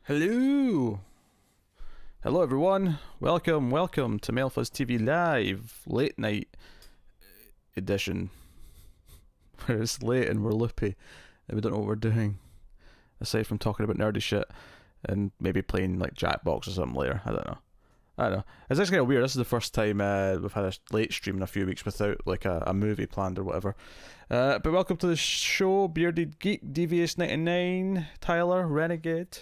Hello! Hello everyone, welcome to Mild Fuzz TV Live, late night edition, where it's late and we're loopy and we don't know what we're doing, aside from talking about nerdy shit and maybe playing like Jackbox or something later. I don't know. It's actually kind of weird. This is the first time we've had a late stream in a few weeks without like a movie planned or whatever. But welcome to the show, Bearded Geek, Devious99, Tyler, Renegade.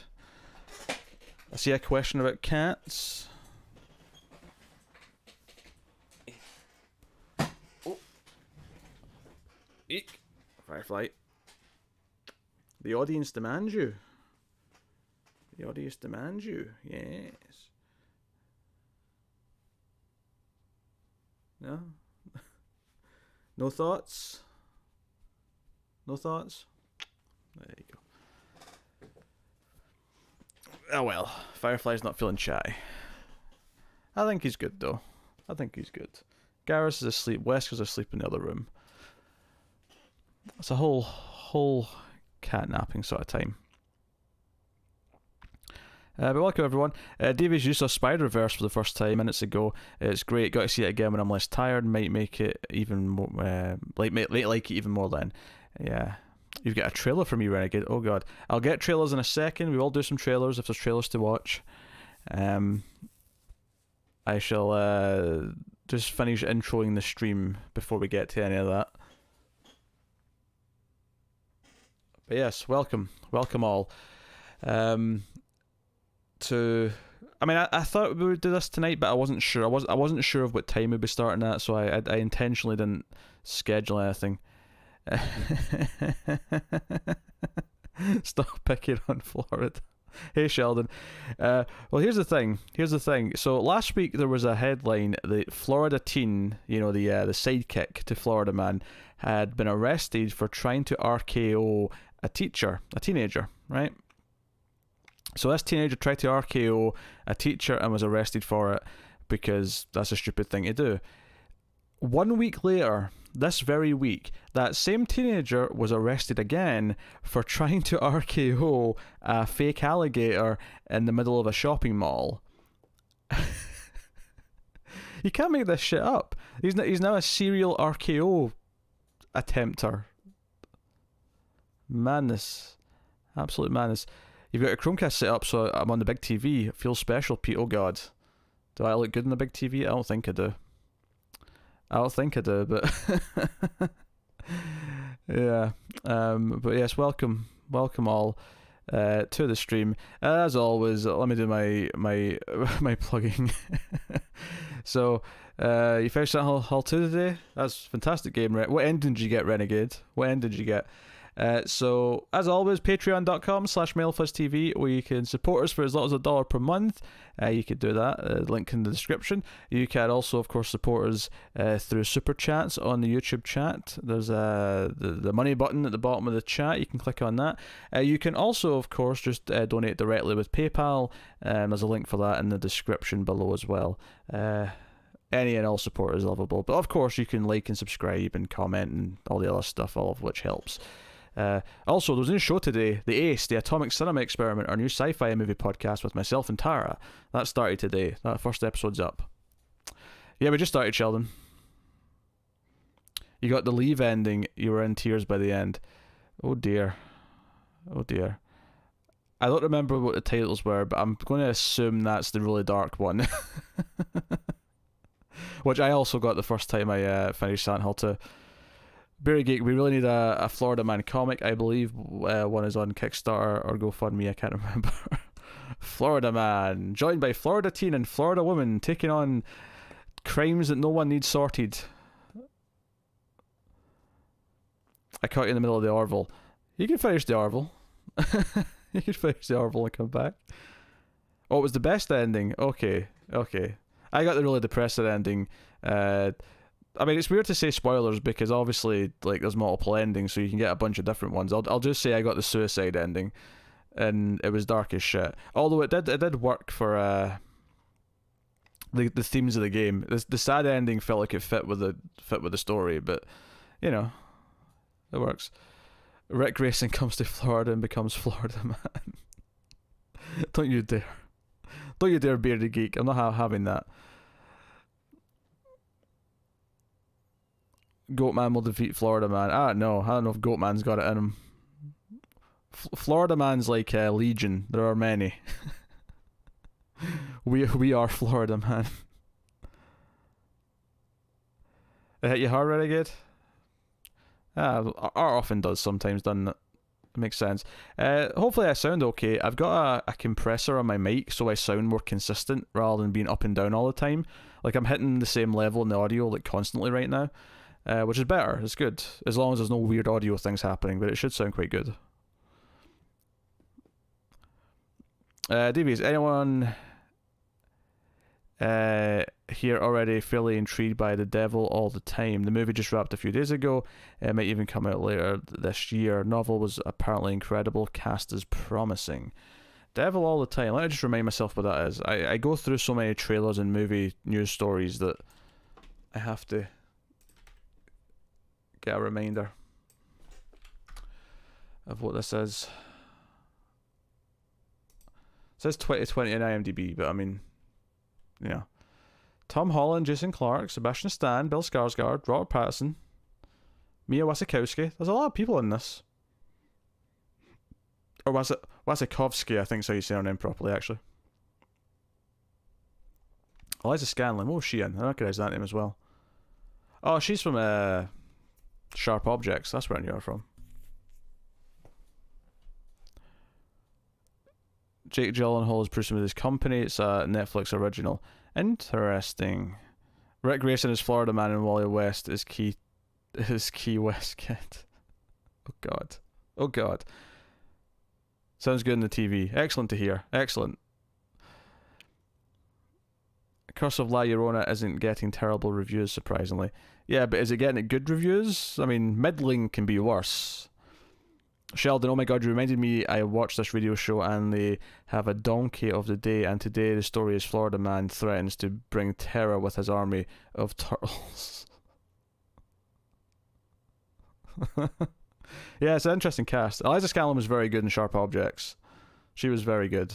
I see a question about cats. Oh. Eek. Firefly. The audience demands you. The audience demands you. Yes. No? No thoughts? No thoughts? There you go. Oh well, Firefly's not feeling shy. I think he's good though. I think he's good. Garrus is asleep. Wesker's asleep in the other room. It's a whole cat napping sort of time. But welcome everyone. Davies, you saw Spider-Verse for the first time minutes ago. It's great. Got to see it again when I'm less tired. Might make it even more. Like it even more then. Yeah. You've got a trailer for me, Renegade. Oh god. I'll get trailers in a second. We will do some trailers if there's trailers to watch. I shall just finish introing the stream before we get to any of that. But yes, welcome all. I thought we would do this tonight, but I wasn't sure. I wasn't sure of what time we'd be starting at, so I intentionally didn't schedule anything. Stop picking on Florida. Hey Sheldon. Well, here's the thing. So last week there was a headline: the Florida teen, the sidekick to Florida Man, had been arrested for trying to RKO a teenager, right? So this teenager tried to RKO a teacher and was arrested for it because that's a stupid thing to do. 1 week later, this very week, that same teenager was arrested again for trying to RKO a fake alligator in the middle of a shopping mall. You can't make this shit up. He's now a serial RKO attempter. Madness. Absolute madness. You've got a Chromecast set up, so I'm on the big TV. It feels special, Pete. Oh god. Do I look good on the big TV? I don't think I do. But yeah. But yes, welcome all to the stream. As always, let me do my plugging. So, you finished that Hall 2 today? That's a fantastic game. What ending did you get, Renegade? What end did you get? So, as always, patreon.com/MildFuzzTV, where you can support us for as little as $1 per month. You could do that, link in the description. You can also, of course, support us through super chats on the YouTube chat. There's the money button at the bottom of the chat. You can click on that. You can also, of course, just donate directly with PayPal. There's a link for that in the description below as well. Any and all support is lovable. But, of course, you can like and subscribe and comment and all the other stuff, all of which helps. Also, there was a new show today, The Ace, the Atomic Cinema Experiment, our new sci-fi movie podcast with myself and Tara. That started today. That first episode's up. Yeah, we just started, Sheldon. You got the Leave ending. You were in tears by the end. Oh dear. I don't remember what the titles were, but I'm going to assume that's the really dark one. Which I also got the first time I finished Silent Hill 2. Berry Geek, we really need a Florida Man comic. I believe one is on Kickstarter or GoFundMe, I can't remember. Florida Man, joined by Florida teen and Florida woman, taking on crimes that no one needs sorted. I caught you in the middle of the Orville. You can finish the Orville. You can finish the Orville and come back. Oh, it was the best ending? Okay. I got the really depressing ending. I mean, it's weird to say spoilers because obviously, like, there's multiple endings, so you can get a bunch of different ones. I'll just say I got the suicide ending, and it was dark as shit. Although it did work for the themes of the game. The sad ending felt like it fit with the story, but it works. Rick Grayson comes to Florida and becomes Florida Man. Don't you dare. Don't you dare, Bearded Geek. I'm not having that. Goatman will defeat Florida Man. I don't know if Goatman's got it in him. Florida Man's like Legion. There are many. we are Florida Man. It hit you hard, Renegade? Art often does sometimes, doesn't it? It makes sense. Hopefully I sound okay. I've got a compressor on my mic so I sound more consistent rather than being up and down all the time. Like I'm hitting the same level in the audio like constantly right now, which is better. It's good. As long as there's no weird audio things happening, but it should sound quite good. DV, is anyone here already fairly intrigued by The Devil All the Time? The movie just wrapped a few days ago. It might even come out later this year. Novel was apparently incredible. Cast is promising. Devil All the Time. Let me just remind myself what that is. I go through so many trailers and movie news stories that I have to get a reminder of what this is. It says 2020 on IMDb, but I mean, yeah. Tom Holland, Jason Clarke, Sebastian Stan, Bill Skarsgård, Robert Pattinson, Mia Wasikowski. There's a lot of people in this. Or Wasikowski, I think is how you say her name properly, actually. Eliza Scanlon, what was she in? I recognise that name as well. Oh, she's from Sharp Objects. That's where I knew her from. Jake Gyllenhaal is producing with his company. It's a Netflix original. Interesting. Rick Grayson is Florida Man and Wally West is Key West Kid. Oh god. Oh god. Sounds good in the TV. Excellent to hear. Excellent. Curse of La Llorona isn't getting terrible reviews, surprisingly. Yeah, but is it getting good reviews? I mean, middling can be worse. Sheldon, oh my god, you reminded me I watched this radio show and they have a donkey of the day, and today the story is Florida Man threatens to bring terror with his army of turtles. Yeah, it's an interesting cast. Eliza Scanlon was very good in Sharp Objects. She was very good.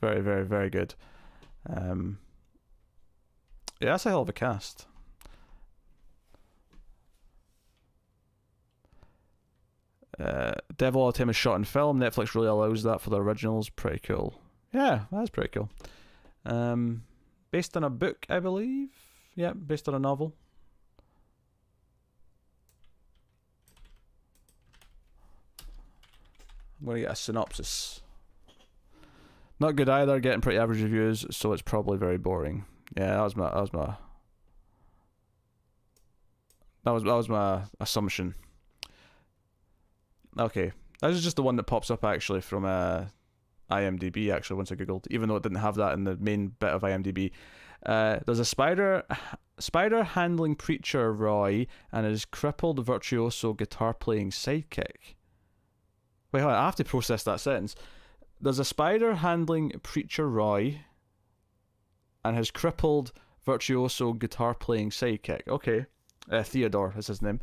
Very, very, very good. Yeah, that's a hell of a cast. Devil All the Time is shot in film. Netflix really allows that for the originals. Pretty cool. Yeah, that's pretty cool. Based on a book, I believe. Yeah, based on a novel. I'm going to get a synopsis. Not good either, getting pretty average reviews, so it's probably very boring. Yeah, that was my assumption. Okay, this is just the one that pops up actually from IMDb actually once I googled, even though it didn't have that in the main bit of IMDb. There's a spider handling preacher Roy and his crippled virtuoso guitar playing sidekick. Wait, hold on, I have to process that sentence. There's a spider handling preacher Roy and his crippled virtuoso guitar playing sidekick. Okay, Theodore is his name,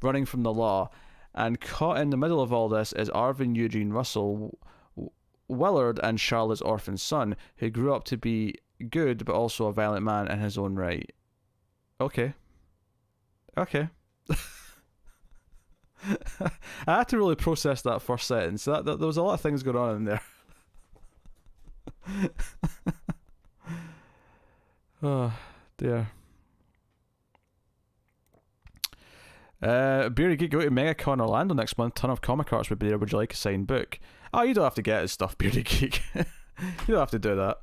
running from the law. And caught in the middle of all this is Arvin Eugene Russell, Willard and Charlotte's orphan son, who grew up to be good but also a violent man in his own right. Okay. Okay. I had to really process that first sentence. There was a lot of things going on in there. Oh, dear. Beery Geek, go to MegaCon Orlando next month. Ton of comic arts would be there. Would you like a signed book? Oh, you don't have to get his stuff, Beery Geek. You don't have to do that.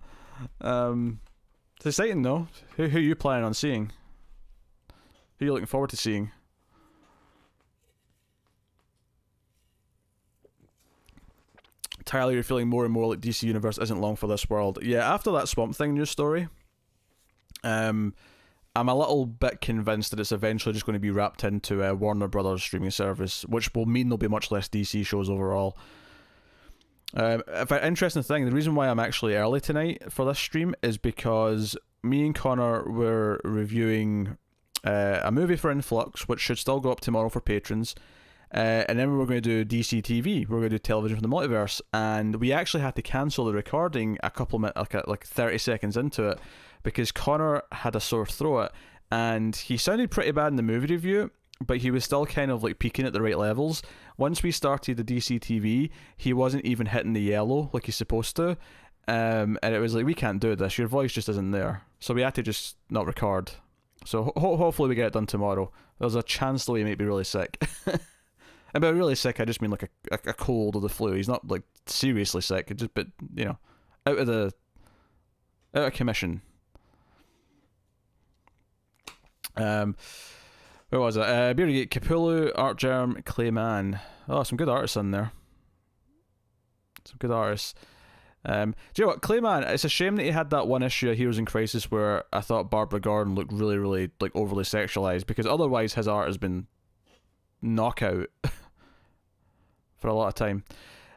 It's exciting though. Who are you planning on seeing? Who are you looking forward to seeing? Tyler, you're feeling more and more like DC Universe isn't long for this world. Yeah, after that Swamp Thing news story, I'm a little bit convinced that it's eventually just going to be wrapped into Warner Brothers streaming service, which will mean there'll be much less DC shows overall. Interesting thing, the reason why I'm actually early tonight for this stream is because me and Connor were reviewing a movie for Influx, which should still go up tomorrow for patrons, And then we were going to do DC TV. We were going to do television from the multiverse, and we actually had to cancel the recording a couple minutes, like 30 seconds into it, because Connor had a sore throat, and he sounded pretty bad in the movie review, but he was still kind of like peaking at the right levels. Once we started the DC TV, he wasn't even hitting the yellow like he's supposed to, and it was like, we can't do this. Your voice just isn't there, so we had to just not record. So hopefully we get it done tomorrow. There's a chance that he might be really sick. And by really sick, I just mean like a cold or the flu. He's not like seriously sick. It's just, but you know, out of commission. Where was it? Beergate, Capullo, Artgerm, Clayman. Oh, some good artists in there. Some good artists. Do you know what, Clayman? It's a shame that he had that one issue of Heroes in Crisis where I thought Barbara Gordon looked really, really like overly sexualized, because otherwise his art has been knockout for a lot of time.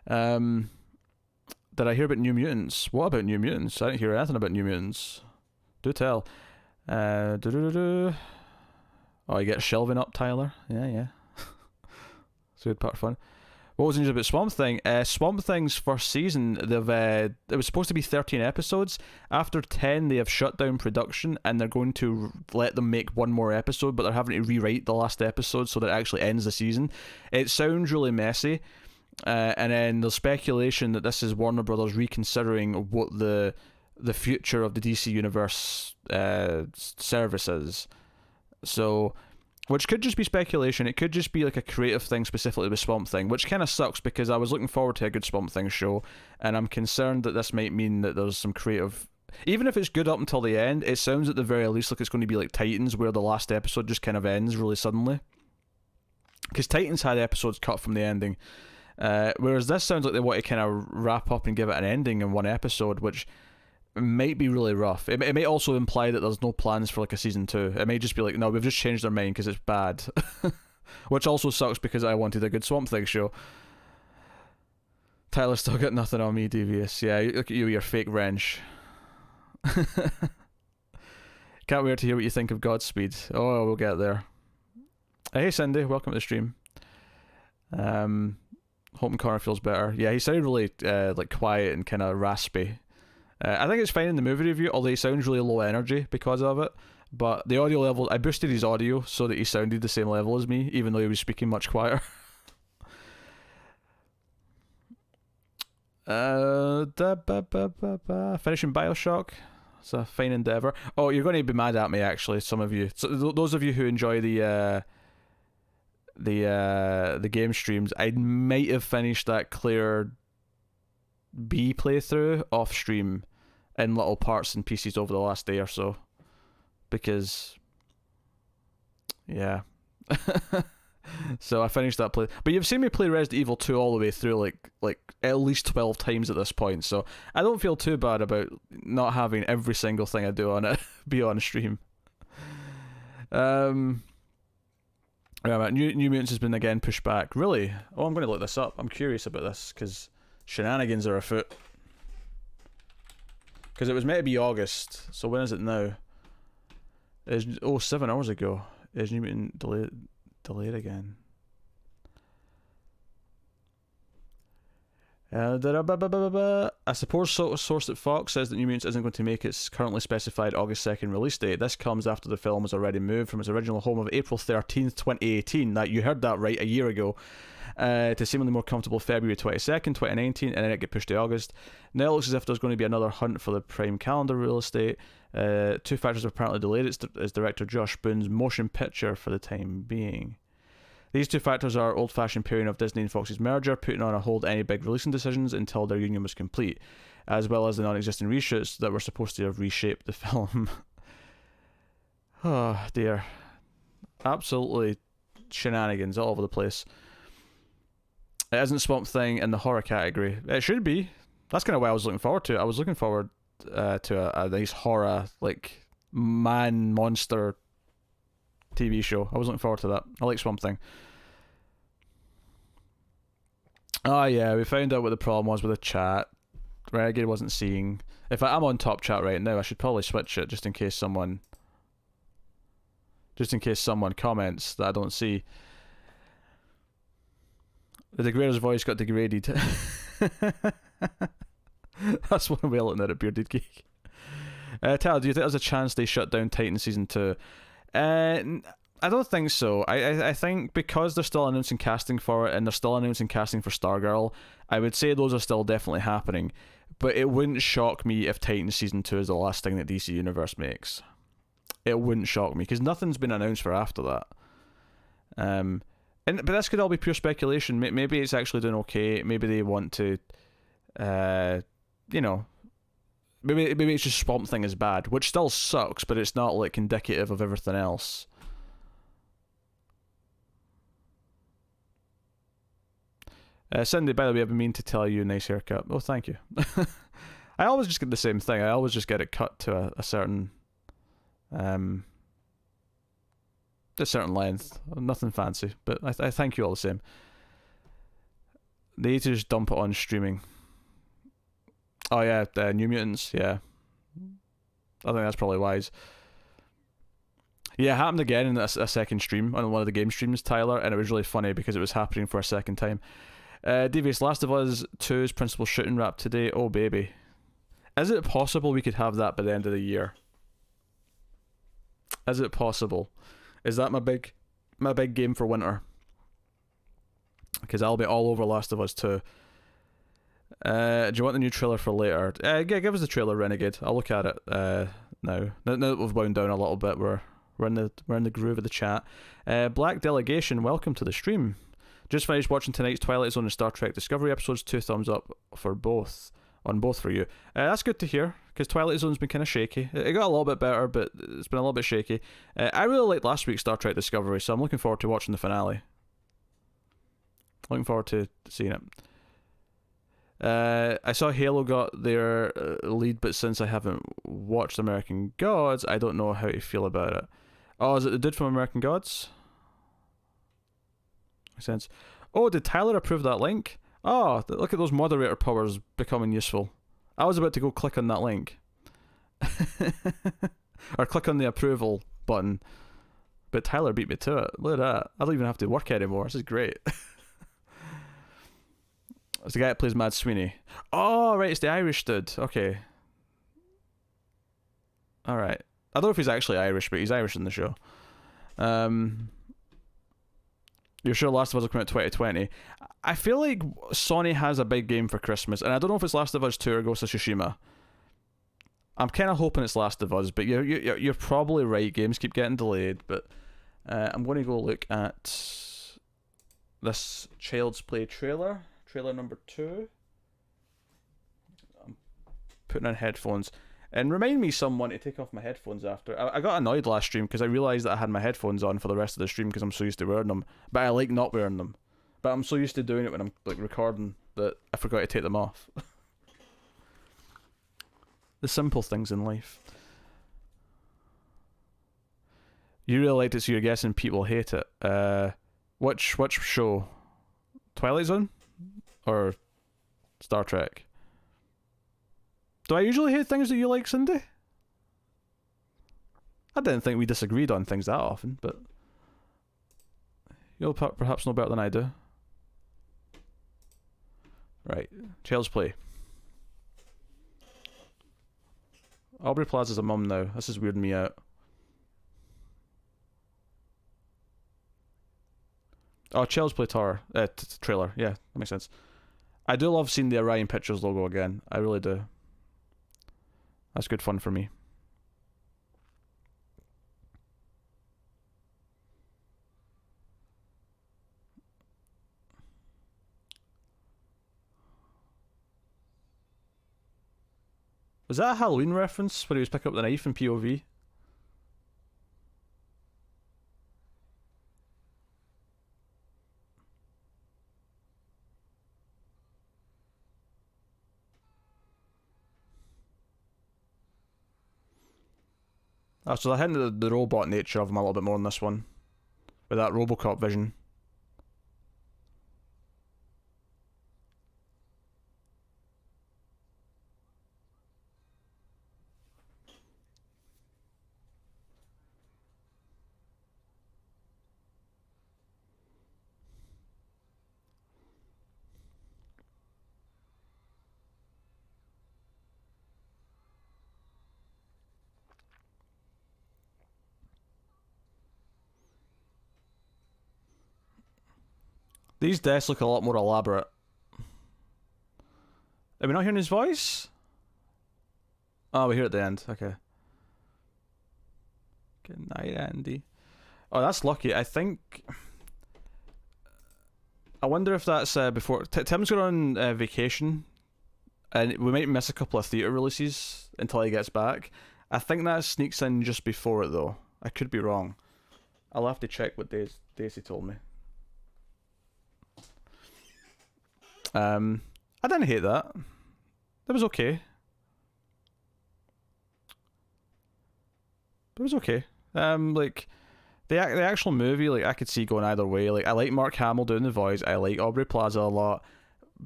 Did I hear about New Mutants? What about New Mutants? I didn't hear anything about New Mutants. Do tell. Oh, you get shelving up, Tyler. Yeah. It's a good part of fun. What was the news about Swamp Thing? Swamp Thing's first season, it was supposed to be 13 episodes. After 10, they have shut down production, and they're going to let them make one more episode, but they're having to rewrite the last episode so that it actually ends the season. It sounds really messy, and then there's speculation that this is Warner Brothers reconsidering what the future of the DC Universe service is. So, which could just be speculation. It could just be like a creative thing specifically with Swamp Thing, which kind of sucks because I was looking forward to a good Swamp Thing show, and I'm concerned that this might mean that there's some creative... Even if it's good up until the end, it sounds at the very least like it's going to be like Titans, where the last episode just kind of ends really suddenly. Because Titans had episodes cut from the ending, whereas this sounds like they want to kind of wrap up and give it an ending in one episode, which might be really rough. It may also imply that there's no plans for like a season 2. It may just be like, no, we've just changed our mind because it's bad. Which also sucks because I wanted a good Swamp Thing show. Tyler still got nothing on me, Devious. Yeah, look at you, your fake wrench. Can't wait to hear what you think of Godspeed. Oh, we'll get there. Hey Cindy, welcome to the stream. Hoping Connor feels better. Yeah, he sounded really like quiet and kind of raspy. I think it's fine in the movie review, although he sounds really low energy because of it. But the audio level, I boosted his audio so that he sounded the same level as me, even though he was speaking much quieter. Finishing Bioshock. It's a fine endeavour. Oh, you're going to be mad at me, actually, some of you. So those of you who enjoy the game streams, I might have finished that Claire B playthrough off stream in little parts and pieces over the last day or so, because yeah. So I finished that play, but you've seen me play Resident Evil 2 all the way through like at least 12 times at this point, so I don't feel too bad about not having every single thing I do on it be on stream. New Mutants has been again pushed back. Really? Oh, I'm going to look this up. I'm curious about this because shenanigans are afoot. Because it was meant to be August, so when is it now? It's 7 hours ago. Is New Mutant delayed again? A support source at Fox says that New Mutants isn't going to make its currently specified August 2nd release date. This comes after the film was already moved from its original home of April 13th, 2018. That you heard that right, a year ago. To seemingly more comfortable February 22nd, 2019, and then it get pushed to August. Now it looks as if there's going to be another hunt for the prime calendar real estate. Two factors have apparently delayed its director Josh Boone's motion picture for the time being. These two factors are old-fashioned pairing of Disney and Fox's merger, putting on a hold any big releasing decisions until their union was complete, as well as the non-existent reshoots that were supposed to have reshaped the film. Oh dear. Absolutely shenanigans all over the place. It isn't Swamp Thing in the horror category. It should be. That's kind of why I was looking forward to it. I was looking forward to a nice horror, like, man-monster TV show. I was looking forward to that. I like Swamp Thing. Oh yeah, we found out what the problem was with the chat. Renegade wasn't seeing. If I'm on top chat right now, I should probably switch it just in case someone comments that I don't see. The degrader's voice got degraded. That's one way of looking at it, Bearded Geek. Tyler, do you think there's a chance they shut down Titan Season 2? I don't think so. I think because they're still announcing casting for it and they're still announcing casting for Stargirl, I would say those are still definitely happening. But it wouldn't shock me if Titan Season 2 is the last thing that DC Universe makes. It wouldn't shock me, because nothing's been announced for after that. But this could all be pure speculation. Maybe it's actually doing okay. Maybe they want to, maybe it's just Swamp Thing is bad, which still sucks, but it's not like indicative of everything else. Cindy, by the way, I've been meaning to tell you, nice haircut. Oh, thank you. I always just get the same thing. I always just get it cut to a certain length. Nothing fancy, but I thank you all the same. They need to just dump it on streaming. Oh yeah, New Mutants, yeah. I think that's probably wise. Yeah, it happened again in a second stream, on one of the game streams, Tyler, and it was really funny because it was happening for a second time. Devious, Last of Us 2's principal shooting wrap today. Oh baby. Is it possible we could have that by the end of the year? Is it possible? Is that my big game for winter? Because I'll be all over Last of Us 2. Do you want the new trailer for later? Yeah, give us the trailer, Renegade. I'll look at it now. Now that we've wound down a little bit, we're in the groove of the chat. Black Delegation, welcome to the stream. Just finished watching tonight's Twilight Zone and Star Trek Discovery episodes. 2 thumbs up for both. On both for you. That's good to hear, because Twilight Zone's been kind of shaky. It got a little bit better, but it's been a little bit shaky. I really liked last week's Star Trek Discovery, so I'm looking forward to watching the finale. Looking forward to seeing it. I saw Halo got their lead, but since I haven't watched American Gods, I don't know how to feel about it. Oh, is it the dude from American Gods? Makes sense. Oh, did Tyler approve that link? Oh, look at those moderator powers becoming useful. I was about to go click on that link. Or click on the approval button. But Tyler beat me to it. Look at that. I don't even have to work anymore. This is great. It's the guy that plays Mad Sweeney. Oh, right, it's the Irish dude. Okay. Alright. I don't know if he's actually Irish, but he's Irish in the show. You're sure Last of Us will come out 2020? I feel like Sony has a big game for Christmas, and I don't know if it's Last of Us 2 or Ghost of Tsushima. I'm kind of hoping it's Last of Us, but you're probably right. Games keep getting delayed, but I'm going to go look at this Child's Play trailer. Trailer number 2. I'm putting on headphones. And remind me someone to take off my headphones after. I got annoyed last stream because I realised that I had my headphones on for the rest of the stream because I'm so used to wearing them. But I like not wearing them. But I'm so used to doing it when I'm like recording that I forgot to take them off. The simple things in life. You really liked it, so you're guessing people hate it. Which show? Twilight Zone? Or Star Trek? Do I usually hate things that you like, Cindy? I didn't think we disagreed on things that often, but you'll perhaps know better than I do. Right, Child's Play. Aubrey Plaza's a mum now. This is weirding me out. Oh, Child's Play trailer. Yeah, that makes sense. I do love seeing the Orion Pictures logo again. I really do. That's good fun for me. Was that a Halloween reference where he was picking up the knife in POV? Oh, so I hinted the robot nature of him a little bit more in this one. With that Robocop vision. These deaths look a lot more elaborate. Are we not hearing his voice? Oh, we hear it at the end. Okay. Good night, Andy. Oh, that's lucky. I think... I wonder if that's before... Tim's going on vacation, and we might miss a couple of theatre releases until he gets back. I think that sneaks in just before it, though. I could be wrong. I'll have to check what days he told me. I didn't hate that. That was okay. It was okay. Like the actual movie, like I could see going either way. Like I like Mark Hamill doing the voice. I like Aubrey Plaza a lot,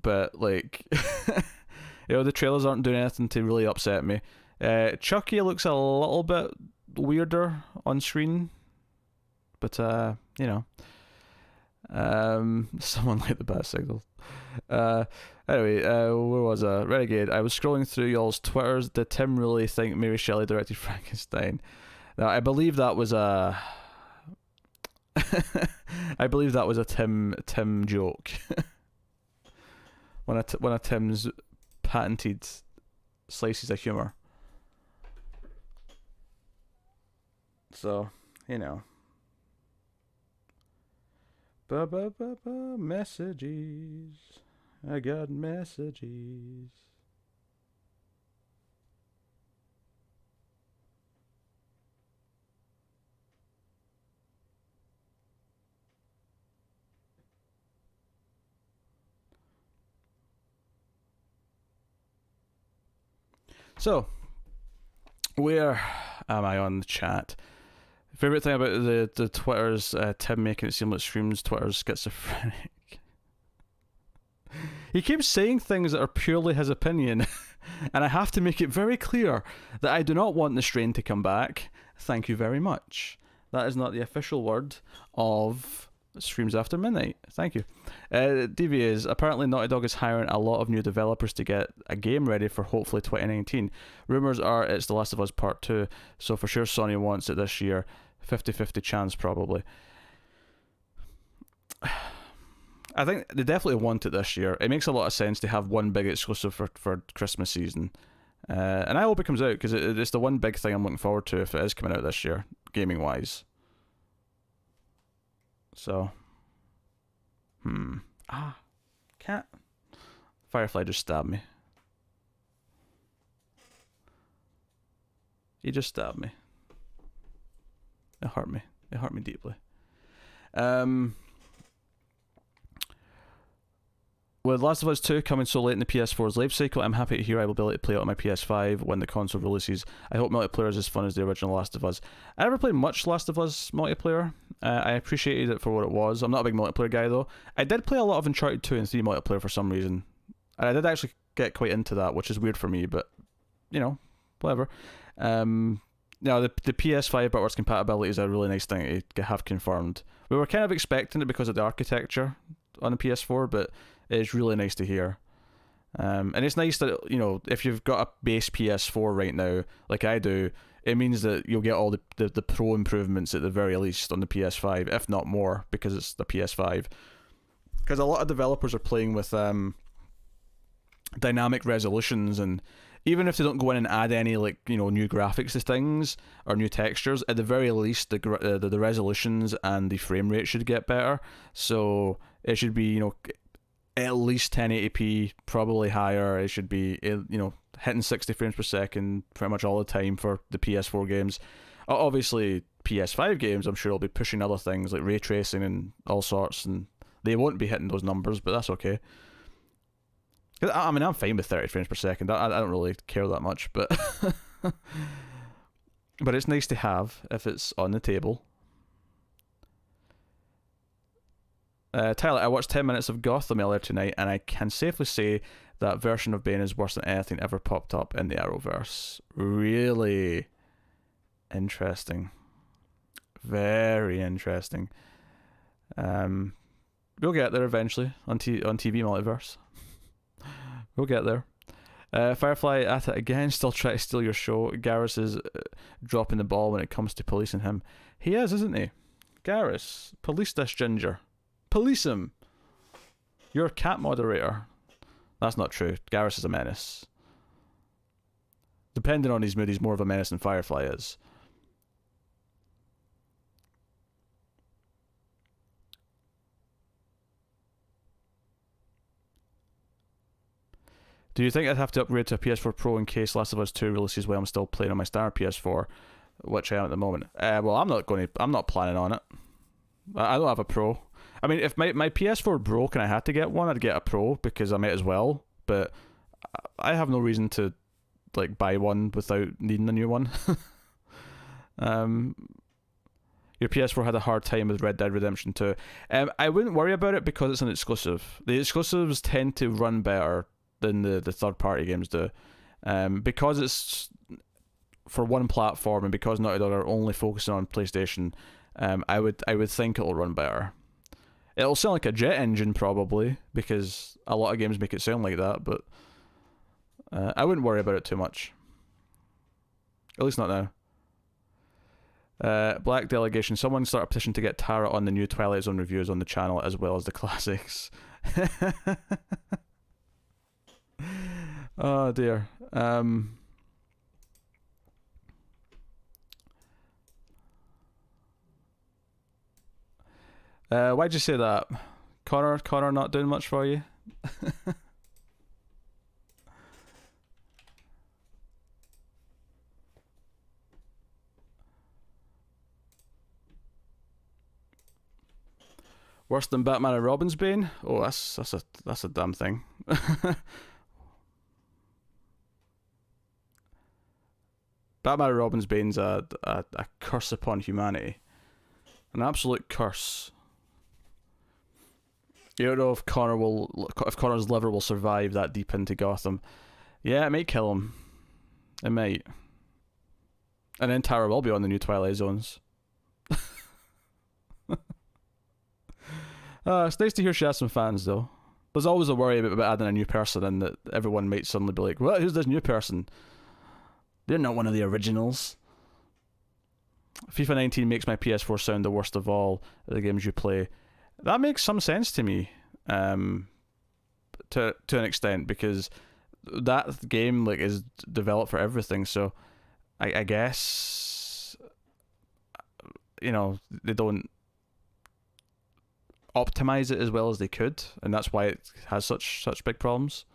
but like, you know, the trailers aren't doing anything to really upset me. Chucky looks a little bit weirder on screen, but you know, someone like the bat signal. Anyway, where was I? Renegade. I was scrolling through y'all's Twitters. Did Tim really think Mary Shelley directed Frankenstein? Now, I believe that was a... I believe that was a Tim joke. one of Tim's patented slices of humour. So, you know. Messages. I got messages. So, where am I on the chat? Favorite thing about the Twitter's Tim making it seem like Stream's Twitter's schizophrenic. He keeps saying things that are purely his opinion, and I have to make it very clear that I do not want the strain to come back. Thank you very much. That is not the official word of Streams After Midnight. Thank you. DV is apparently Naughty Dog is hiring a lot of new developers to get a game ready for hopefully 2019. Rumors are it's The Last of Us Part 2, so for sure Sony wants it this year. 50-50 chance probably. I think they definitely want it this year. It makes a lot of sense to have one big exclusive for Christmas season. And I hope it comes out, because it's the one big thing I'm looking forward to if it is coming out this year, gaming-wise. So, cat. Firefly just stabbed me. He just stabbed me. It hurt me. It hurt me deeply. With Last of Us 2 coming so late in the PS4's life cycle, I'm happy to hear I will be able to play it on my PS5 when the console releases. I hope multiplayer is as fun as the original Last of Us. I never played much Last of Us multiplayer. I appreciated it for what it was. I'm not a big multiplayer guy though. I did play a lot of Uncharted 2 and 3 multiplayer for some reason. And I did actually get quite into that, which is weird for me, but, you know, whatever. Now, the PS5 backwards compatibility is a really nice thing to have confirmed. We were kind of expecting it because of the architecture on the PS4, but it's really nice to hear. And it's nice that, you know, if you've got a base PS4 right now, like I do, it means that you'll get all the pro improvements at the very least on the PS5, if not more, because it's the PS5. Because a lot of developers are playing with dynamic resolutions, and even if they don't go in and add any, like, you know, new graphics to things or new textures, at the very least the resolutions and the frame rate should get better. So it should be, you know, at least 1080p, probably higher. It should be, you know, hitting 60 frames per second pretty much all the time for the PS4 games. Obviously, PS5 games, I'm sure will be pushing other things like ray tracing and all sorts, and they won't be hitting those numbers, but that's okay. I mean, I'm fine with 30 frames per second. I don't really care that much, but but it's nice to have if it's on the table. Tyler, I watched 10 minutes of Gotham earlier tonight, and I can safely say that version of Bane is worse than anything ever popped up in the Arrowverse. Really interesting. Very interesting. We'll get there eventually on TV Multiverse. We'll get there. Firefly at it again, still trying to steal your show. Garrus is dropping the ball when it comes to policing him. He is, isn't he? Garrus, police this ginger. Police him. You're a cat moderator. That's not true. Garrus is a menace. Depending on his mood, he's more of a menace than Firefly is. Do you think I'd have to upgrade to a PS4 Pro in case Last of Us 2 releases while I'm still playing on my standard PS4, which I am at the moment? Well, I'm not planning on it. I don't have a Pro. I mean, if my PS4 broke and I had to get one, I'd get a Pro because I might as well. But I have no reason to like buy one without needing a new one. Your PS4 had a hard time with Red Dead Redemption 2. I wouldn't worry about it because it's an exclusive. The exclusives tend to run better than the third-party games do. Because it's for one platform and because Naughty Dog are only focusing on PlayStation, I would think it'll run better. It'll sound like a jet engine probably, because a lot of games make it sound like that, but I wouldn't worry about it too much. At least not now. Black Delegation. Someone start a petition to get Tara on the new Twilight Zone reviews on the channel as well as the classics. Oh dear. Why'd you say that? Connor not doing much for you? Worse than Batman and Robin's Bane? Oh, that's a damn thing. Batman and Robin's Bane's a curse upon humanity. An absolute curse. You don't know if Connor's liver will survive that deep into Gotham. Yeah, it might kill him. It might. And then Tara will be on the new Twilight Zones. It's nice to hear she has some fans, though. There's always a worry about adding a new person and that everyone might suddenly be like, well, who's this new person? They're not one of the originals. FIFA 19 makes my PS4 sound the worst of all the games you play. That makes some sense to me, to an extent, because that game like is developed for everything. So I guess, you know, they don't optimize it as well as they could, and that's why it has such big problems.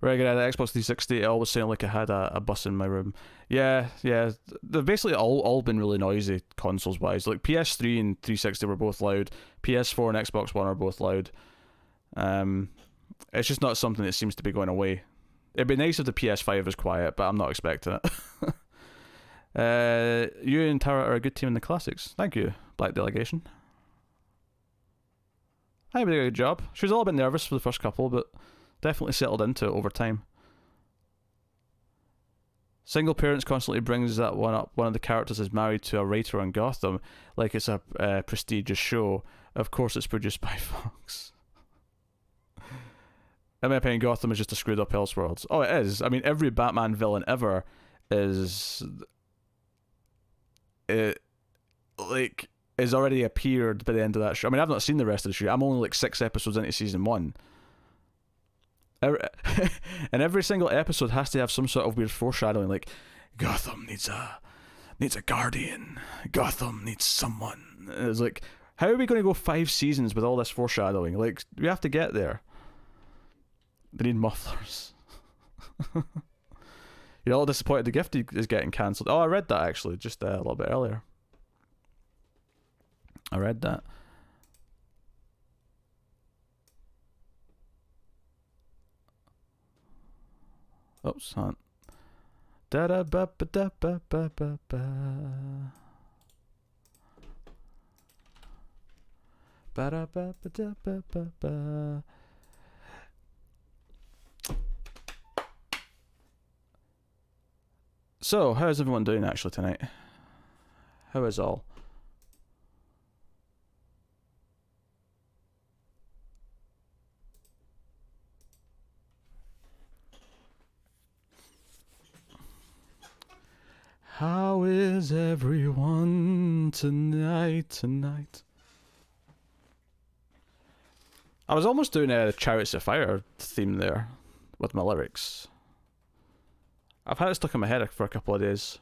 Regular the Xbox 360, it always sounded like I had a bus in my room. Yeah, they've basically all been really noisy consoles wise. Like PS3 and 360 were both loud. PS4 and Xbox One are both loud. It's just not something that seems to be going away. It'd be nice if the PS5 was quiet, but I'm not expecting it. You and Tara are a good team in the classics. Thank you, Black Delegation. I think we did a good job. She was a little bit nervous for the first couple, but definitely settled into it over time. Single Parents constantly brings that one up. One of the characters is married to a writer on Gotham, like it's a prestigious show. Of course, it's produced by Fox. In my opinion, Gotham is just a screwed up Elseworlds. Oh, it is. I mean, every Batman villain ever is already appeared by the end of that show. I mean, I've not seen the rest of the show. I'm only like 6 episodes into season 1. And every single episode has to have some sort of weird foreshadowing, like Gotham needs a guardian. Gotham needs someone. It's like, how are we going to go 5 seasons with all this foreshadowing? Like, we have to get there. They need mufflers. You're all disappointed the gift is getting cancelled. Oh, I read that actually, just a little bit earlier. I read that. Oops, hon. Da da ba ba da ba ba ba ba. Ba da ba ba da ba ba ba. So, how is everyone doing actually tonight? How is all? How is everyone tonight? I was almost doing a Chariots of Fire theme there with my lyrics. I've had it stuck in my head for a couple of days.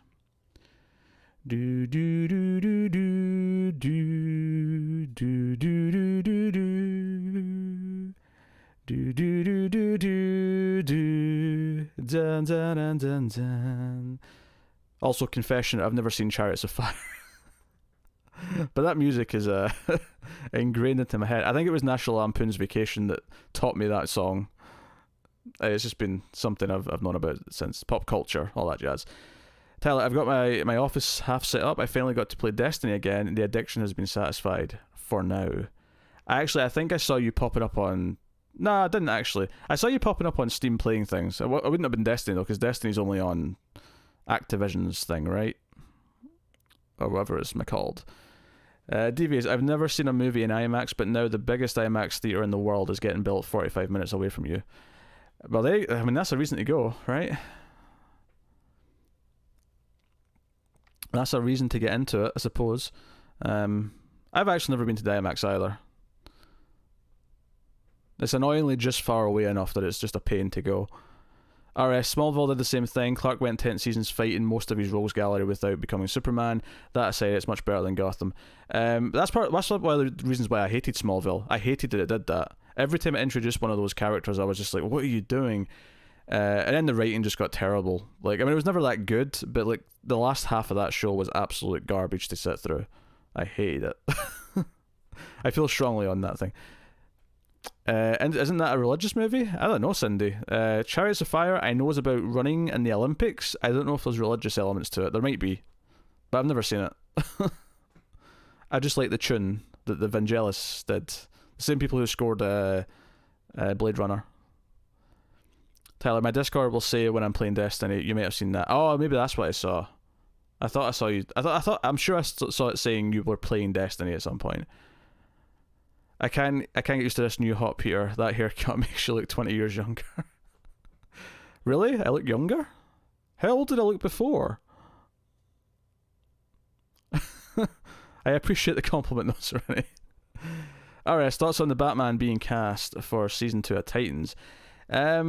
Do do do do do do do do do do do do do do do do dun dun dun dun dun. Also, confession: I've never seen Chariots of Fire, but that music is ingrained into my head. I think it was National Lampoon's Vacation that taught me that song. It's just been something I've known about since. Pop culture, all that jazz. Tyler, I've got my office half set up. I finally got to play Destiny again, and the addiction has been satisfied for now. I think I saw you popping up on... No, I didn't actually. I saw you popping up on Steam playing things. I wouldn't have been Destiny though, because Destiny's only on Activision's thing, right? Or whatever it's called. Devious, I've never seen a movie in IMAX, but now the biggest IMAX theatre in the world is getting built 45 minutes away from you. Well, that's a reason to go, right? That's a reason to get into it, I suppose. I've actually never been to the IMAX either. It's annoyingly just far away enough that it's just a pain to go. Smallville did the same thing. Clark went 10 seasons fighting most of his rogues gallery without becoming Superman. That aside, it's much better than Gotham. That's one of the reasons why I hated Smallville. I hated that it did that. Every time it introduced one of those characters, I was just like, what are you doing? And then the writing just got terrible. It was never that good, but the last half of that show was absolute garbage to sit through. I hated it. I feel strongly on that thing. And isn't that a religious movie? I don't know, Cindy. Chariots of Fire, I know is about running in the Olympics. I don't know if there's religious elements to it. There might be, but I've never seen it. I just like the tune that the Vangelis did. The same people who scored Blade Runner. Tyler, my Discord will say when I'm playing Destiny. You may have seen that. Oh, maybe that's what I saw. I thought I saw you. I'm sure I saw it saying you were playing Destiny at some point. I can't get used to this new hot Peter. That haircut makes you look 20 years younger. Really? I look younger? How old did I look before? I appreciate the compliment, though, Serenity. Alright, thoughts on the Batman being cast for season 2 of Titans. Yeah,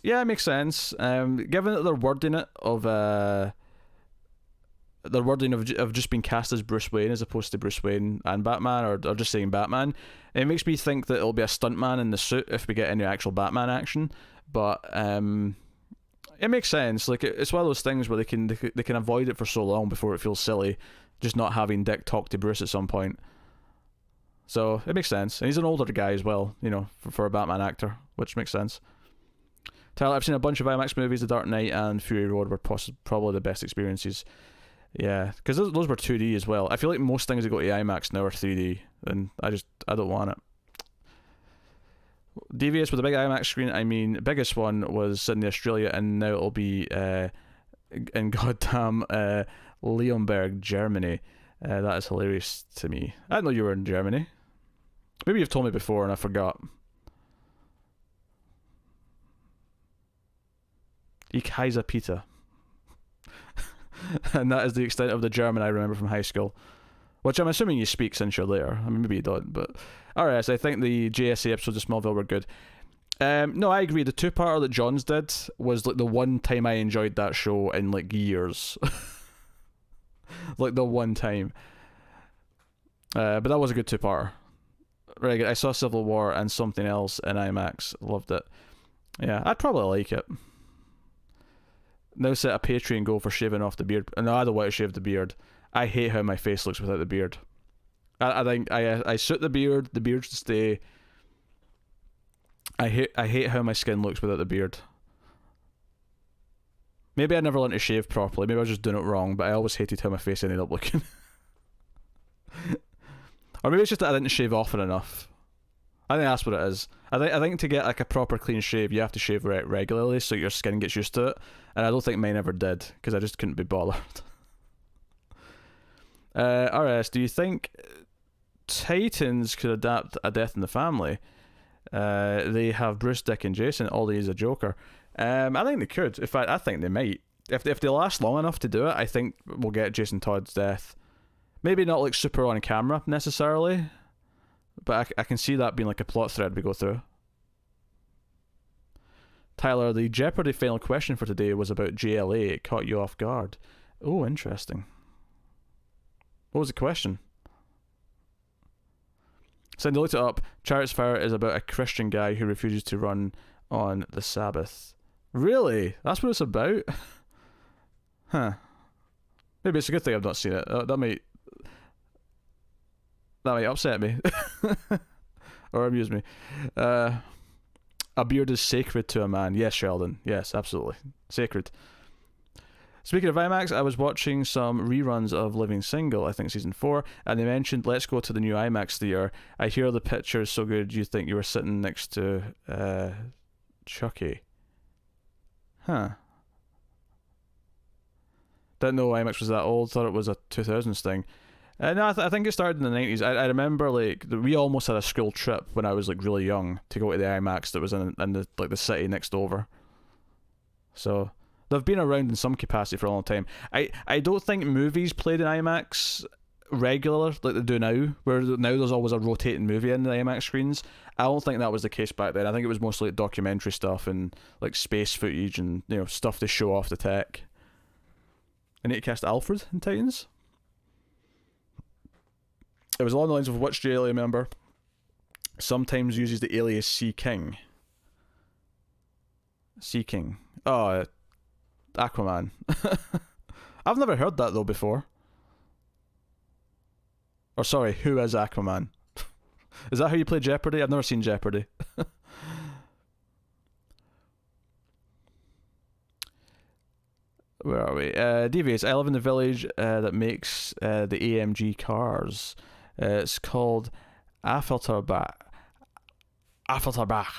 it makes sense. Given that they're wording it of just being cast as Bruce Wayne as opposed to Bruce Wayne and Batman, or just saying Batman, it makes me think that it'll be a stuntman in the suit if we get any actual Batman action. But it makes sense. It's one of those things where they can avoid it for so long before it feels silly, just not having Dick talk to Bruce at some point. So it makes sense, and he's an older guy as well, for a Batman actor, which makes sense. Tyler, I've seen a bunch of IMAX movies. The Dark Knight and Fury Road were probably the best experiences. Yeah, because those were 2D as well. I feel like most things that go to IMAX now are 3D, and I don't want it. Devious with a big IMAX screen, biggest one was Sydney, Australia, and now it'll be in goddamn Leonberg, Germany. That is hilarious to me. I didn't know you were in Germany. Maybe you've told me before and I forgot. Ich heiße Peter. And that is the extent of the German I remember from high school, which I'm assuming you speak since you're there. Maybe you don't, but alright, so I think the JSA episodes of Smallville were good. No, I agree. The two-parter that Johns did was the one time I enjoyed that show in years. The one time. But that was a good two-parter. Very good. I saw Civil War and something else in IMAX. Loved it. Yeah, I'd probably like it. Now set a Patreon goal for shaving off the beard. No, I don't want to shave the beard. I hate how my face looks without the beard. I think I suit the beard. The beard should stay. I hate how my skin looks without the beard. Maybe I never learned to shave properly. Maybe I was just doing it wrong. But I always hated how my face ended up looking. Or maybe it's just that I didn't shave often enough. I think that's what it is. I think to get a proper clean shave, you have to shave regularly so your skin gets used to it. And I don't think mine ever did, because I just couldn't be bothered. RS, do you think Titans could adapt A Death in the Family? They have Bruce, Dick, and Jason. Ollie is a Joker. I think they could. In fact, I think they might. If they last long enough to do it, I think we'll get Jason Todd's death. Maybe not super on camera necessarily, but I can see that being like a plot thread we go through. Tyler, the Jeopardy final question for today was about JLA. It caught you off guard. Oh, interesting. What was the question? Cindy looked it up. Chariots of Fire is about a Christian guy who refuses to run on the Sabbath. Really? That's what it's about? Huh. Maybe it's a good thing I've not seen it. That might upset me. Or amuse me. A beard is sacred to a man. Yes, Sheldon. Yes, absolutely. Sacred. Speaking of IMAX, I was watching some reruns of Living Single, I think season 4, and they mentioned, let's go to the new IMAX theater. I hear the picture is so good you think you were sitting next to Chucky. Huh. Didn't know IMAX was that old, thought it was a 2000s thing. No, I think it started in the 90s. I remember, like, we almost had a school trip when I was, like, really young to go to the IMAX that was in the, like, the city next over. So they've been around in some capacity for a long time. I don't think movies played in IMAX regular like they do now, where now there's always a rotating movie in the IMAX screens. I don't think that was the case back then. I think it was mostly like documentary stuff and like space footage and, you know, stuff to show off the tech. I need to cast Alfred in Titans. It was along the lines of which JLA member sometimes uses the alias Sea King. Sea King. Oh, Aquaman. I've never heard that though before. Or sorry, who is Aquaman? Is that how you play Jeopardy? I've never seen Jeopardy. Where are we? Devious. I live in the village that makes the AMG cars. It's called Affelterbach. Affelterbach.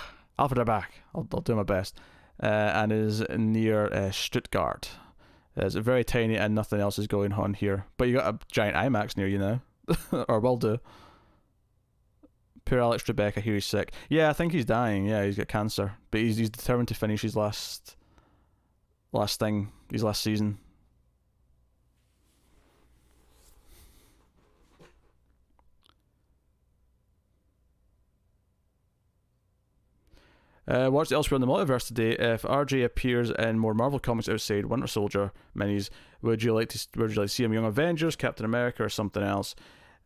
I'll do my best. And is near Stuttgart. It's very tiny and nothing else is going on here. But you got a giant IMAX near you now. Or will do. Poor Alex Trebek, I hear he's sick. Yeah, I think he's dying. Yeah, he's got cancer. But he's determined to finish his last season. Watched Elsewhere in the Multiverse today. If RJ appears in more Marvel comics outside Winter Soldier minis, would you like to see him Young Avengers, Captain America, or something else?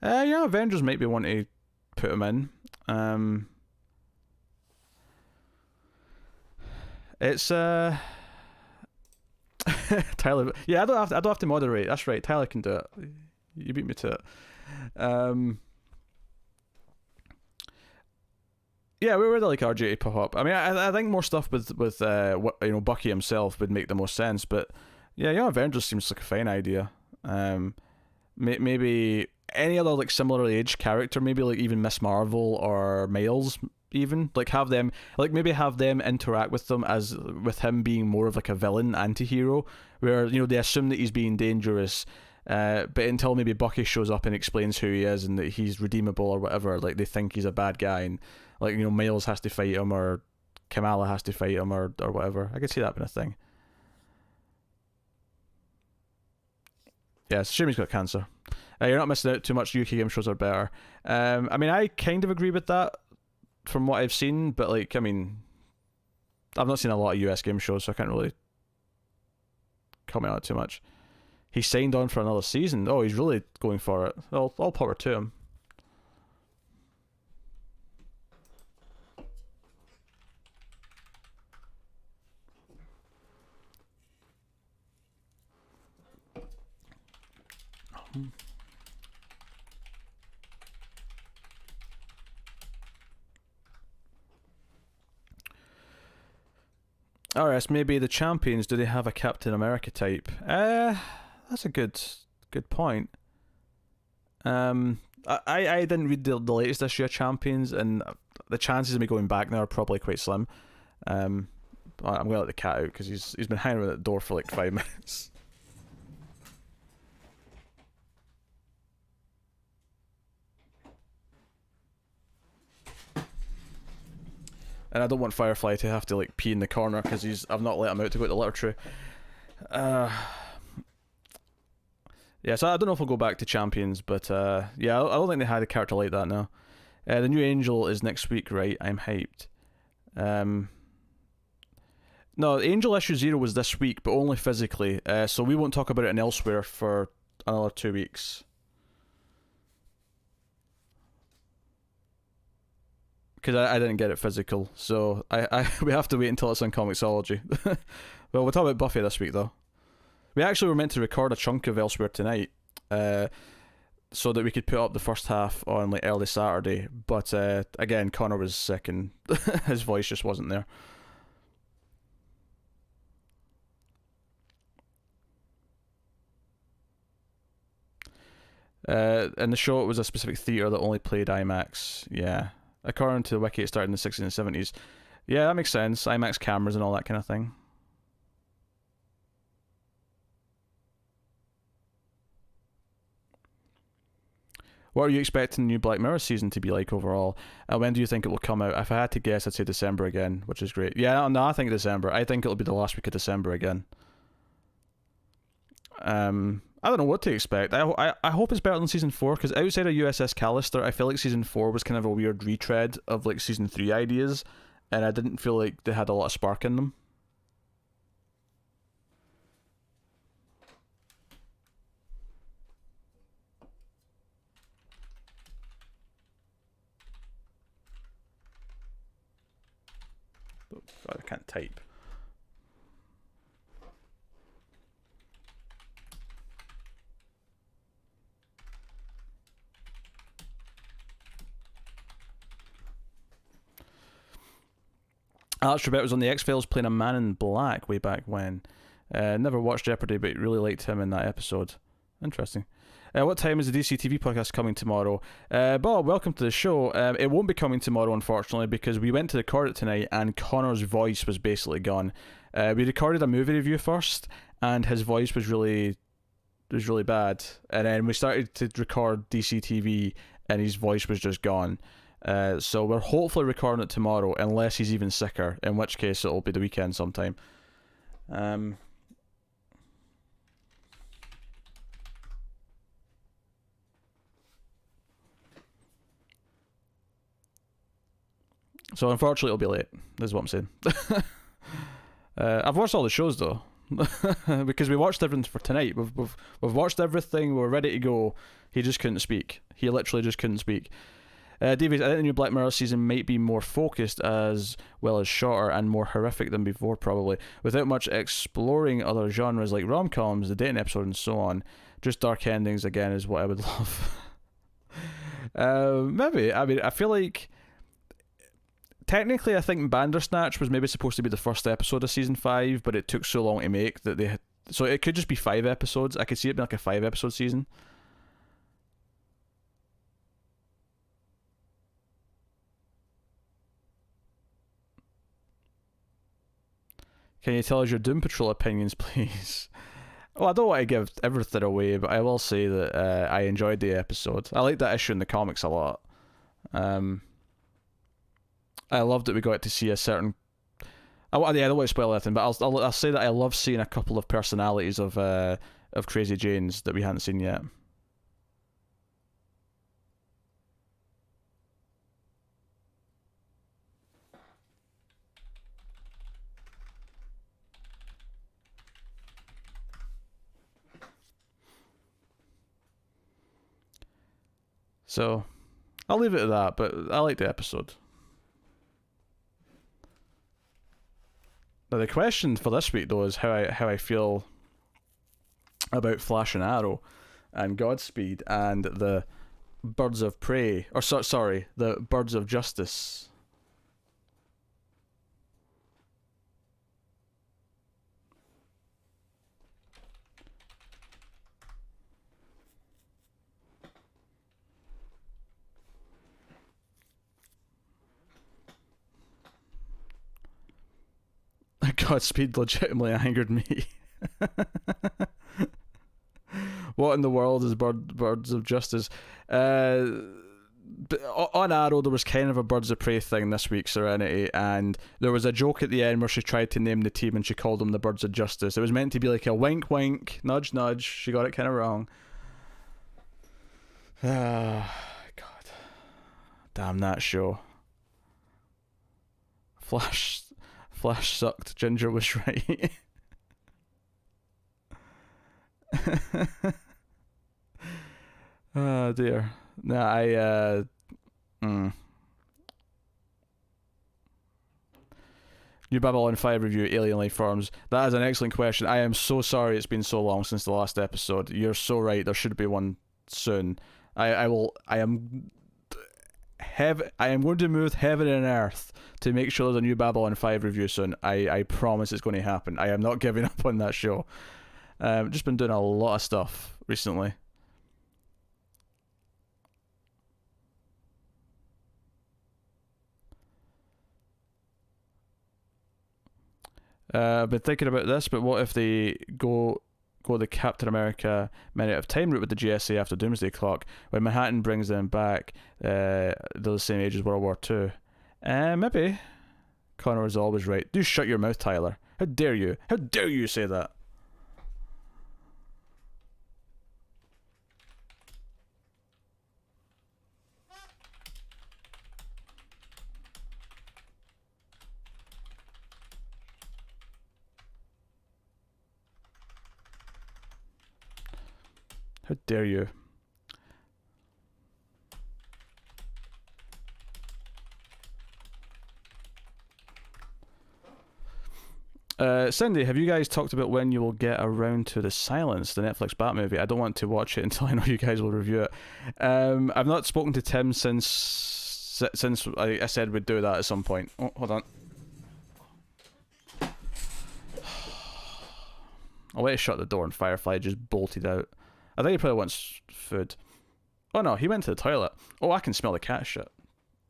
Young Avengers might be one to put him in. It's Tyler. Yeah, I don't have to moderate. That's right. Tyler can do it. You beat me to it. Yeah, we would like RJ to pop up. I mean, I think more stuff with Bucky himself would make the most sense. But yeah, Young Avengers seems like a fine idea. Maybe any other like similarly aged character, maybe like even Miss Marvel or Miles, even like have them interact with them as with him being more of like a villain anti-hero, where they assume that he's being dangerous. But until maybe Bucky shows up and explains who he is and that he's redeemable or whatever, like they think he's a bad guy and like Miles has to fight him or Kamala has to fight him or whatever. I could see that being a thing. Yeah, it's a shame he's got cancer. You're not missing out too much. UK game shows are better. I mean, I kind of agree with that from what I've seen, but like, I mean, I've not seen a lot of US game shows, so I can't really comment on it too much. He signed on for another season. Oh, he's really going for it. All power to him. RS, maybe the Champions, do they have a Captain America type? That's a good point. I didn't read the latest issue of Champions, and the chances of me going back now are probably quite slim. I'm going to let the cat out because he's been hanging around at the door for like 5 minutes. And I don't want Firefly to have to like pee in the corner because I've not let him out to go to the litter tray. Yeah, so I don't know if I'll go back to Champions, but yeah, I don't think they had a character like that now. The new Angel is next week, right? I'm hyped. No, Angel issue 0 was this week, but only physically. So we won't talk about it in Elsewhere for another 2 weeks. Because I didn't get it physical, so we have to wait until it's on Comixology. Well, we'll talk about Buffy this week, though. We actually were meant to record a chunk of Elsewhere tonight, so that we could put up the first half on like early Saturday. But again, Connor was sick and his voice just wasn't there. In the show, it was a specific theatre that only played IMAX. Yeah. According to the wiki, it started in the 60s and 70s. Yeah, that makes sense. IMAX cameras and all that kind of thing. What are you expecting the new Black Mirror season to be like overall? When do you think it will come out? If I had to guess, I'd say December again, which is great. Yeah, no, I think December. I think it'll be the last week of December again. I don't know what to expect. I hope it's better than season 4, because outside of USS Callister, I feel like season 4 was kind of a weird retread of like season 3 ideas, and I didn't feel like they had a lot of spark in them. Oh, God, I can't type. Alex Trebek was on the X-Files playing a man in black way back when. Never watched Jeopardy, but really liked him in that episode. Interesting. What time is the DC TV podcast coming tomorrow? Bob, welcome to the show. It won't be coming tomorrow, unfortunately, because we went to record it tonight and Connor's voice was basically gone. We recorded a movie review first, and his voice was really bad. And then we started to record DC TV, and his voice was just gone. So we're hopefully recording it tomorrow, unless he's even sicker, in which case it'll be the weekend sometime. So unfortunately it'll be late, is what I'm saying. I've watched all the shows though, because we watched everything for tonight. We've watched everything, we're ready to go. He just couldn't speak. He literally just couldn't speak. Davies, I think the new Black Mirror season might be more focused as well as shorter and more horrific than before, probably, without much exploring other genres like rom-coms, the dating episode, and so on. Just dark endings again is what I would love. Maybe. I mean, I feel like technically I think Bandersnatch was maybe supposed to be the first episode of season 5, but it took so long to make that they had... So it could just be 5 episodes. I could see it being like a 5-episode season. Can you tell us your Doom Patrol opinions, please? Well, I don't want to give everything away, but I will say that I enjoyed the episode. I liked that issue in the comics a lot. I loved that we got to see a certain... I don't want to spoil anything, but I'll say that I love seeing a couple of personalities of Crazy Janes that we hadn't seen yet. So, I'll leave it at that, but I liked the episode. Now, the question for this week, though, is how I feel about Flash and Arrow and Godspeed and the Birds of Prey, or sorry, the Birds of Justice. Godspeed legitimately angered me. What in the world is Birds of Justice? On Arrow, there was kind of a Birds of Prey thing this week, Serenity, and there was a joke at the end where she tried to name the team and she called them the Birds of Justice. It was meant to be like a wink wink, nudge nudge. She got it kind of wrong. God. Damn that show. Flash sucked. Ginger was right. Oh dear. Nah, New Babylon 5 review, Alien Life Forms. That is an excellent question. I am so sorry it's been so long since the last episode. You're so right. There should be one soon. I am going to move heaven and earth to make sure there's a new Babylon 5 review soon. I promise it's going to happen. I am not giving up on that show. Just been doing a lot of stuff recently. I've been thinking about this, but what if they go the Captain America Minute of Time route with the GSA after Doomsday Clock, when Manhattan brings them back, they're the same age as World War II? Maybe. Connor is always right. Do shut your mouth, Tyler. How dare you? How dare you say that? How dare you? Cindy, have you guys talked about when you will get around to The Silence, the Netflix Bat movie? I don't want to watch it until I know you guys will review it. I've not spoken to Tim since I said we'd do that at some point. Oh, hold on. I'll wait to shut the door and Firefly just bolted out. I think he probably wants food. Oh no, he went to the toilet. Oh, I can smell the cat shit.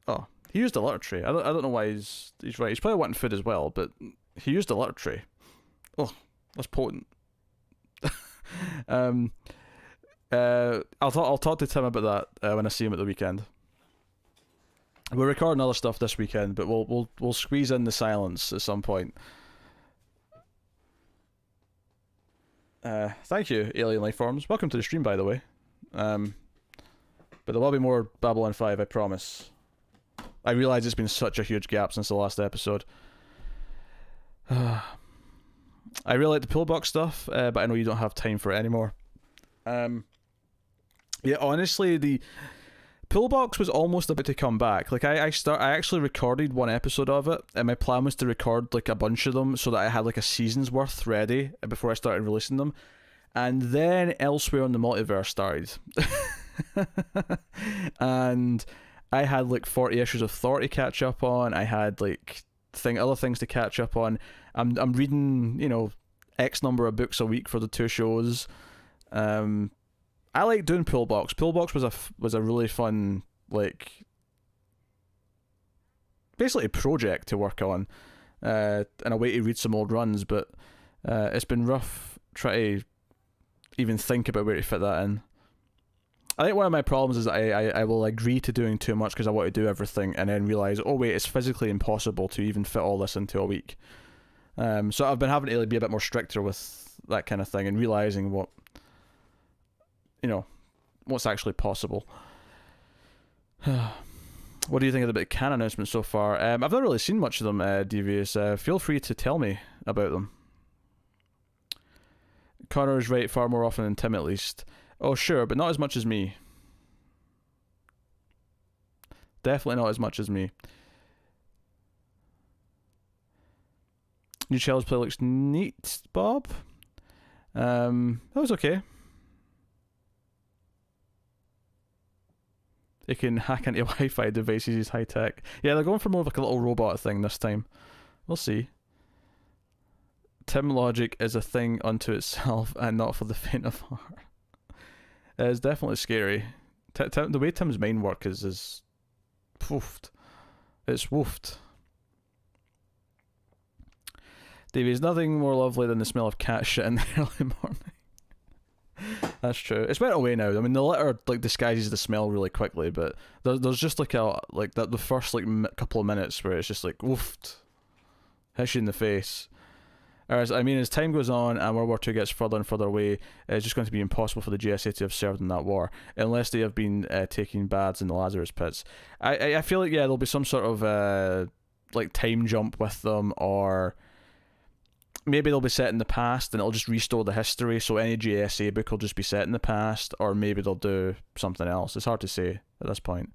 Oh, he used the litter tray. I don't know why he's right. He's probably wanting food as well, but he used the litter tray. Oh, that's potent. I'll talk to Tim about that when I see him at the weekend. We're recording other stuff this weekend, but we'll squeeze in The Silence at some point. Thank you, Alien Life Forms. Welcome to the stream, by the way. But there will be more Babylon 5, I promise. I realise it's been such a huge gap since the last episode. I really like the pillbox stuff, but I know you don't have time for it anymore. Yeah, honestly, the pillbox was almost about to come back. Like, I actually recorded one episode of it, and my plan was to record like a bunch of them so that I had like a season's worth ready before I started releasing them. And then Elsewhere in the Multiverse started. And I had like 40 issues of Thor to catch up on. I had like other things to catch up on. I'm reading, X number of books a week for the two shows. I like doing Pillbox. Pillbox was a really fun, like, basically a project to work on, and a way to read some old runs. But it's been rough trying to even think about where to fit that in. I think one of my problems is that I will agree to doing too much because I want to do everything, and then realise, oh wait, it's physically impossible to even fit all this into a week. So I've been having to be a bit more stricter with that kind of thing, and realising what's actually possible. What do you think of the big can announcements so far? I've not really seen much of them, Devious. Feel free to tell me about them. Connor is right far more often than Tim, at least. Oh, sure, but not as much as me. Definitely not as much as me. New Child's Play looks neat, Bob. That was okay. It can hack into Wi-Fi devices, use high tech. Yeah, they're going for more of like a little robot thing this time. We'll see. Tim logic is a thing unto itself and not for the faint of heart. It's definitely scary. The way Tim's mind work is woofed. It's woofed. Davey, there's nothing more lovely than the smell of cat shit in the early morning. That's true. It's went away now. I mean, the litter like disguises the smell really quickly, but there's just like the first like couple of minutes where it's just like woofed, hits you in the face. I mean, as time goes on and World War II gets further and further away, it's just going to be impossible for the GSA to have served in that war unless they have been taking baths in the Lazarus pits. I feel like, yeah, there'll be some sort of like time jump with them, or maybe they'll be set in the past and it'll just restore the history, so any GSA book will just be set in the past, or maybe they'll do something else. It's hard to say at this point.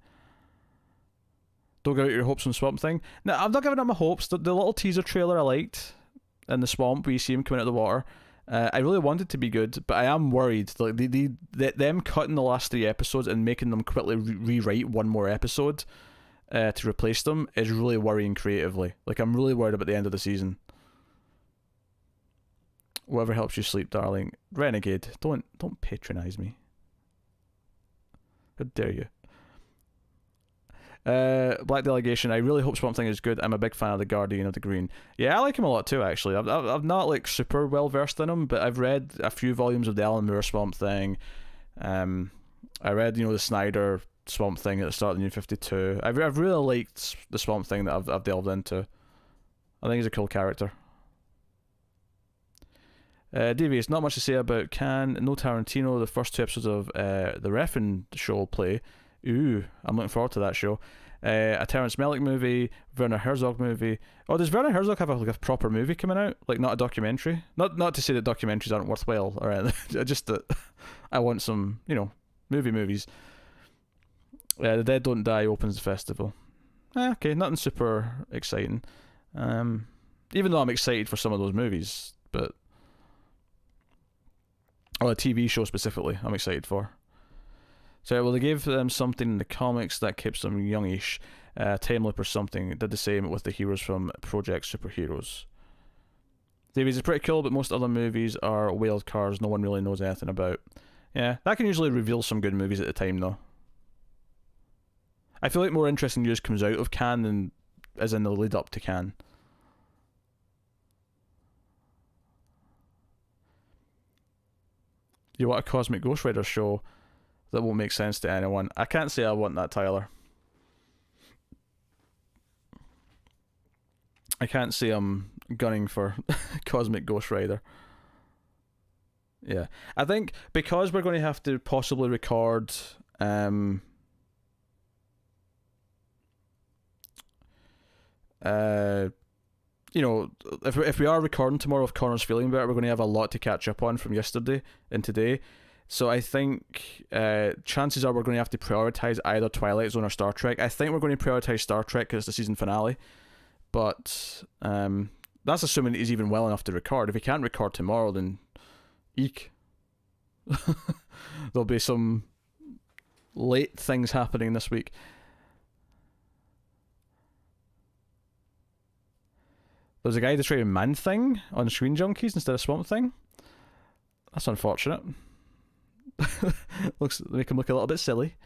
Don't give out your hopes on Swamp Thing. No, I'm not giving up my hopes. The little teaser trailer I liked in the swamp where you see him coming out of the water, I really want it to be good, but I am worried. Like them cutting the last 3 episodes and making them quickly rewrite one more episode to replace them is really worrying creatively. Like, I'm really worried about the end of the season. Whatever helps you sleep, darling. Renegade, don't patronize me. How dare you? Black Delegation, I really hope Swamp Thing is good. I'm a big fan of the Guardian of the Green. Yeah, I like him a lot too, actually. I'm not like super well versed in him, but I've read a few volumes of the Alan Moore Swamp Thing. I read, the Snyder Swamp Thing at the start of the New 52. I've really liked the Swamp Thing that I've delved into. I think he's a cool character. Devious, not much to say about Cannes. No Tarantino. The first 2 episodes of the Refn show will play. Ooh, I'm looking forward to that show. A Terrence Malick movie, Werner Herzog movie. Oh, does Werner Herzog have a proper movie coming out? Like, not a documentary? Not to say that documentaries aren't worthwhile, or anything. Just that I want some, movies. The Dead Don't Die opens the festival. Okay, nothing super exciting. Even though I'm excited for some of those movies, but... Or a TV show specifically, I'm excited for. So, well, they gave them something in the comics that keeps them youngish. Time Loop or something. Did the same with the heroes from Project Superheroes. Davies is pretty cool, but most other movies are wild cards no one really knows anything about. Yeah, that can usually reveal some good movies at the time, though. I feel like more interesting news comes out of Cannes than as in the lead up to Cannes. You want a Cosmic Ghost Rider show that won't make sense to anyone? I can't say I want that, Tyler. I can't say I'm gunning for Cosmic Ghost Rider. Yeah. I think because we're going to have to possibly record if we are recording tomorrow, if Connor's feeling better, we're going to have a lot to catch up on from yesterday and today. So I think chances are we're going to have to prioritize either Twilight Zone or Star Trek. I think we're going to prioritize Star Trek because it's the season finale. But that's assuming he's even well enough to record. If he can't record tomorrow, then eek. There'll be some late things happening this week. There's a guy that's writing Man-Thing on Screen Junkies instead of Swamp Thing. That's unfortunate. Make him look a little bit silly.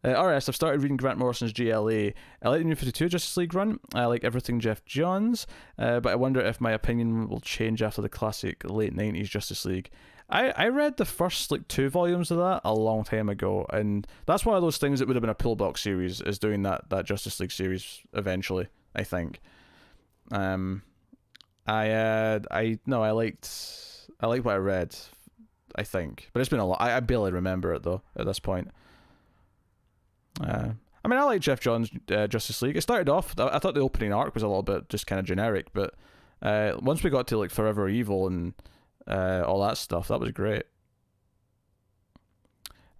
Alright, so I've started reading Grant Morrison's GLA. I like the New 52 Justice League run. I like everything Jeff Johns, but I wonder if my opinion will change after the classic late 90s Justice League. I read the first 2 volumes of that a long time ago, and that's one of those things that would have been a pillbox series, is doing that Justice League series eventually, I think. I liked what I read, I think, but it's been a lot. I barely remember it though at this point. I like Jeff Johns' Justice League. It started off, I thought the opening arc was a little bit just kind of generic, but once we got to Forever Evil and all that stuff, that was great.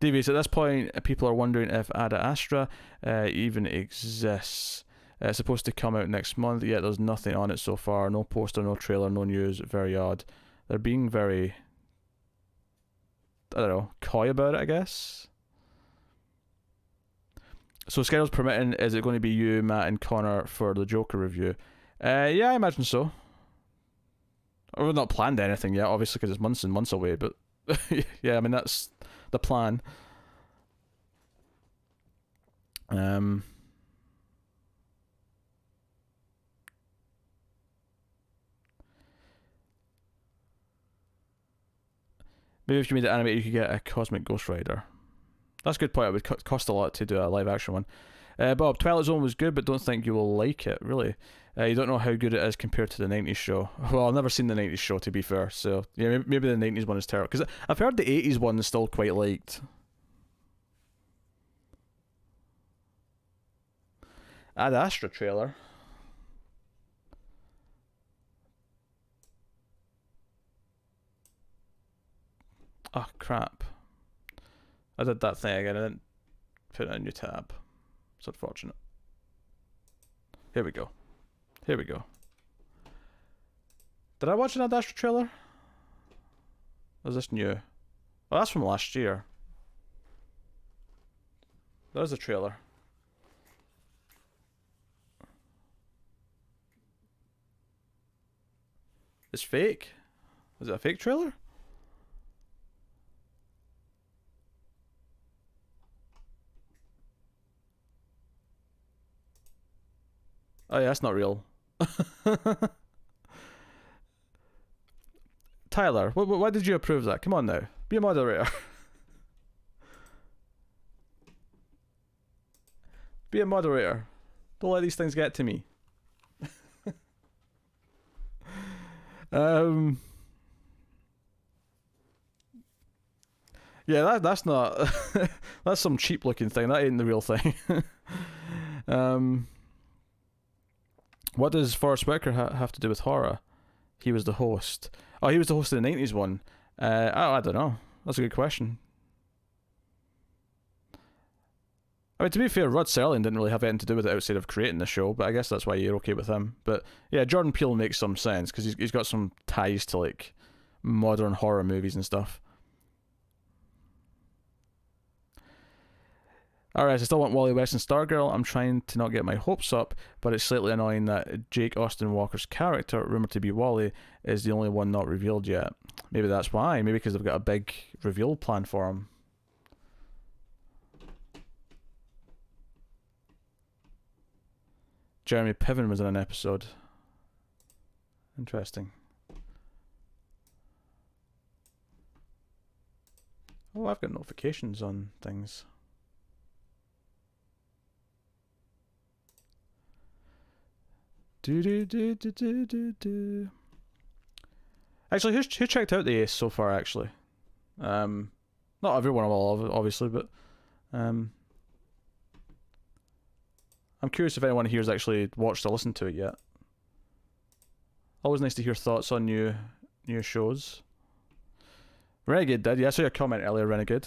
Devious, at this point, people are wondering if Ada Astra even exists. It's supposed to come out next month, yet there's nothing on it so far. No poster, no trailer, no news. Very odd. They're being very, I don't know, coy about it, I guess. So schedule's permitting, is it going to be you, Matt, and Connor for the Joker review? Yeah, I imagine so. We've not planned anything yet, obviously, because it's months and months away, but yeah, I mean, that's the plan. Maybe if you made it animated, you could get a Cosmic Ghost Rider. That's a good point. It would cost a lot to do a live action one. Bob, Twilight Zone was good, but don't think you will like it, really. You don't know how good it is compared to the 90s show. Well, I've never seen the 90s show, to be fair, so yeah, maybe the 90s one is terrible. Because I've heard the 80s one is still quite liked. Ad Astra trailer. Oh, crap. I did that thing again. I didn't put it in a new tab. It's unfortunate. Here we go. Here we go. Did I watch an Ad Astra trailer? Or is this new? Oh, that's from last year. There's a trailer. It's fake? Is it a fake trailer? Oh yeah, that's not real. Tyler, why did you approve that? Come on now. Be a moderator. Be a moderator. Don't let these things get to me. Yeah, that's not... that's some cheap looking thing. That ain't the real thing. What does Forrest Whitaker have to do with horror? He was the host. Oh, he was the host of the 90s one. I don't know. That's a good question. I mean, to be fair, Rod Serling didn't really have anything to do with it outside of creating the show, but I guess that's why you're okay with him. But yeah, Jordan Peele makes some sense, because he's got some ties to, like, modern horror movies and stuff. Alright, I still want Wally West and Stargirl. I'm trying to not get my hopes up, but it's slightly annoying that Jake Austin Walker's character, rumoured to be Wally, is the only one not revealed yet. Maybe that's why. Maybe because they've got a big reveal plan for him. Jeremy Piven was in an episode. Interesting. Oh, I've got notifications on things. Do. Actually, who checked out the Ace so far? Actually, not everyone obviously, but I'm curious if anyone here has actually watched or listened to it yet. Always nice to hear thoughts on new shows. Renegade did, yeah. I saw your comment earlier, Renegade.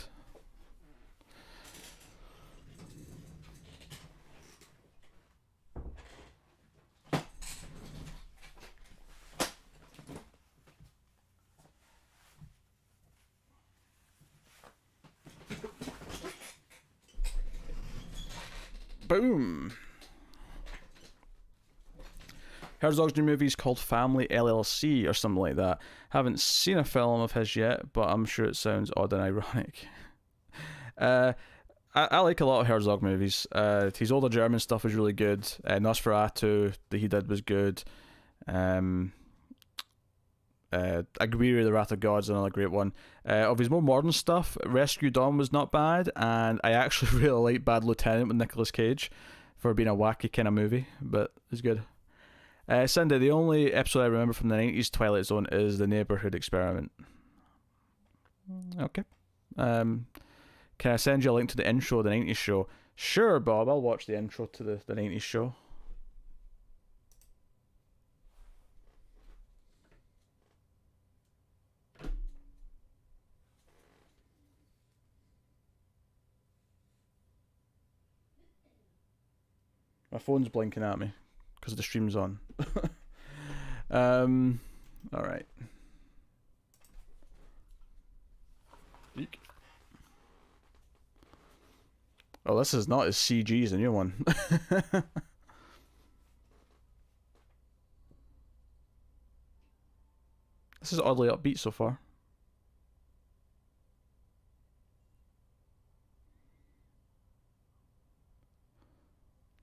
Boom. Herzog's new movie is called Family LLC or something like that. Haven't seen a film of his yet, but I'm sure it sounds odd and ironic. I like a lot of Herzog movies. His older German stuff is really good. Nosferatu that he did was good. Aguirre, The Wrath of God is another great one. Of his more modern stuff, Rescue Dawn was not bad, and I actually really like Bad Lieutenant with Nicolas Cage for being a wacky kind of movie, but it's good. Cindy, the only episode I remember from the 90s Twilight Zone is The Neighborhood Experiment. Okay. Can I send you a link to the intro of the 90s show? Sure, Bob, I'll watch the intro to the 90s show. My phone's blinking at me because the stream's on. Alright. Eek. Oh, this is not as CG as the new one. This is oddly upbeat so far.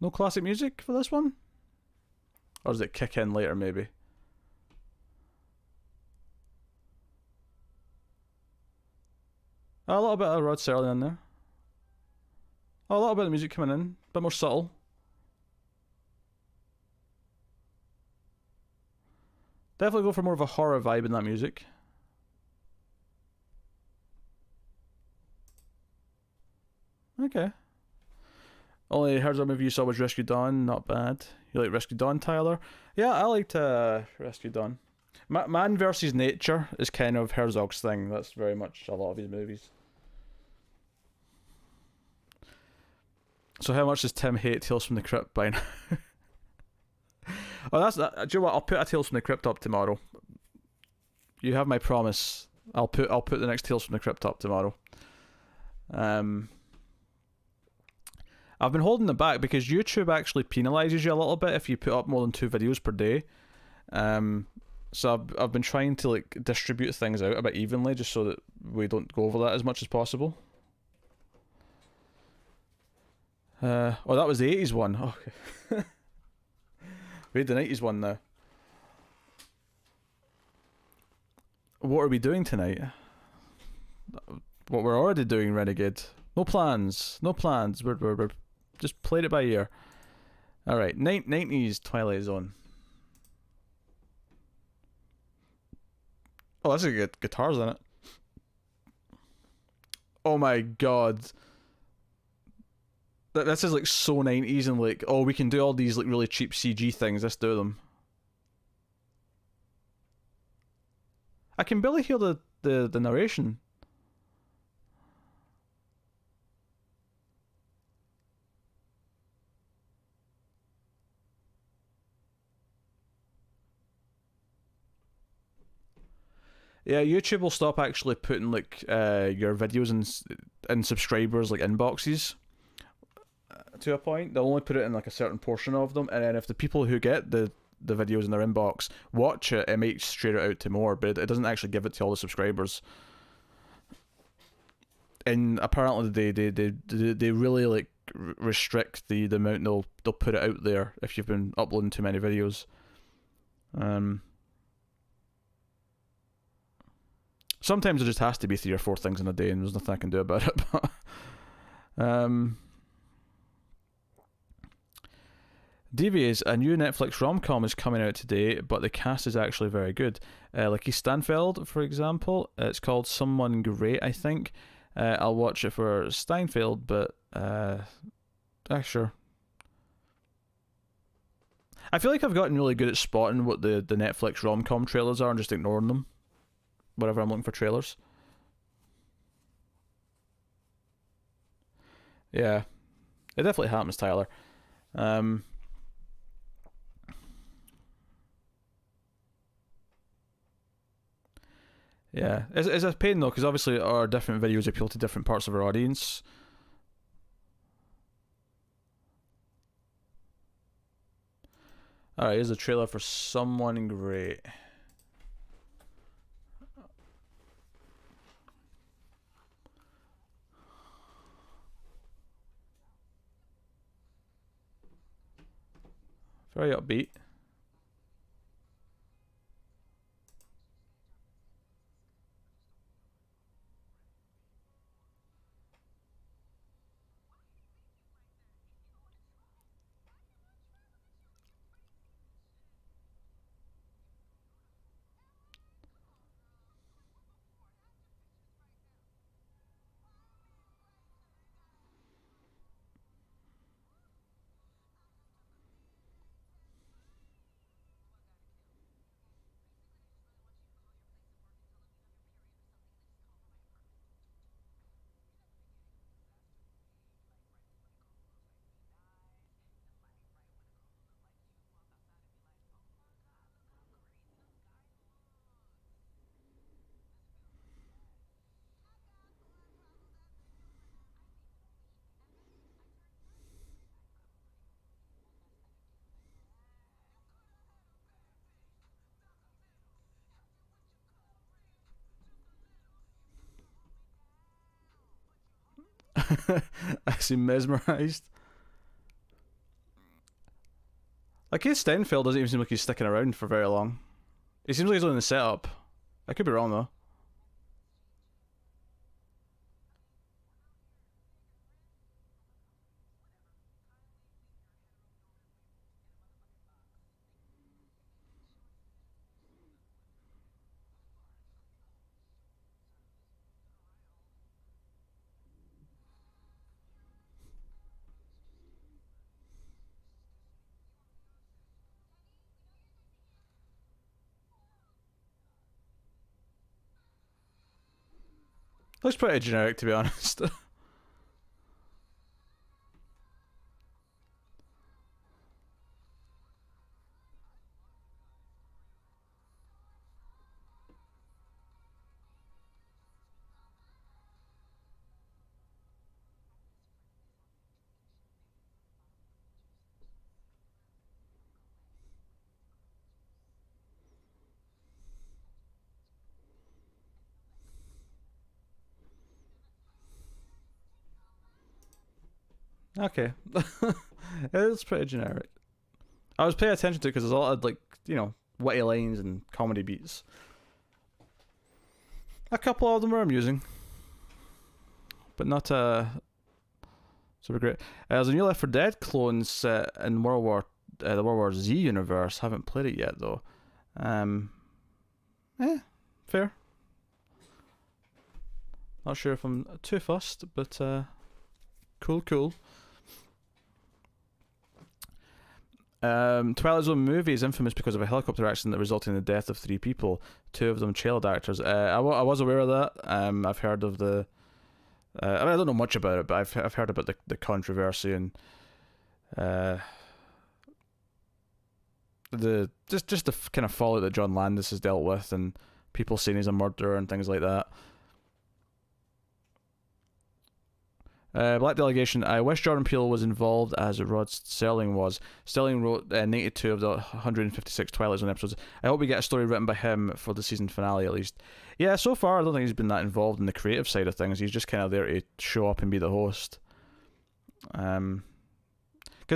No classic music for this one? Or does it kick in later, maybe? Oh, a little bit of Rod Serling in there. Oh, a little bit of music coming in. A bit more subtle. Definitely go for more of a horror vibe in that music. Okay. Only Herzog movie you saw was Rescue Dawn. Not bad. You like Rescue Dawn, Tyler? Yeah, I liked Rescue Dawn. Man versus Nature is kind of Herzog's thing. That's very much a lot of his movies. So how much does Tim hate Tales from the Crypt by now? Oh, that's that. Do you know what? I'll put a Tales from the Crypt up tomorrow. You have my promise. I'll put the next Tales from the Crypt up tomorrow. I've been holding it back because YouTube actually penalizes you a little bit if you put up more than 2 videos per day. So I've been trying to like distribute things out a bit evenly just so that we don't go over that as much as possible. Oh, that was the 80s one. Okay. We had the 90s one now. What are we doing tonight? What we're already doing, Renegade. No plans. No plans. We're just played it by ear. Alright, 90s Twilight Zone. Oh, that's a good guitars in it. Oh my god. This is like so 90s and like, oh, we can do all these like really cheap CG things. Let's do them. I can barely hear the narration. Yeah, YouTube will stop actually putting like your videos in subscribers like inboxes to a point. They'll only put it in like a certain portion of them, and then if the people who get the videos in their inbox watch it, it might straight it out to more, but it doesn't actually give it to all the subscribers. And apparently they really like restrict the amount they'll put it out there if you've been uploading too many videos. Sometimes it just has to be 3 or 4 things in a day, and there's nothing I can do about it. But Devious, a new Netflix rom-com is coming out today, but the cast is actually very good. Like Steinfeld, for example, it's called Someone Great, I think. I'll watch it for Steinfeld, but sure. I feel like I've gotten really good at spotting what the Netflix rom-com trailers are and just ignoring them whenever I'm looking for trailers. Yeah, it definitely happens, Tyler. Yeah, it's a pain though, because obviously our different videos appeal to different parts of our audience. Alright, here's a trailer for Someone Great. Very upbeat. I seem mesmerized. Like his Stenfeld doesn't even seem like he's sticking around for very long. It seems like he's only in the setup. I could be wrong though. Looks pretty generic, to be honest. Okay. It's pretty generic. I was paying attention to it because there's a lot of, like, you know, witty lines and comedy beats. A couple of them were amusing, but not super great. There's a new Left 4 Dead clone set in the World War Z universe. Haven't played it yet though. Fair. Not sure if I'm too fussed, but cool. Twilight Zone movie is infamous because of a helicopter accident that resulted in the death of 3 people, 2 of them child actors. I was aware of that. I've heard of the. I don't know much about it, but I've heard about the controversy and the just the kind of fallout that John Landis has dealt with, and people saying he's a murderer and things like that. Black Delegation. I wish Jordan Peele was involved as Rod Serling was. Serling wrote 92 of the 156 Twilight Zone episodes. I hope we get a story written by him for the season finale at least. Yeah, so far I don't think he's been that involved in the creative side of things. He's just kind of there to show up and be the host. Because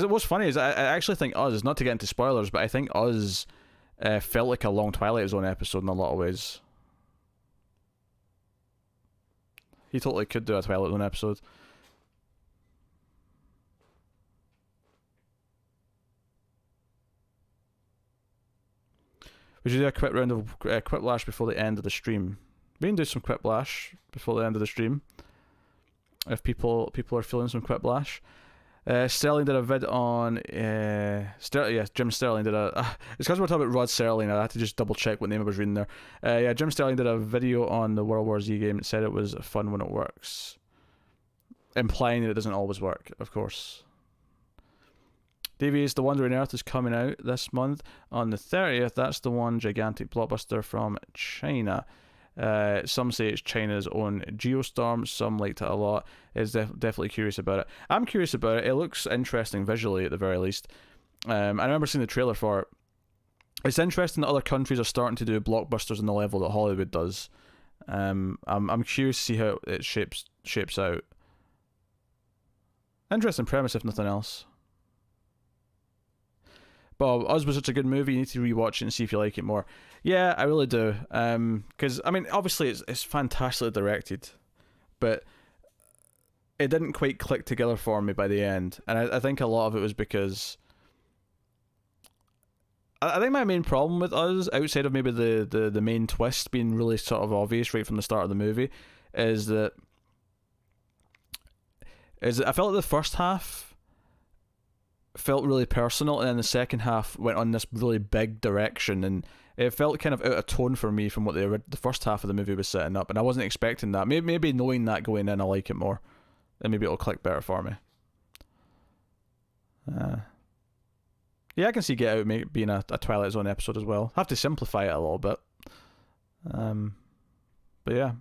what's funny is I actually think Us, not to get into spoilers, but I think Us felt like a long Twilight Zone episode in a lot of ways. He totally could do a Twilight Zone episode. We should do a quick round of Quiplash before the end of the stream. We can do some Quiplash before the end of the stream. If people are feeling some Quiplash. Sterling did a vid on... Jim Sterling did a... it's because we're talking about Rod Serling, I had to just double check what name I was reading there. Jim Sterling did a video on the World War Z game. It said it was fun when it works. Implying that it doesn't always work, of course. DV's The Wandering Earth is coming out this month on the 30th. That's the one gigantic blockbuster from China. Some say it's China's own Geostorm. Some liked it a lot. Is definitely curious about it. I'm curious about it. It looks interesting visually at the very least. I remember seeing the trailer for it. It's interesting that other countries are starting to do blockbusters on the level that Hollywood does. I'm curious to see how it shapes out. Interesting premise, if nothing else. But Us was such a good movie, you need to rewatch it and see if you like it more. Yeah, I really do. Because, I mean, obviously it's fantastically directed, but it didn't quite click together for me by the end. And I think a lot of it was because... I think my main problem with Us, outside of maybe the main twist being really sort of obvious right from the start of the movie, is that I felt like the first half felt really personal, and then the second half went on this really big direction, and it felt kind of out of tone for me from what the first half of the movie was setting up, and I wasn't expecting that. Maybe knowing that going in, I like it more, and maybe it'll click better for me. Yeah, I can see Get Out being a Twilight Zone episode as well. I have to simplify it a little bit, but yeah.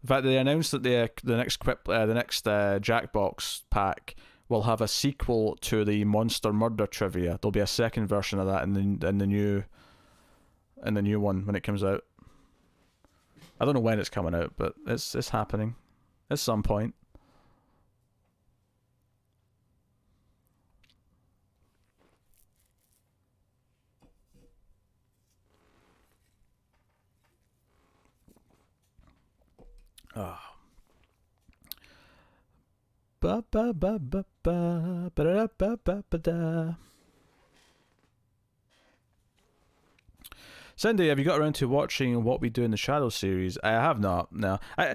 In fact, they announced that the next Jackbox pack will have a sequel to the Monster Murder Trivia. There'll be a second version of that in the new one when it comes out. I don't know when it's coming out, but it's happening at some point. Oh. Ba ba ba ba ba ba da ba ba ba da. Cindy, have you got around to watching What We Do in the Shadows series? I have not. No, I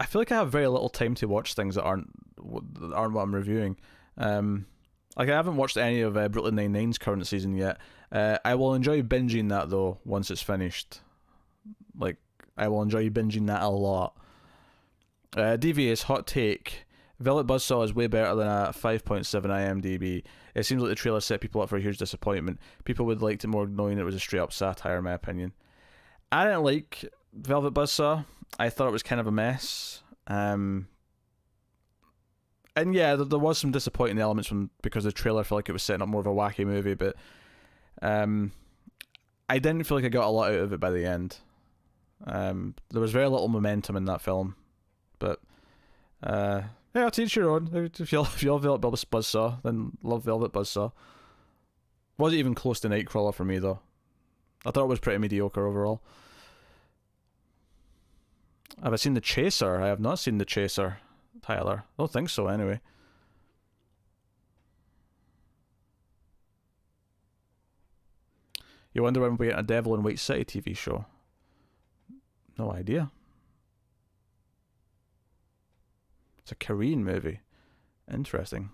feel like I have very little time to watch things that aren't what I'm reviewing. Like I haven't watched any of Brooklyn Nine-Nine's current season yet, I will enjoy binging that though once it's finished. Like, I will enjoy binging that a lot. DVS hot take. Velvet Buzzsaw is way better than a 5.7 IMDb. It seems like the trailer set people up for a huge disappointment. People would like it more knowing it was a straight up satire, in my opinion. I didn't like Velvet Buzzsaw. I thought it was kind of a mess. And yeah, there was some disappointing elements because the trailer felt like it was setting up more of a wacky movie, but I didn't feel like I got a lot out of it by the end. There was very little momentum in that film, but yeah, to each your own. If you love Velvet Buzzsaw, then love Velvet Buzzsaw. Wasn't even close to Nightcrawler for me though. I thought it was pretty mediocre overall. Have I seen The Chaser? I have not seen The Chaser, Tyler. I don't think so anyway. You wonder when we get a Devil in White City TV show? No idea. It's a Korean movie. Interesting.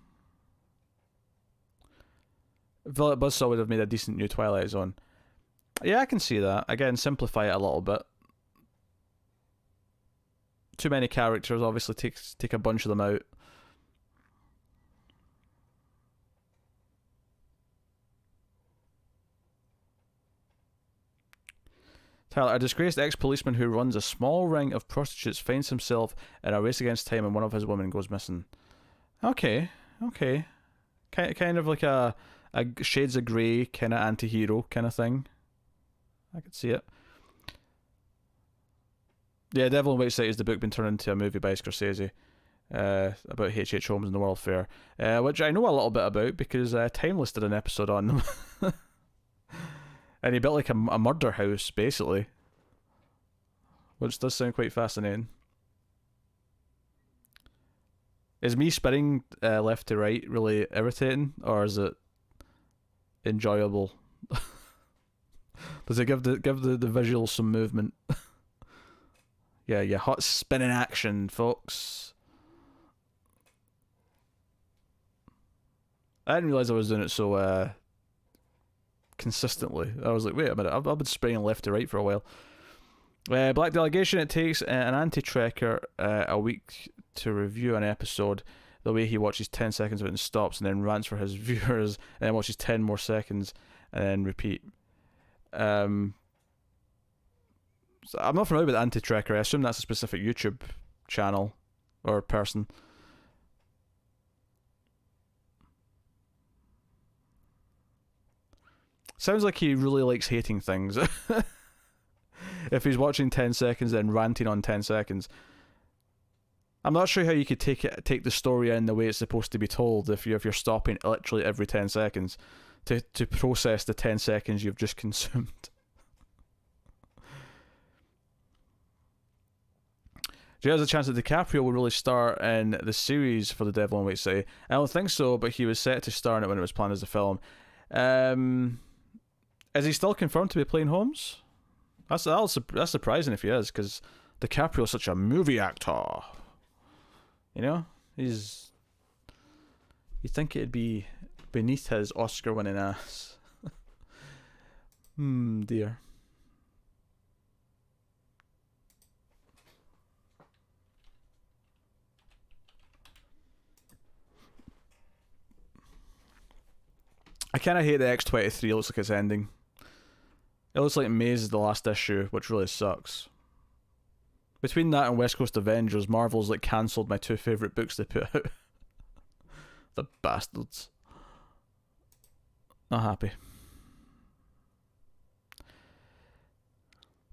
Velvet Buzzsaw would have made a decent new Twilight Zone. Yeah, I can see that. Again, simplify it a little bit. Too many characters, obviously take a bunch of them out. Tyler, a disgraced ex-policeman who runs a small ring of prostitutes finds himself in a race against time and one of his women goes missing. Okay. Kind of like a Shades of Grey kind of anti-hero kind of thing. I could see it. Yeah, Devil in White City is the book been turned into a movie by Scorsese about H.H. Holmes and the World Fair, which I know a little bit about because Timeless did an episode on them. And he built like a murder house, basically. Which does sound quite fascinating. Is me spinning left to right really irritating, or is it enjoyable? Does it give the visual some movement? Yeah, hot spinning action, folks. I didn't realise I was doing it so consistently. I was like, wait a minute, I've been spinning left to right for a while. Black Delegation, it takes an anti-trekker a week to review an episode. The way he watches 10 seconds of it and stops and then rants for his viewers and then watches 10 more seconds and then repeat. So I'm not familiar with anti-trekker. I assume that's a specific YouTube channel or person. Sounds like he really likes hating things. If he's watching 10 seconds and ranting on 10 seconds. I'm not sure how you could take the story in the way it's supposed to be told if you're stopping literally every 10 seconds to process the 10 seconds you've just consumed. Do you have a chance that DiCaprio will really star in the series for The Devil in White City? I don't think so, but he was set to star in it when it was planned as a film. Is he still confirmed to be playing Holmes? That's surprising if he is, because DiCaprio's such a movie actor. You know? You'd think it'd be beneath his Oscar-winning ass. Dear. I kind of hate the X-23. It looks like it's ending. It looks like Maze is the last issue, which really sucks. Between that and West Coast Avengers, Marvel's like cancelled my two favourite books they put out. The bastards. Not happy.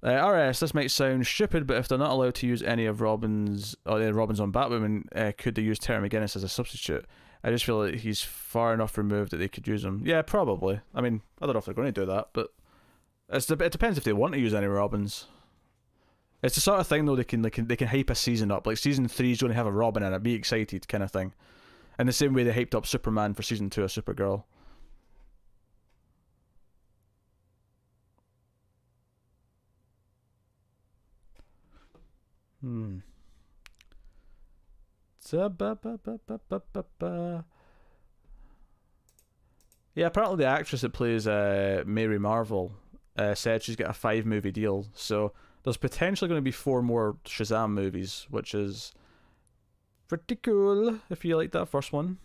RS, this might sound stupid, but if they're not allowed to use any of Robin's on Batwoman, could they use Terry McGinnis as a substitute? I just feel like he's far enough removed that they could use him. Yeah, probably. I mean, I don't know if they're going to do that, but it depends if they want to use any Robins. It's the sort of thing though they can hype a season up. Like season 3 is going to have a Robin in it. Be excited, kind of thing. In the same way they hyped up Superman for season 2 of Supergirl. Yeah, apparently the actress that plays Mary Marvel said she's got a 5-movie deal. So there's potentially going to be 4 more Shazam movies, which is pretty cool if you like that first one.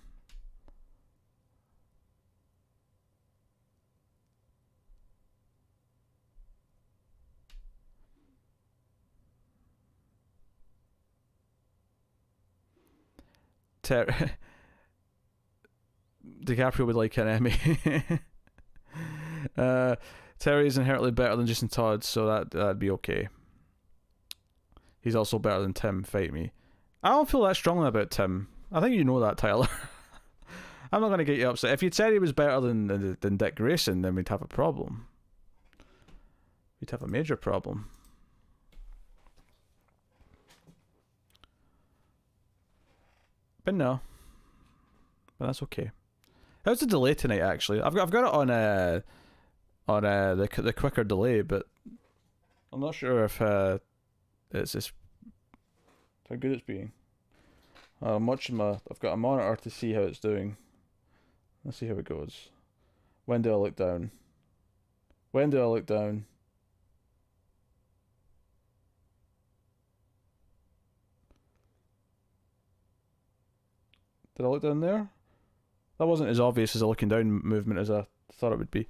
DiCaprio would like an Emmy. Terry is inherently better than Jason Todd, so that'd be okay. He's also better than Tim. Fight me. I don't feel that strongly about Tim. I think you know that, Tyler. I'm not going to get you upset. If you'd said he was better than Dick Grayson, then we'd have a problem. We'd have a major problem. But no. But that's okay. How's the delay tonight? Actually, I've got it on the quicker delay, but I'm not sure if it's just how good it's being. I'm watching I've got a monitor to see how it's doing. Let's see how it goes. When do I look down? When do I look down? Did I look down there? That wasn't as obvious as a looking down movement as I thought it would be.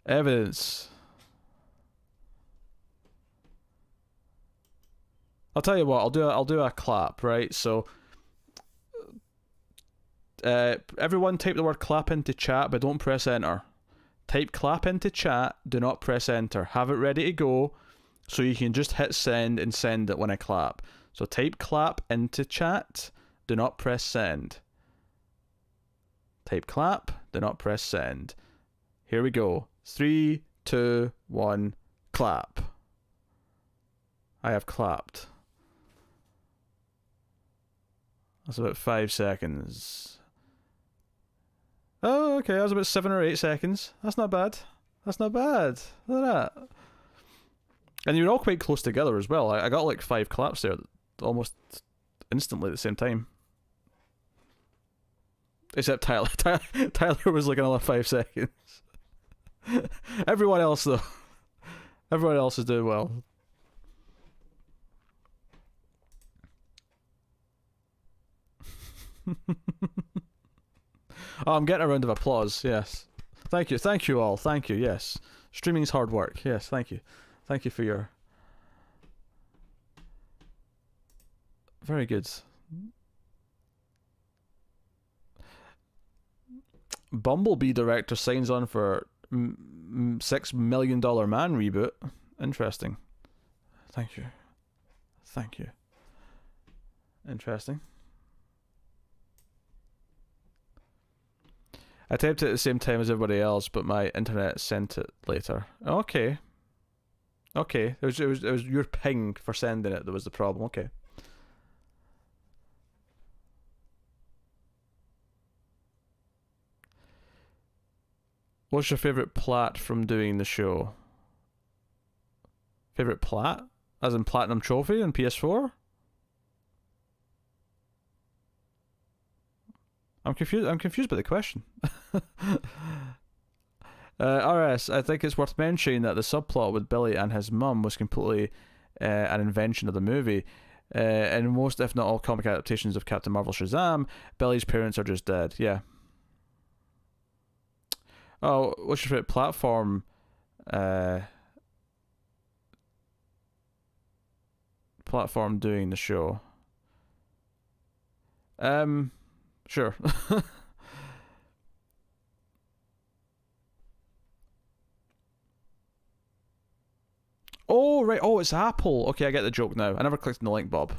Evidence. I'll tell you what. I'll do a clap, right? So, everyone type the word clap into chat, but don't press enter. Type clap into chat. Do not press enter. Have it ready to go. So you can just hit send and send it when I clap. So type clap into chat. Do not press send. Type clap. Do not press send. Here we go. 3, 2, 1, clap. I have clapped. That's about 5 seconds. Oh, okay. That was about 7 or 8 seconds. That's not bad. That's not bad. Look at that. And you were all quite close together as well. I got like 5 claps there almost instantly at the same time. Except Tyler. Tyler was like another 5 seconds. Everyone else, though. Everyone else is doing well. Oh, I'm getting a round of applause, yes. Thank you all, thank you, yes. Streaming's hard work, yes, thank you. Thank you for your... Very good. Bumblebee director signs on for $6 million Man reboot. Interesting. Thank you. Thank you. Interesting. I typed it at the same time as everybody else, but my internet sent it later. Okay. Okay, it was your ping for sending it that was the problem. Okay. What's your favorite plat from doing the show? Favorite plat? As in platinum trophy on PS4? I'm confused by the question. RS, I think it's worth mentioning that the subplot with Billy and his mum was completely an invention of the movie. In most, if not all, comic adaptations of Captain Marvel Shazam, Billy's parents are just dead. Yeah. Oh, what's your favorite platform? Platform doing the show. Sure. Oh, right. Oh, it's Apple. Okay, I get the joke now. I never clicked on the link, Bob.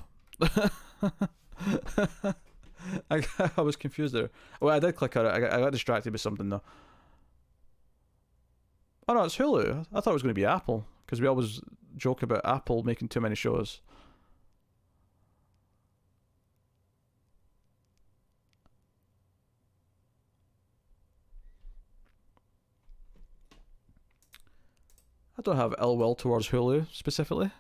I was confused there. Well, I did click on it. I got distracted by something, though. Oh, no, it's Hulu. I thought it was going to be Apple, because we always joke about Apple making too many shows. I don't have ill will towards Hulu, specifically.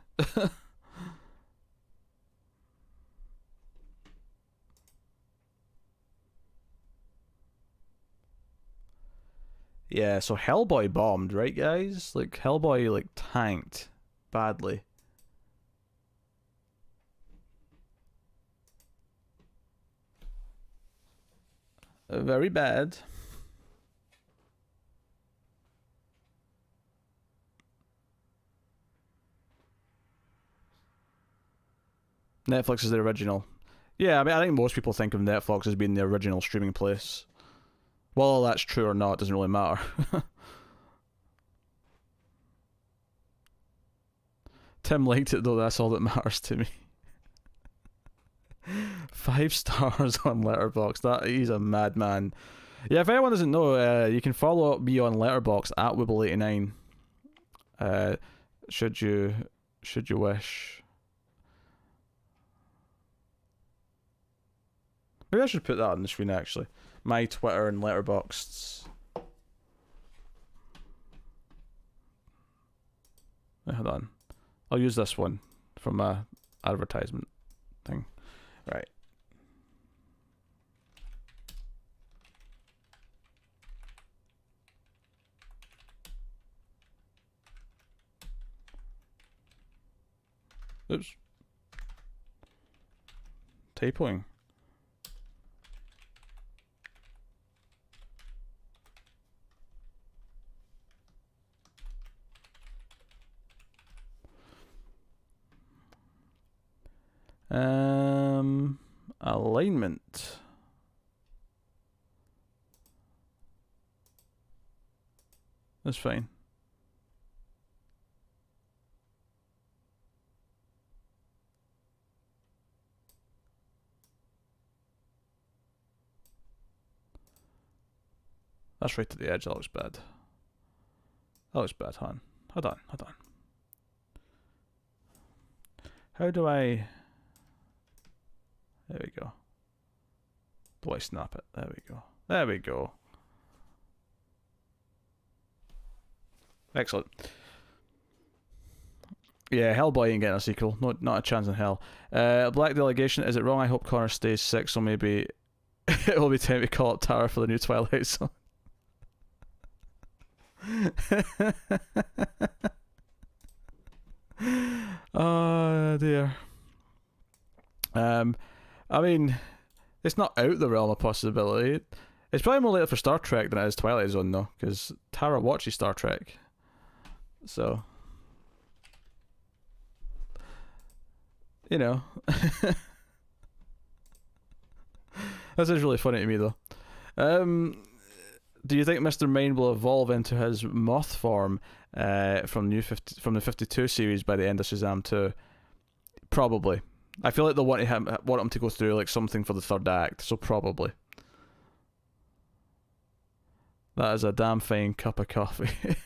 Yeah, so Hellboy bombed, right, guys? Like, Hellboy, like, tanked badly. Very bad. Netflix is the original. Yeah, I mean, I think most people think of Netflix as being the original streaming place. Whether that's true or not doesn't really matter. Tim liked it though, that's all that matters to me. 5 stars on Letterboxd. That he's a madman. Yeah, if anyone doesn't know, you can follow me on Letterboxd at Wibble89. Should you wish. Maybe I should put that on the screen actually. My Twitter and Letterboxds. Hold on. I'll use this one from my advertisement thing. Right. Oops. Typoing. Alignment. That's fine. That's right to the edge. That looks bad. That looks bad, hon. Hold on. How do I... There we go. Do I snap it? There we go. Excellent. Yeah, Hellboy ain't getting a sequel. No, not a chance in hell. Black Delegation, is it wrong? I hope Connor stays sick, so maybe it will be time to call up Tara for the new Twilight song. Oh dear. I mean, it's not out the realm of possibility. It's probably more later for Star Trek than it is Twilight Zone, though, because Tara watches Star Trek. So, you know. This is really funny to me, though. Do you think Mr. Mind will evolve into his moth form from the 52 series by the end of Shazam 2? Probably. I feel like they'll want him to go through like something for the third act, so probably. That is a damn fine cup of coffee.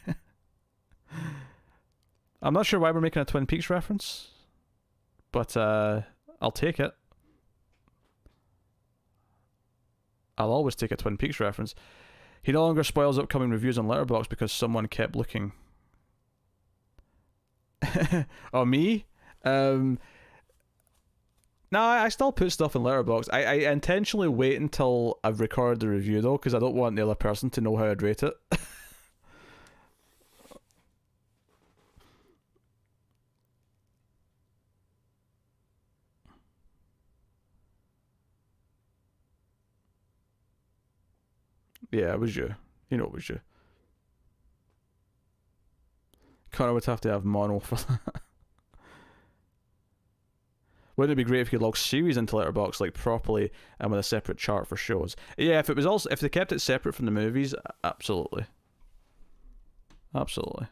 I'm not sure why we're making a Twin Peaks reference, but I'll take it. I'll always take a Twin Peaks reference. He no longer spoils upcoming reviews on Letterboxd because someone kept looking. Oh, me? No, I still put stuff in Letterboxd. I intentionally wait until I've recorded the review though, because I don't want the other person to know how I'd rate it. Yeah, it was you. You know it was you. Connor would have to have mono for that. Wouldn't it be great if you could log series into Letterboxd like properly and with a separate chart for shows? Yeah, if they kept it separate from the movies, absolutely. Absolutely.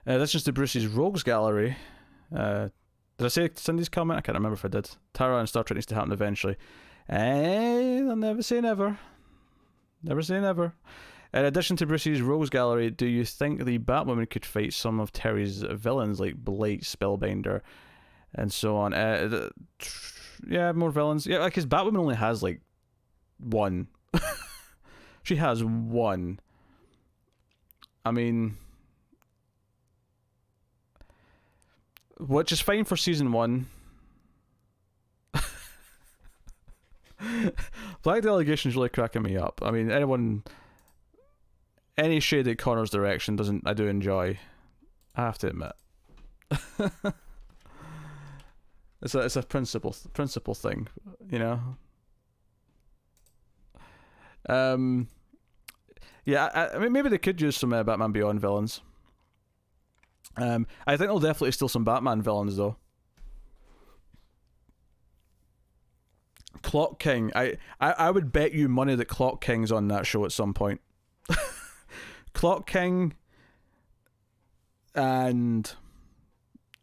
That's just the Bruce's Rogues Gallery. Did I say Cindy's comment? I can't remember if I did. Tara and Star Trek needs to happen eventually. I'll never say never. Never say never. In addition to Bruce's Rogues Gallery, do you think the Batwoman could fight some of Terry's villains like Blight, Spellbinder, and so on? Yeah, more villains. Yeah, like his Batwoman only has like one. She has one. I mean, which is fine for season 1. Black Delegation's really cracking me up. I mean, any shade at Connor's direction I do enjoy. I have to admit. It's a principle thing, you know. Yeah, I mean, maybe they could use some Batman Beyond villains. I think they'll definitely steal some Batman villains though. Clock King. I would bet you money that Clock King's on that show at some point. Clock King and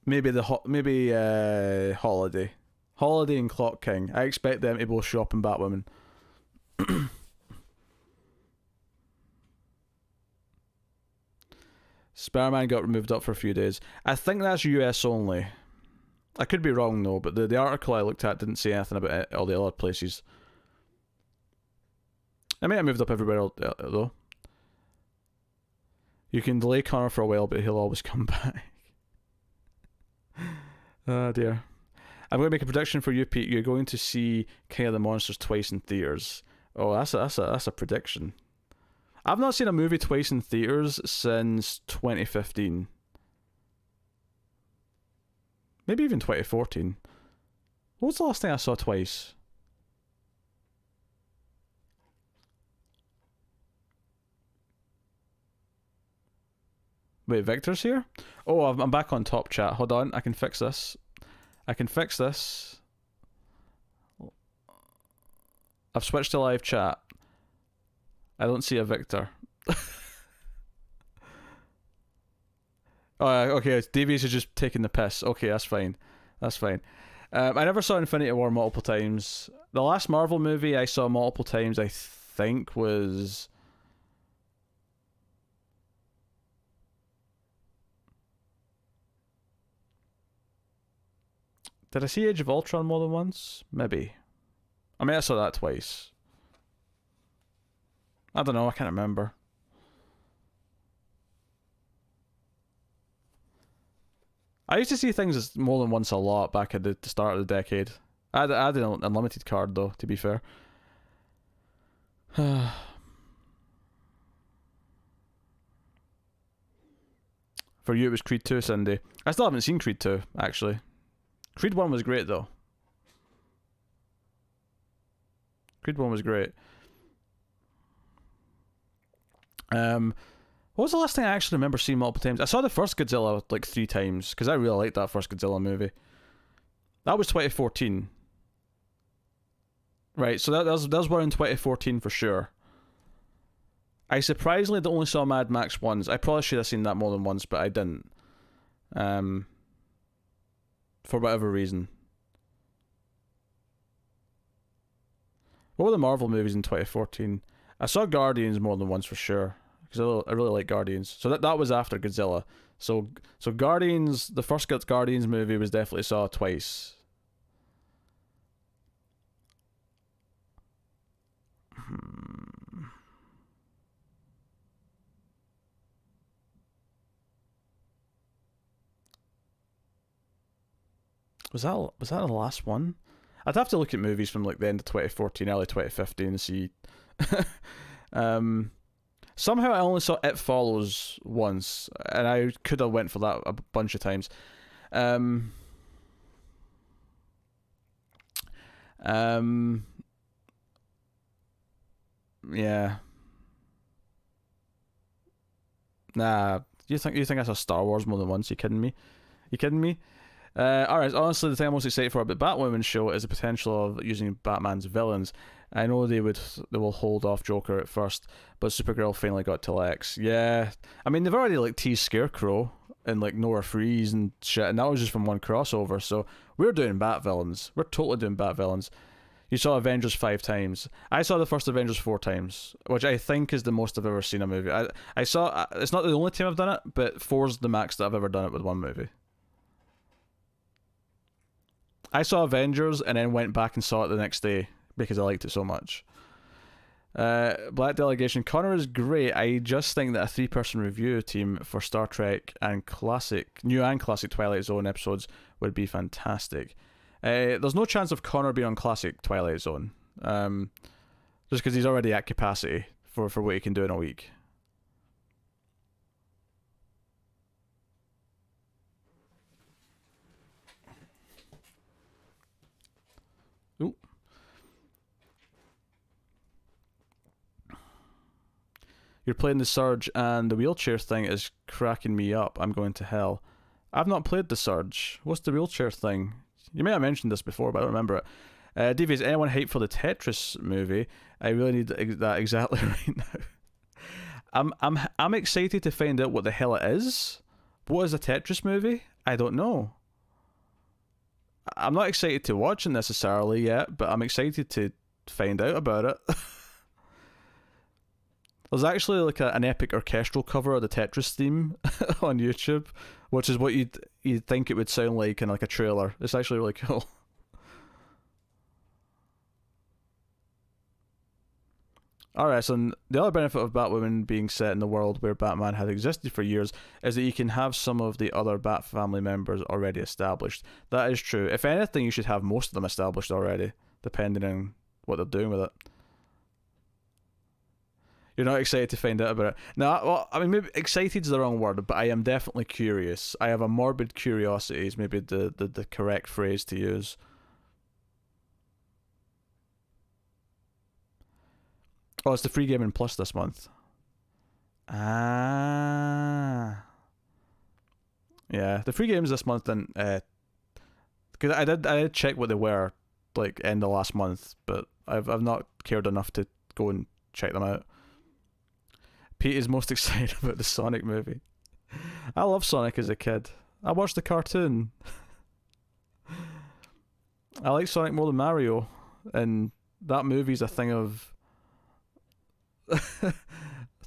maybe Holiday and Clock King. I expect them to both show up in Batwoman. Spider-Man got removed up for a few days. I think that's US only. I could be wrong though, but the article I looked at didn't say anything about all the other places. I may have moved up everywhere though. You can delay Connor for a while, but he'll always come back. Oh dear. I'm going to make a prediction for you, Pete. You're going to see King of the Monsters twice in theaters. Oh, that's a prediction. I've not seen a movie twice in theaters since 2015. Maybe even 2014. What was the last thing I saw twice? Wait, Victor's here? Oh, I'm back on top chat. Hold on, I can fix this. I've switched to live chat. I don't see a Victor. Oh, okay, Davies is just taking the piss. Okay, that's fine. I never saw Infinity War multiple times. The last Marvel movie I saw multiple times, I think, was... Did I see Age of Ultron more than once? Maybe. I mean, I saw that twice. I don't know, I can't remember. I used to see things more than once a lot back at the start of the decade. I had an unlimited card though, to be fair. For you it was Creed 2, Cindy. I still haven't seen Creed 2, actually. Creed 1 was great though. Creed 1 was great. What was the last thing I actually remember seeing multiple times? I saw the first Godzilla like 3 times, because I really liked that first Godzilla movie. That was 2014. Right, so that was one in 2014 for sure. I surprisingly only saw Mad Max once. I probably should have seen that more than once, but I didn't. For whatever reason. What were the Marvel movies in 2014? I saw Guardians more than once for sure, because I really like Guardians. So that was after Godzilla. So Guardians, the first Guardians movie was definitely saw twice. Was that the last one? I'd have to look at movies from like the end of 2014, early 2015 to see. Somehow I only saw It Follows once, and I could have went for that a bunch of times. Yeah. Nah, you think I saw Star Wars more than once? You kidding me? Alright, honestly, the thing I'm most excited for about Batwoman's show is the potential of using Batman's villains. I know they will hold off Joker at first, but Supergirl finally got to Lex. Yeah, I mean they've already like teased Scarecrow and like Nora Freeze and shit, and that was just from one crossover. So we're doing Bat villains. We're totally doing Bat villains. You saw Avengers 5 times. I saw the first Avengers 4 times, which I think is the most I've ever seen a movie. I saw. It's not the only time I've done it, but 4's the max that I've ever done it with one movie. I saw Avengers and then went back and saw it the next day because I liked it so much. Black Delegation. Connor is great. I just think that a 3-person review team for Star Trek and new and classic Twilight Zone episodes would be fantastic. There's no chance of Connor being on classic Twilight Zone, just because he's already at capacity for what he can do in a week. Ooh. You're playing the Surge and the wheelchair thing is cracking me up. I'm going to hell. I've not played the Surge. What's the wheelchair thing? You may have mentioned this before, but I don't remember it. DV, is anyone hyped for the Tetris movie? I really need that exactly right now. I'm excited to find out what the hell it is. What is a Tetris movie? I don't know. I'm not excited to watch it necessarily yet, but I'm excited to find out about it. There's actually like an epic orchestral cover of the Tetris theme on YouTube, which is what you'd think it would sound like in like a trailer. It's actually really cool. Alright, so the other benefit of Batwoman being set in the world where Batman had existed for years is that you can have some of the other Bat family members already established. That is true. If anything, you should have most of them established already, depending on what they're doing with it. You're not excited to find out about it. No, well, I mean, maybe excited is the wrong word, but I am definitely curious. I have a morbid curiosity is maybe the correct phrase to use. Oh, it's the free gaming plus this month. Ah. Yeah, the free games this month, and because I did check what they were like end of last month, but I've not cared enough to go and check them out. Pete is most excited about the Sonic movie. I love Sonic as a kid. I watched the cartoon. I like Sonic more than Mario, and that movie's a thing of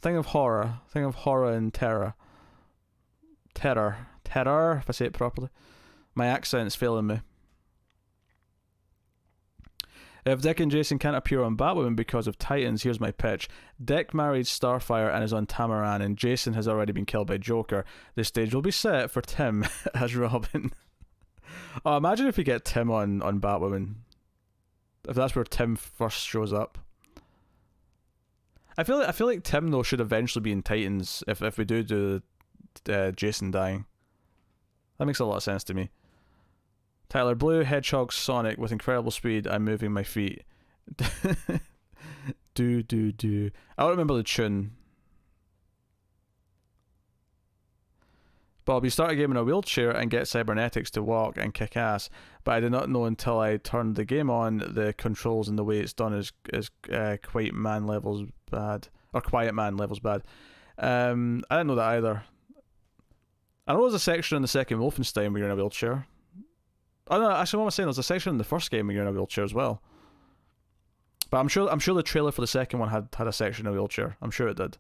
horror and terror, if I say it properly. My accent's failing me. If Dick and Jason can't appear on Batwoman because of Titans, here's my pitch. Dick married Starfire and is on Tamaran, and Jason has already been killed by Joker. The stage will be set for Tim as Robin. Oh, imagine if we get Tim on Batwoman. If that's where Tim first shows up. I feel like Tim though should eventually be in Titans if we do Jason dying. That makes a lot of sense to me. Tyler, Blue Hedgehog Sonic with incredible speed. I'm moving my feet. do. I don't remember the tune. Bob, you start a game in a wheelchair and get cybernetics to walk and kick ass, but I did not know until I turned the game on the controls and the way it's done is Quiet Man levels bad. I didn't know that either. I know there's a section in the second Wolfenstein where you're in a wheelchair. Oh no, actually what am I saying? There's a section in the first game where you're in a wheelchair as well. But I'm sure the trailer for the second one had a section in a wheelchair. I'm sure it did.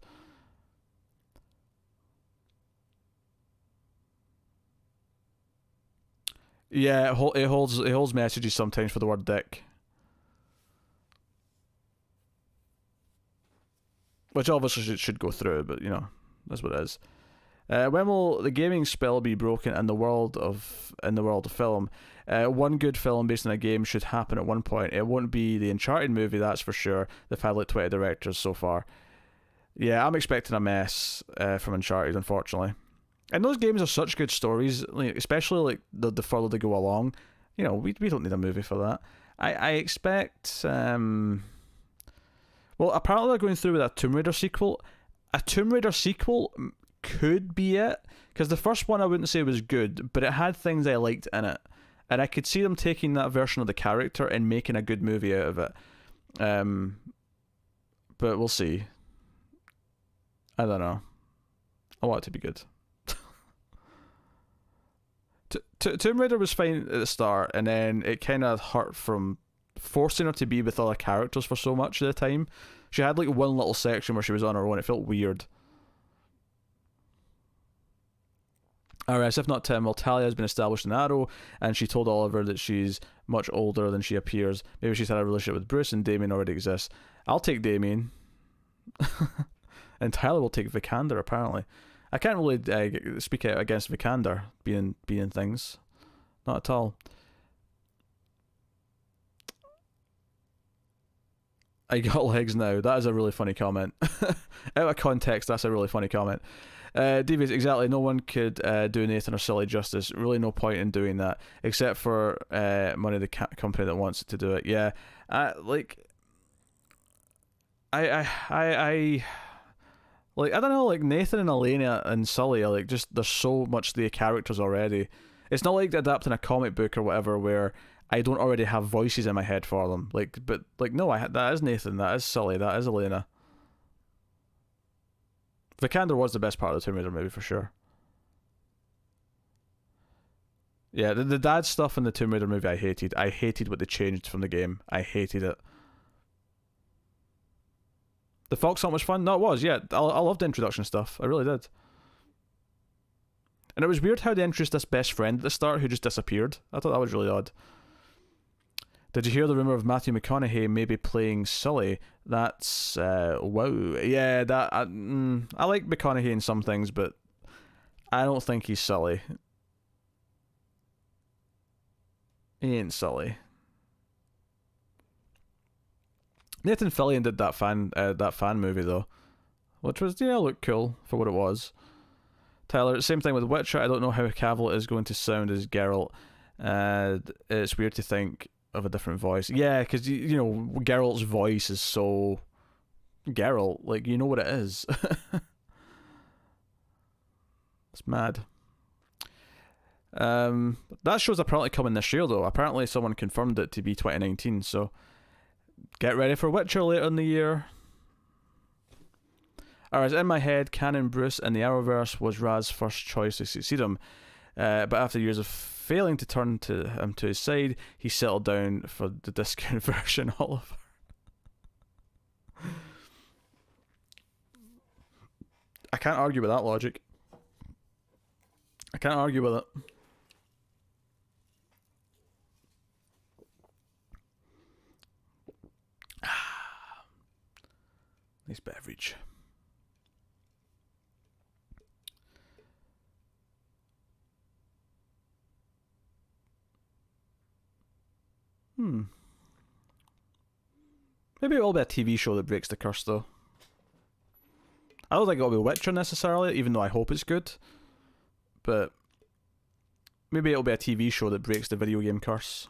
Yeah, it holds messages sometimes for the word dick. Which obviously should go through, but you know, that's what it is. When will the gaming spell be broken in the world of film? One good film based on a game should happen at one point. It won't be the Uncharted movie, that's for sure. They've had like 20 directors so far. Yeah, I'm expecting a mess from Uncharted, unfortunately. And those games are such good stories, like, especially like the further they go along. You know, we don't need a movie for that. I expect. Well, apparently they're going through with a Tomb Raider sequel. A Tomb Raider sequel could be it, because the first one I wouldn't say was good, but it had things I liked in it, and I could see them taking that version of the character and making a good movie out of it. But we'll see. I don't know. I want it to be good. Tomb Raider was fine at the start, and then it kind of hurt from forcing her to be with other characters for so much of the time. She had like one little section where she was on her own. It felt weird. Alright, so if not Tim, well, Talia has been established in Arrow, and she told Oliver that she's much older than she appears. Maybe she's had a relationship with Bruce, and Damien already exists. I'll take Damien. And Tyler will take Vikander, apparently. I can't really speak out against Vikander being things. Not at all. I got legs now. That is a really funny comment. Out of context, that's a really funny comment. Devious, exactly. No one could do Nathan or Sully justice. Really, no point in doing that, except for money the company that wants to do it. Yeah, I don't know. Like Nathan and Elena and Sully are like just there's so much the characters already. It's not like adapting a comic book or whatever where I don't already have voices in my head for them. But no, that is Nathan, that is Sully, that is Elena. Vikander was the best part of the Tomb Raider movie for sure. Yeah, the dad stuff in the Tomb Raider movie I hated. I hated what they changed from the game. I hated it. The Fox hunt was fun? No, it was, yeah. I loved the introduction stuff. I really did. And it was weird how they introduced this best friend at the start who just disappeared. I thought that was really odd. Did you hear the rumour of Matthew McConaughey maybe playing Sully? That's, wow. Yeah, that I like McConaughey in some things, but I don't think he's Sully. He ain't Sully. Nathan Fillion did that fan movie though, which was looked cool for what it was. Tyler, same thing with Witcher. I don't know how Cavill is going to sound as Geralt. It's weird to think of a different voice. Yeah, because Geralt's voice is so Geralt. Like you know what it is. It's mad. That show's apparently coming this year though. Apparently someone confirmed it to be 2019. So get ready for Witcher later in the year. Alright, in my head, canon Bruce in the Arrowverse was Raz's first choice to succeed him. But after years of failing to turn him to his side, he settled down for the discount version, Oliver. I can't argue with that logic. I can't argue with it. Nice beverage. Maybe it will be a TV show that breaks the curse, though. I don't think it'll be Witcher necessarily, even though I hope it's good. But maybe it'll be a TV show that breaks the video game curse.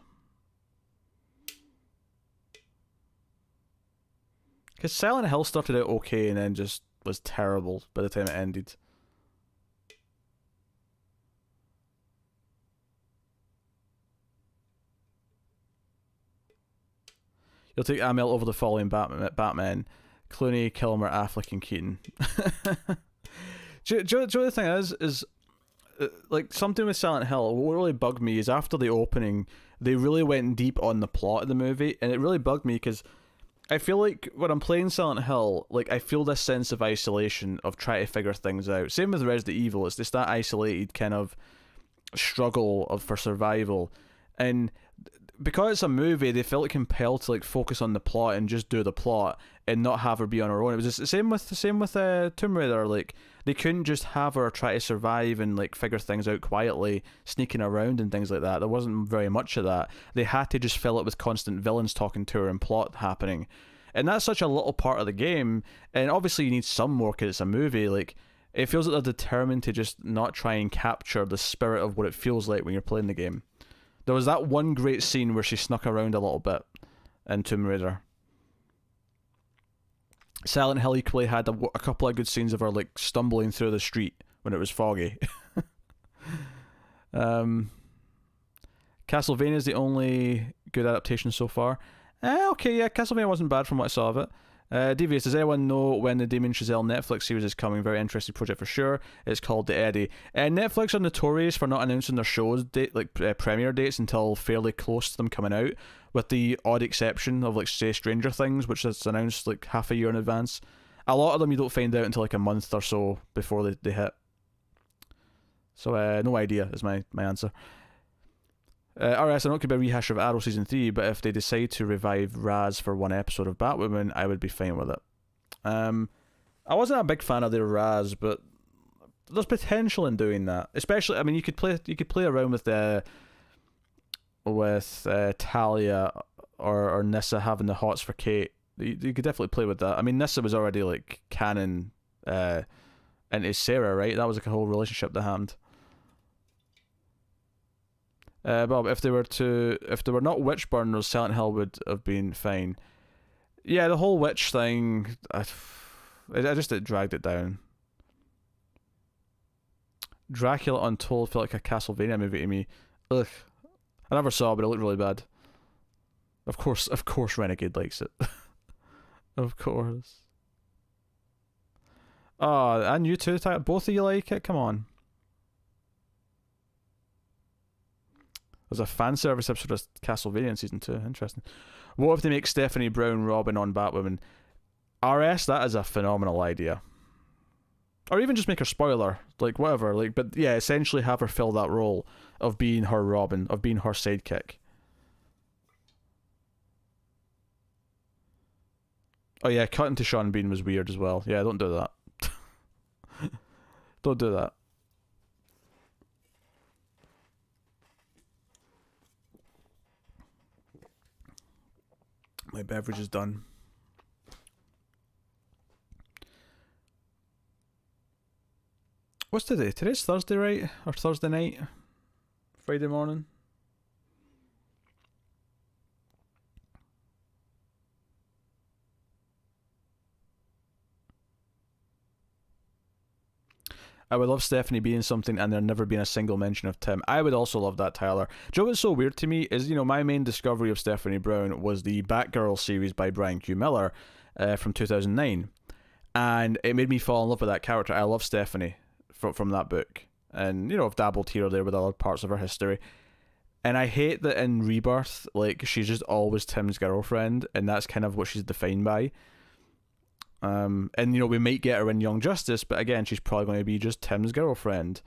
Because Silent Hill started out okay and then just was terrible by the time it ended. You'll take Amel over the following Batman. Clooney, Kilmer, Affleck, and Keaton. do you know the thing is like something with Silent Hill, what really bugged me is after the opening, they really went deep on the plot of the movie, and it really bugged me because I feel like when I'm playing Silent Hill, like I feel this sense of isolation of trying to figure things out. Same with Resident Evil, it's just that isolated kind of struggle for survival, and because it's a movie, they felt compelled to like focus on the plot and just do the plot and not have her be on her own. It was just the same with Tomb Raider. Like they couldn't just have her try to survive and like figure things out quietly, sneaking around and things like that. There wasn't very much of that. They had to just fill it with constant villains talking to her and plot happening, and that's such a little part of the game. And obviously, you need some more because it's a movie. Like it feels like they're determined to just not try and capture the spirit of what it feels like when you're playing the game. There was that one great scene where she snuck around a little bit in Tomb Raider. Silent Hill equally had a couple of good scenes of her like stumbling through the street when it was foggy. Castlevania is the only good adaptation so far. Okay, yeah, Castlevania wasn't bad from what I saw of it. Devious, does anyone know when the Damien Chazelle Netflix series is coming? Very interesting project for sure. It's called The Eddy. Netflix are notorious for not announcing their shows premiere dates until fairly close to them coming out, with the odd exception of, like, say, Stranger Things, which is announced like half a year in advance. A lot of them you don't find out until like a month or so before they hit. So no idea is my answer. RS, I know it could be a rehash of Arrow Season 3, but if they decide to revive Raz for one episode of Batwoman, I would be fine with it. I wasn't a big fan of their Raz, but there's potential in doing that. Especially, I mean, you could play around with Talia or Nyssa having the hots for Kate. You could definitely play with that. I mean, Nyssa was already like canon into Sarah, right? That was like a whole relationship they had. Bob, if they were not witch burners, Silent Hill would have been fine. Yeah, the whole witch thing, I just dragged it down. Dracula Untold felt like a Castlevania movie to me. Ugh. I never saw it, but it looked really bad. Of course, Renegade likes it. Of course. Oh, and you too, both of you like it? Come on. There's a fan service episode of Castlevania in Season 2. Interesting. What if they make Stephanie Brown Robin on Batwoman? RS, that is a phenomenal idea. Or even just make her spoiler. Like, whatever. Like, but yeah, essentially have her fill that role of being her Robin, of being her sidekick. Oh yeah, cutting to Sean Bean was weird as well. Yeah, don't do that. Don't do that. My beverage is done. What's today? Today's Thursday, right? Or Thursday night? Friday morning? I would love Stephanie being something and there never being a single mention of Tim. I would also love that, Tyler. Do you know what's so weird to me is, my main discovery of Stephanie Brown was the Batgirl series by Brian Q. Miller from 2009. And it made me fall in love with that character. I love Stephanie from that book. And, I've dabbled here or there with other parts of her history. And I hate that in Rebirth, like, she's just always Tim's girlfriend, and that's kind of what she's defined by. And we might get her in Young Justice, but again, she's probably going to be just Tim's girlfriend.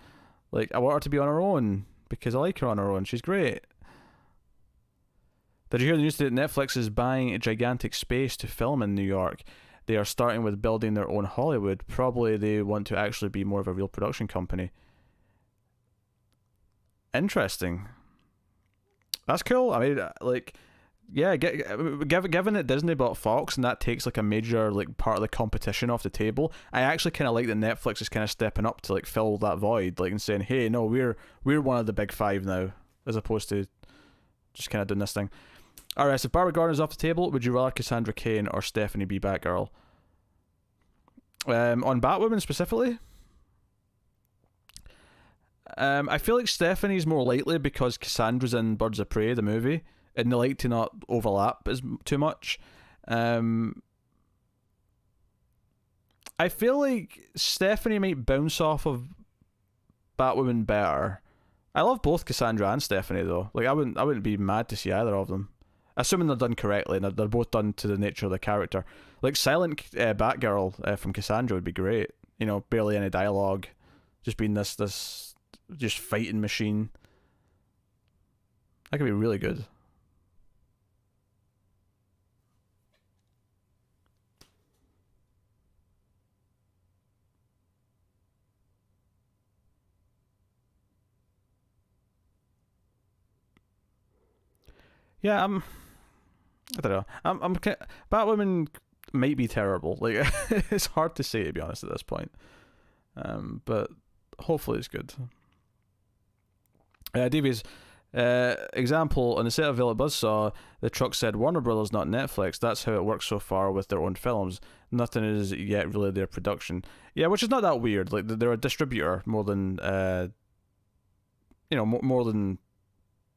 Like, I want her to be on her own because I like her on her own. She's great. Did you hear the news that Netflix is buying a gigantic space to film in New York? They are starting with building their own Hollywood. Probably they want to actually be more of a real production company. Interesting. That's cool. I mean, like, yeah, given that Disney bought Fox and that takes like a major like part of the competition off the table, I actually kind of like that Netflix is kind of stepping up to like fill that void, like, and saying, hey, no, we're one of the big five now, as opposed to just kind of doing this thing. Alright, if Barbara Gordon is off the table, would you rather Cassandra Cain or Stephanie be Batgirl? On Batwoman specifically, I feel like Stephanie's more likely because Cassandra's in Birds of Prey, the movie, and they like to not overlap too much. I feel like Stephanie might bounce off of Batwoman better. I love both Cassandra and Stephanie though. Like, I wouldn't be mad to see either of them, assuming they're done correctly and they're both done to the nature of the character. Like, silent Batgirl from Cassandra would be great. Barely any dialogue, just being this just fighting machine. That could be really good. Yeah, I don't know. Batwoman might be terrible. Like, it's hard to say, to be honest, at this point. But hopefully it's good. Davies, example, on the set of Villa Buzzsaw, the truck said Warner Brothers, not Netflix. That's how it works so far with their own films. Nothing is yet really their production. Yeah, which is not that weird. Like, they're a distributor more than, more than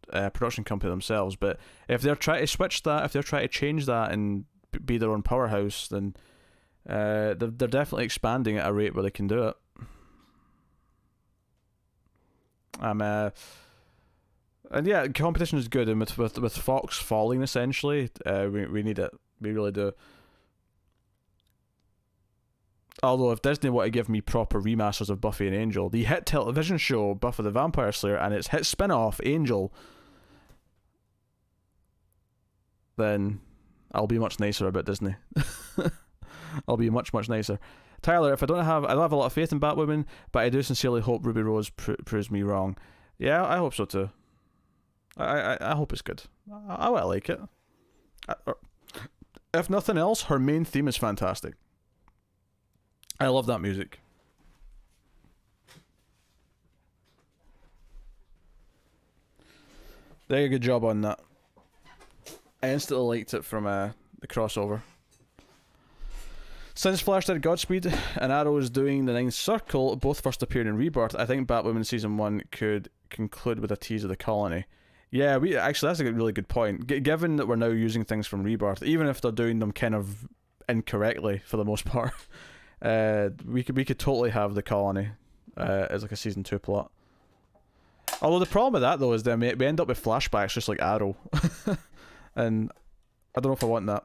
production company themselves. But if they're trying to switch that, if they're trying to change that and be their own powerhouse, then they're definitely expanding at a rate where they can do it. And yeah, competition is good, and with Fox falling essentially, we need it. We really do. Although if Disney want to give me proper remasters of Buffy and Angel, the hit television show Buffy the Vampire Slayer and its hit spin-off Angel, then I'll be much nicer about Disney. I'll be much nicer. Tyler, I don't have a lot of faith in Batwoman, but I do sincerely hope Ruby Rose proves me wrong. Yeah, I hope so too. I hope it's good. I like it. If nothing else, her main theme is fantastic. I love that music. They did a good job on that. I instantly liked it from the crossover. Since Flash did Godspeed and Arrow is doing the Ninth Circle, both first appearing in Rebirth, I think Batwoman Season 1 could conclude with a tease of the colony. Yeah, that's a really good point. Given that we're now using things from Rebirth, even if they're doing them kind of incorrectly for the most part, we could totally have the colony as like a Season 2 plot. Although the problem with that though is then we end up with flashbacks just like Arrow. And I don't know if I want that.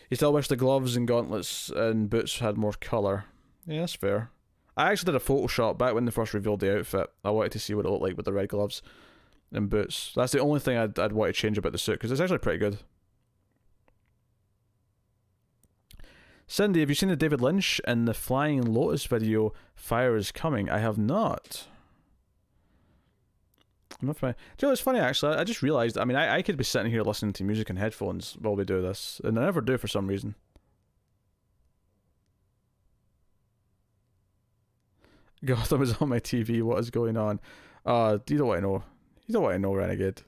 You still wish the gloves and gauntlets and boots had more colour. Yeah, that's fair. I actually did a Photoshop back when they first revealed the outfit. I wanted to see what it looked like with the red gloves and boots. That's the only thing I'd want to change about the suit, because it's actually pretty good. Cindy, have you seen the David Lynch in the Flying Lotus video, Fire is Coming? I have not. I'm not familiar. Do you know, it's funny actually, I just realised, I mean, I could be sitting here listening to music in headphones while we do this, and I never do for some reason. Gotham is on my TV, what is going on? You don't want to know. You don't want to know, Renegade.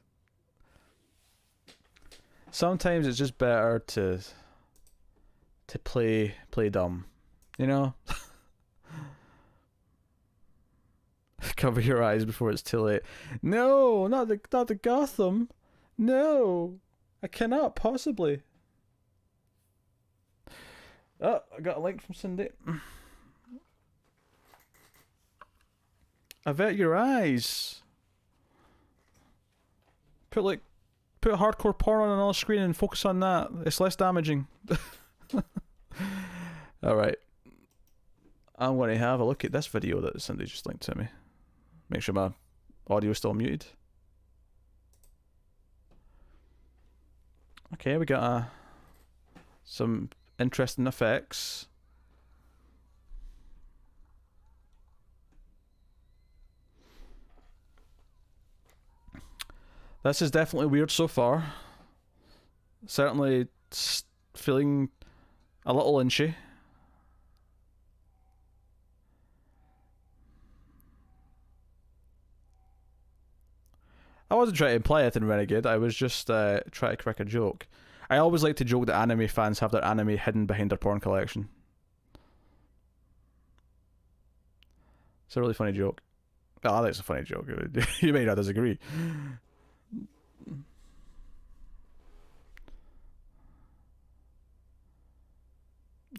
Sometimes it's just better to play dumb, you know? Cover your eyes before it's too late. No, not the Gotham. No, I cannot possibly. Oh, I got a link from Cindy. Avert your eyes. Put hardcore porn on another screen and focus on that. It's less damaging. Alright. I'm going to have a look at this video that Cindy just linked to me. Make sure my audio is still muted. Okay, we got some interesting effects. This is definitely weird so far. Certainly feeling a little inchy. I wasn't trying to imply anything, Renegade. I was just trying to crack a joke. I always like to joke that anime fans have their anime hidden behind their porn collection. It's a really funny joke. Oh, I think it's a funny joke. You may not disagree.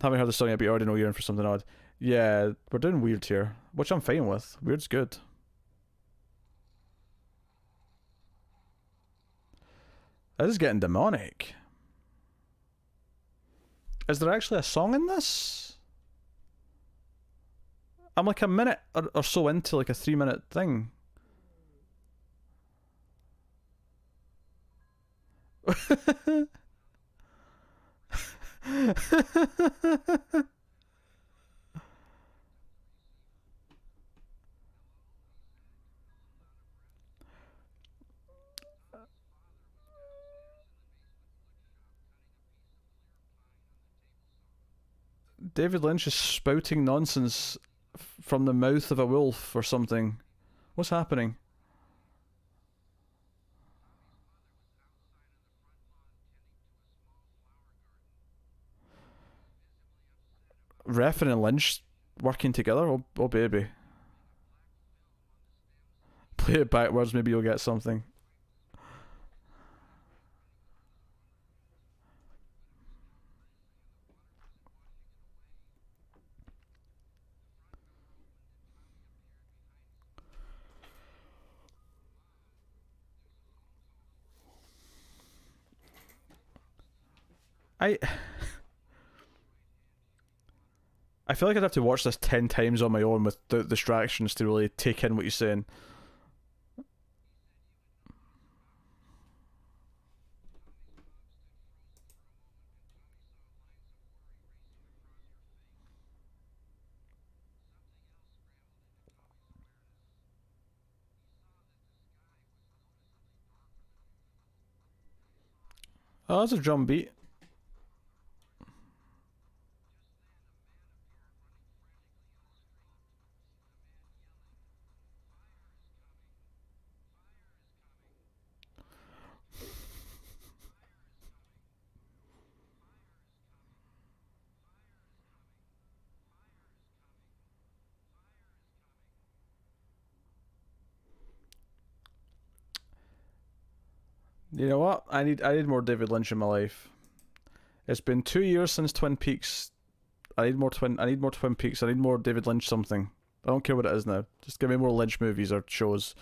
Haven't heard the song yet, but you already know you're in for something odd. Yeah, we're doing weird here, which I'm fine with. Weird's good. This is getting demonic. Is there actually a song in this? I'm like a minute or so into like a 3-minute thing. David Lynch is spouting nonsense from the mouth of a wolf or something. What's happening? Refn and Lynch working together? Oh baby. Play it backwards, maybe you'll get something. I feel like I'd have to watch this 10 times on my own without distractions to really take in what you're saying. Oh, that's a drum beat. You know what? I need more David Lynch in my life. It's been 2 years since Twin Peaks. I need more Twin Peaks. I need more David Lynch something. I don't care what it is now. Just give me more Lynch movies or shows.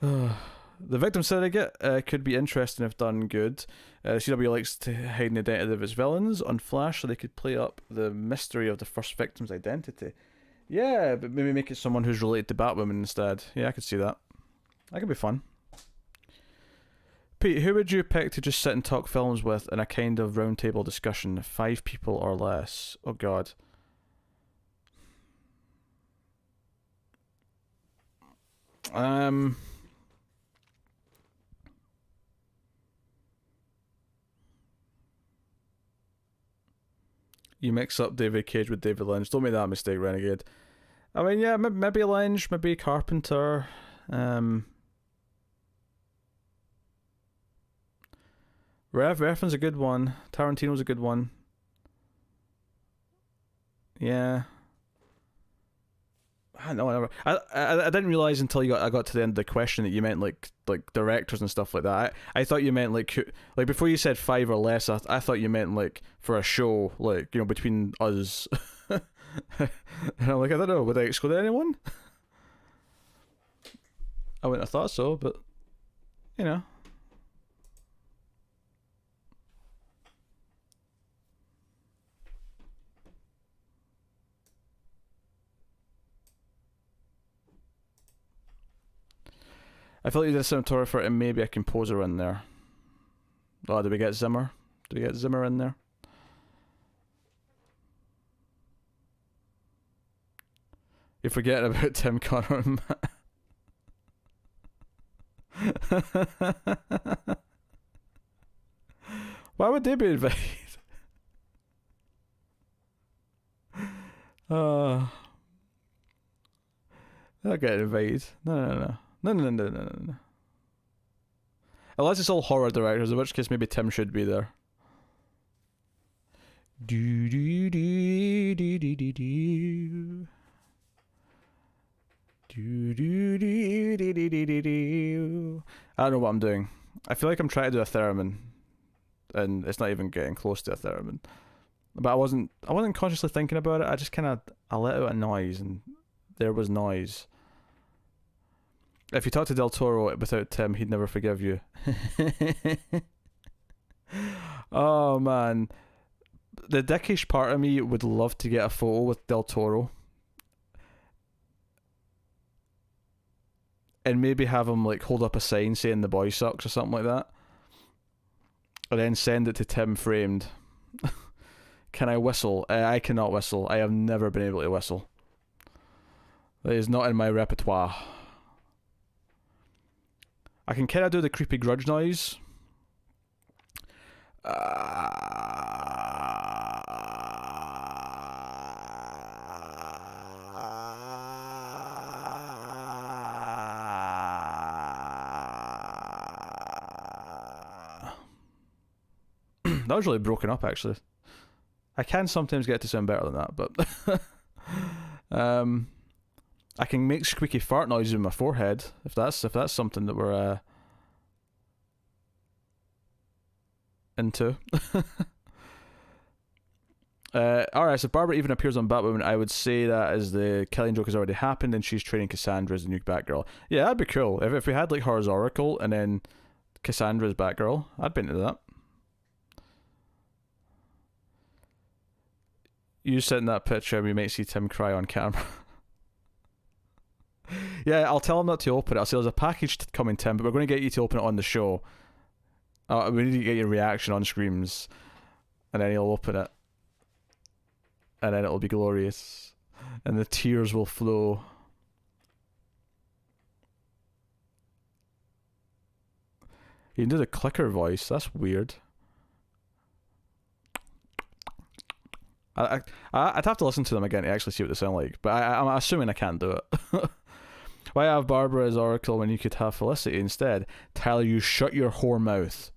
The Victim Syndicate could be interesting if done good. CW likes to hide the identity of its villains on Flash so they could play up the mystery of the first victim's identity. Yeah, but maybe make it someone who's related to Batwoman instead. Yeah, I could see that. That could be fun. Pete, who would you pick to just sit and talk films with in a kind of roundtable discussion? 5 people or less. Oh god. You mix up David Cage with David Lynch. Don't make that mistake, Renegade. I mean, yeah, maybe Lynch, maybe Carpenter. Refn's a good one. Tarantino's a good one. Yeah. I know. I didn't realize until I got to the end of the question that you meant like directors and stuff like that. I thought you meant like before you said 5 or less. I thought you meant like for a show, like, you know, between us. And I'm like, I don't know, would I exclude anyone? I wouldn't have thought so, but you know. I felt you did a cinematographer and maybe a composer in there. Oh, did we get Zimmer? Did we get Zimmer in there? You forget about Tim Connor. Why would they be invited? They'll get invited. No. Unless it's all horror directors, in which case maybe Tim should be there. Do do do do do do do. Do do do do do do do. I don't know what I'm doing. I feel like I'm trying to do a theremin, and it's not even getting close to a theremin. But I wasn't consciously thinking about it. I just I let out a noise, and there was noise. If you talk to Del Toro without Tim, he'd never forgive you. Oh man, the dickish part of me would love to get a photo with Del Toro, and maybe have him like hold up a sign saying "the boy sucks" or something like that, and then send it to Tim framed. Can I whistle? I cannot whistle. I have never been able to whistle. That is not in my repertoire. I can kind of do the creepy grudge noise. That was really broken up, actually. I can sometimes get to sound better than that, but I can make squeaky fart noises in my forehead if that's something that we're into. Alright, so if Barbara even appears on Batwoman, I would say that as the killing joke has already happened and she's training Cassandra as the new Batgirl. Yeah, that'd be cool. If we had like Horror's Oracle and then Cassandra's Batgirl, I'd be into that. You send that picture and we might see Tim cry on camera. Yeah, I'll tell him not to open it. I'll say there's a package coming, Tim, but we're going to get you to open it on the show. We need to get your reaction on Screams. And then he'll open it. And then it'll be glorious. And the tears will flow. You can do the clicker voice. That's weird. I'd have to listen to them again to actually see what they sound like. But I'm assuming I can't do it. Why have Barbara as Oracle when you could have Felicity instead? Tyler, you shut your whore mouth.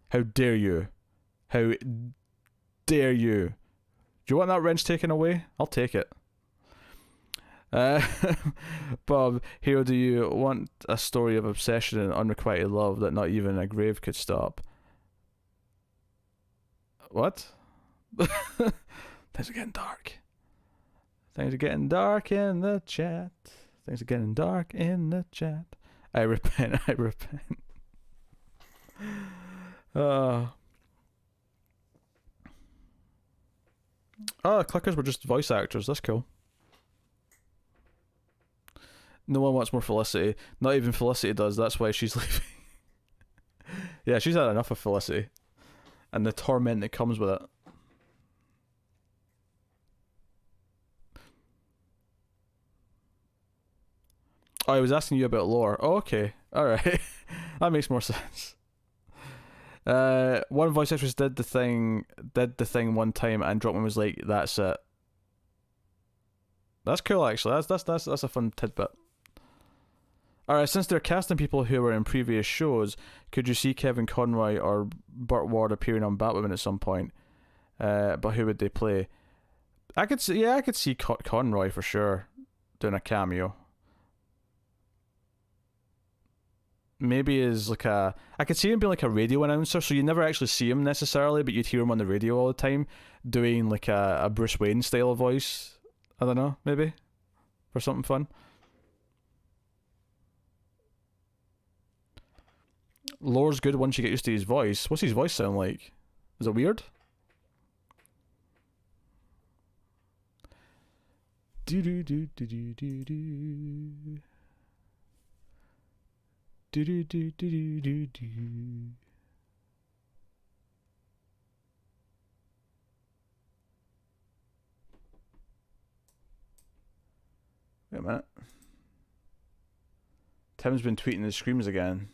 How dare you? How dare you? Do you want that wrench taken away? I'll take it. Bob, Hero, do you want a story of obsession and unrequited love that not even a grave could stop? What? Things are getting dark. Things are getting dark in the chat. Things are getting dark in the chat. I repent, I repent. Oh, clickers were just voice actors. That's cool. No one wants more Felicity. Not even Felicity does. That's why she's leaving. Yeah, she's had enough of Felicity. And the torment that comes with it. Oh, I was asking you about lore. Oh, okay. Alright. That makes more sense. One voice actress did the thing one time and Druckmann was like, that's it. That's cool actually. That's a fun tidbit. Alright, since they're casting people who were in previous shows, could you see Kevin Conroy or Burt Ward appearing on Batwoman at some point? But who would they play? I could see Conroy for sure doing a cameo. Maybe as like I could see him being like a radio announcer, so you never actually see him necessarily, but you'd hear him on the radio all the time, doing like a Bruce Wayne style of voice. I don't know, maybe for something fun. Lore's good once you get used to his voice. What's his voice sound like? Is it weird? Do do do do do do do. Do do do do do do. Wait a minute. Tim's been tweeting the Screams again.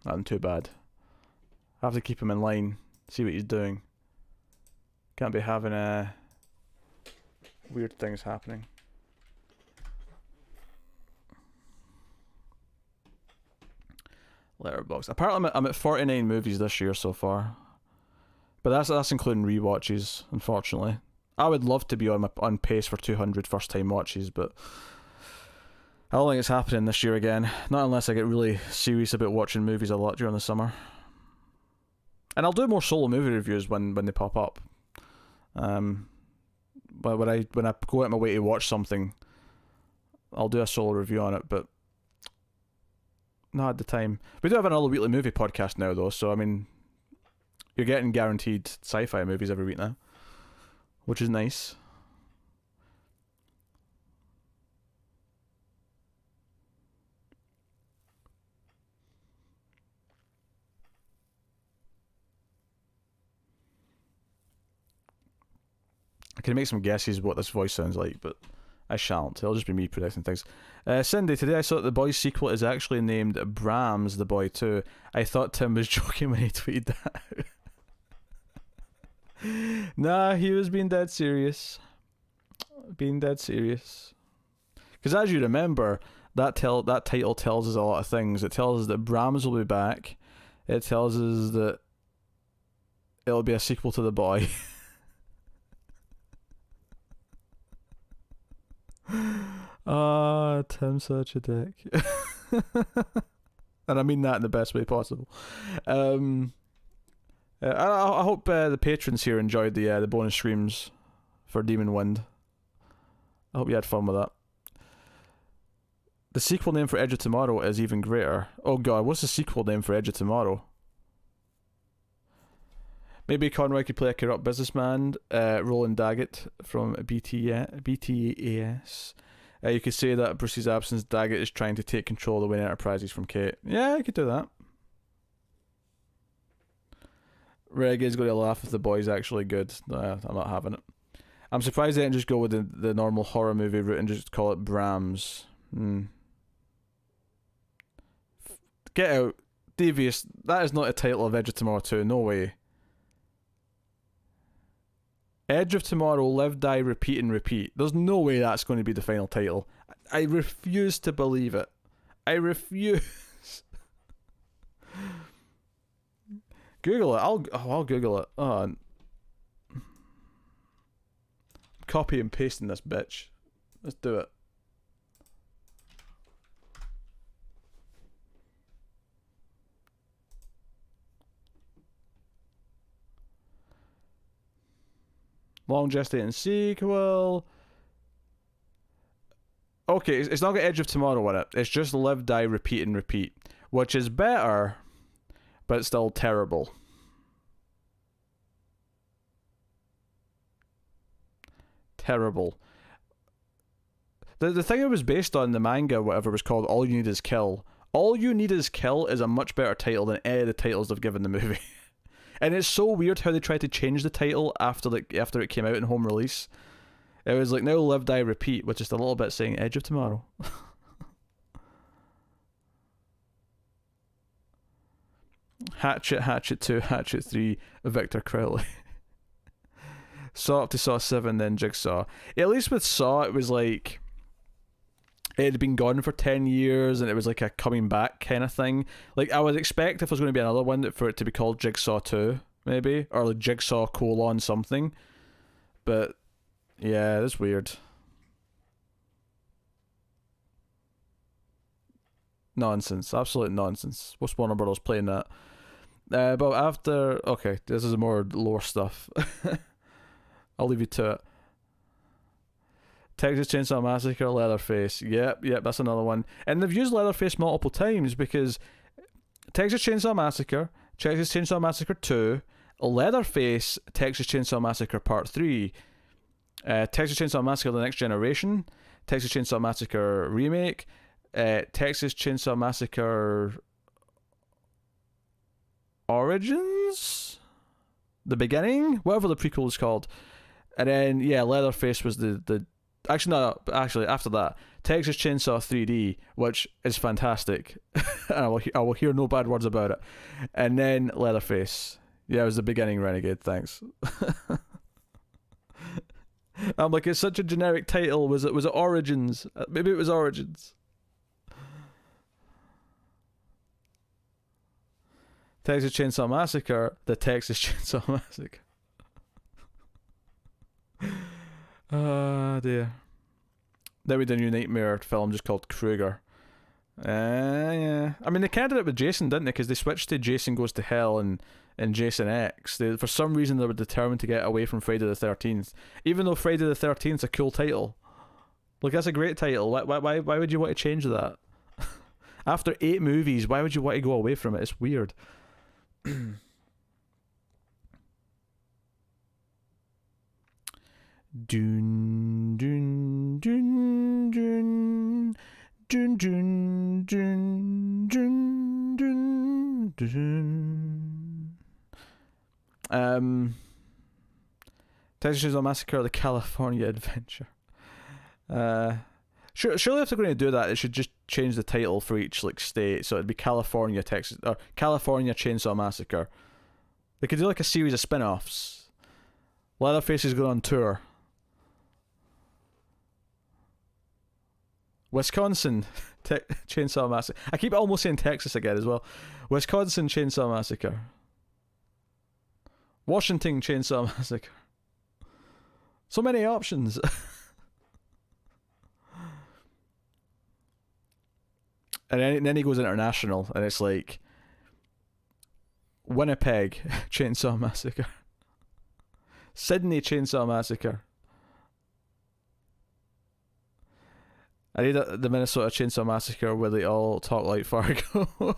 Not too bad. I have to keep him in line. See what he's doing. Can't be having weird things happening. Letterboxd. Apparently I'm at 49 movies this year so far. But that's including rewatches, unfortunately. I would love to be on pace for 200 first time watches, but I don't think it's happening this year again. Not unless I get really serious about watching movies a lot during the summer. And I'll do more solo movie reviews when they pop up. But when I go out of my way to watch something, I'll do a solo review on it, but not at the time. We do have another weekly movie podcast now though, so I mean, you're getting guaranteed sci-fi movies every week now, which is nice. I can make some guesses what this voice sounds like, but I shan't. It'll just be me predicting things. Cindy, today I saw that The Boys sequel is actually named Bram's The Boy 2. I thought Tim was joking when he tweeted that out. Nah, he was being dead serious. Being dead serious. Because as you remember, that title tells us a lot of things. It tells us that Brahms will be back. It tells us that it'll be a sequel to The Boy. Ah, Tim's such a dick. And I mean that in the best way possible. I hope the patrons here enjoyed the bonus streams for Demon Wind. I hope you had fun with that. The sequel name for Edge of Tomorrow is even greater. Oh god, what's the sequel name for Edge of Tomorrow? Maybe Conroy could play a corrupt businessman, Roland Daggett from BTAS. You could say that Bruce's absence, Daggett is trying to take control of the Wayne Enterprises from Kate. Yeah, I could do that. Renegade's going to laugh if the boy's actually good. I'm not having it. I'm surprised they didn't just go with the normal horror movie route and just call it Brahms. Get out. Devious. That is not a title of Edge of Tomorrow 2. No way. Edge of Tomorrow, Live, Die, Repeat, and Repeat. There's no way that's going to be the final title. I refuse to believe it. I refuse. Google it. I'll Google it. Oh. Copy and pasting this bitch. Let's do it. Long gestating sequel. Okay, it's not got Edge of Tomorrow in it. It's just Live, Die, Repeat, and Repeat. Which is better, but it's still terrible. Terrible. The thing it was based on, the manga, whatever, was called All You Need Is Kill. All You Need Is Kill is a much better title than any of the titles they've given the movie. And it's so weird how they tried to change the title after it came out in home release. It was like, now Live, Die, Repeat, with just a little bit saying Edge of Tomorrow. Hatchet, Hatchet 2, Hatchet 3, Victor Crowley. Saw up to Saw 7, then Jigsaw. At least with Saw, it was like, it had been gone for 10 years, and it was like a coming back kind of thing. Like, I would expect if there's going to be another one, for it to be called Jigsaw 2, maybe, or like Jigsaw : something. But, yeah, it's weird. Nonsense. Absolute nonsense. What's Warner Bros. Playing that? But after... Okay, this is more lore stuff. I'll leave you to it. Texas Chainsaw Massacre, Leatherface. Yep, that's another one. And they've used Leatherface multiple times, because Texas Chainsaw Massacre, Texas Chainsaw Massacre 2, Leatherface, Texas Chainsaw Massacre Part 3, Texas Chainsaw Massacre The Next Generation, Texas Chainsaw Massacre Remake, Texas Chainsaw Massacre Origins? The Beginning? Whatever the prequel is called. And then, yeah, Leatherface was the Actually, after that, Texas Chainsaw 3D, which is fantastic. And I will hear no bad words about it. And then Leatherface. Yeah, it was The Beginning, Renegade, thanks. I'm like, it's such a generic title. Was it Origins? Maybe it was Origins. Texas Chainsaw Massacre, the Texas Chainsaw Massacre. Dear. Then we did a new Nightmare film just called Krueger. Yeah. I mean, they kind of did it with Jason, didn't they? Because they switched to Jason Goes to Hell and Jason X. For some reason, they were determined to get away from Friday the 13th. Even though Friday the 13th is a cool title. Look, that's a great title. Why would you want to change that? After 8 movies, why would you want to go away from it? It's weird. Dun dun dun dun dun dun dun dun dun dun. Texas Chainsaw Massacre: The California Adventure. Surely if they're going to do that, they should just change the title for each like state, so it'd be California, Texas, or California Chainsaw Massacre. They could do like a series of spin-offs. Leatherface is going on tour. Wisconsin Chainsaw Massacre. I keep almost saying Texas again as well. Wisconsin Chainsaw Massacre. Washington Chainsaw Massacre. So many options. And then he goes international, and it's like Winnipeg Chainsaw Massacre. Sydney Chainsaw Massacre. I need the Minnesota Chainsaw Massacre where they all talk like Fargo.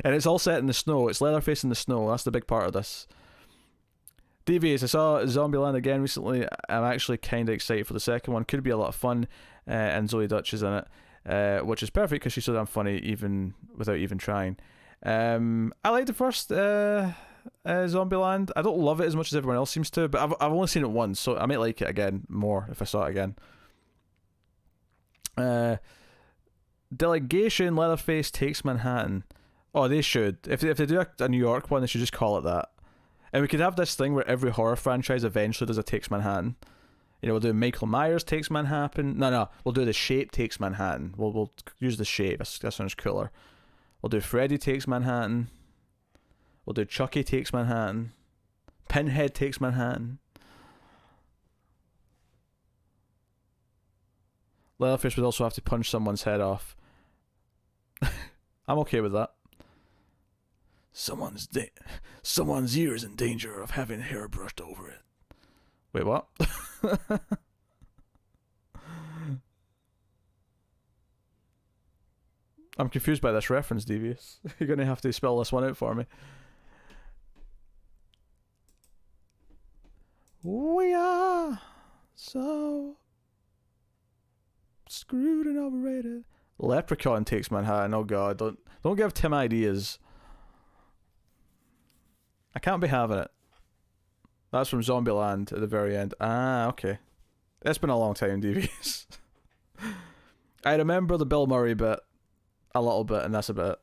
And it's all set in the snow. It's Leatherface in the snow. That's the big part of this. Devious, I saw Zombieland again recently. I'm actually kind of excited for the second one. Could be a lot of fun. And Zoe Dutch is in it, which is perfect because she's so damn funny even without even trying. I like the first Zombieland. I don't love it as much as everyone else seems to, but I've only seen it once, so I might like it again more if I saw it again. Delegation, Leatherface Takes Manhattan. Oh, they should. If they do a New York one, they should just call it that. And we could have this thing where every horror franchise eventually does a Takes Manhattan. You know, we'll do Michael Myers Takes Manhattan. No, we'll do The Shape Takes Manhattan. We'll use The Shape. That sounds cooler. We'll do Freddy Takes Manhattan. We'll do Chucky Takes Manhattan. Pinhead Takes Manhattan. Leatherface would also have to punch someone's head off. I'm okay with that. Someone's ear is in danger of having hair brushed over it. Wait, what? I'm confused by this reference, Devious. You're going to have to spell this one out for me. We are so screwed and overrated. Leprechaun Takes Manhattan. Oh god, don't give Tim ideas. I can't be having it. That's from Zombieland at the very end. Ah, okay. It's been a long time, Devious. I remember the Bill Murray bit a little bit, and that's about it.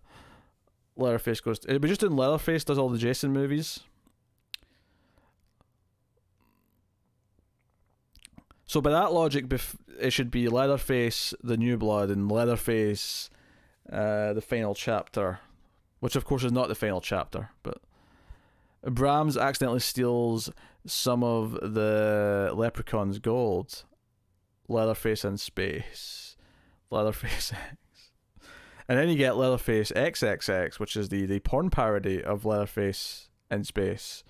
Leatherface goes... We're just doing Leatherface does all the Jason movies. So by that logic, it should be Leatherface, The New Blood, and Leatherface, the final chapter. Which of course is not the final chapter, but... Brahms accidentally steals some of the Leprechaun's gold. Leatherface in space. Leatherface X. And then you get Leatherface XXX, which is the porn parody of Leatherface in space.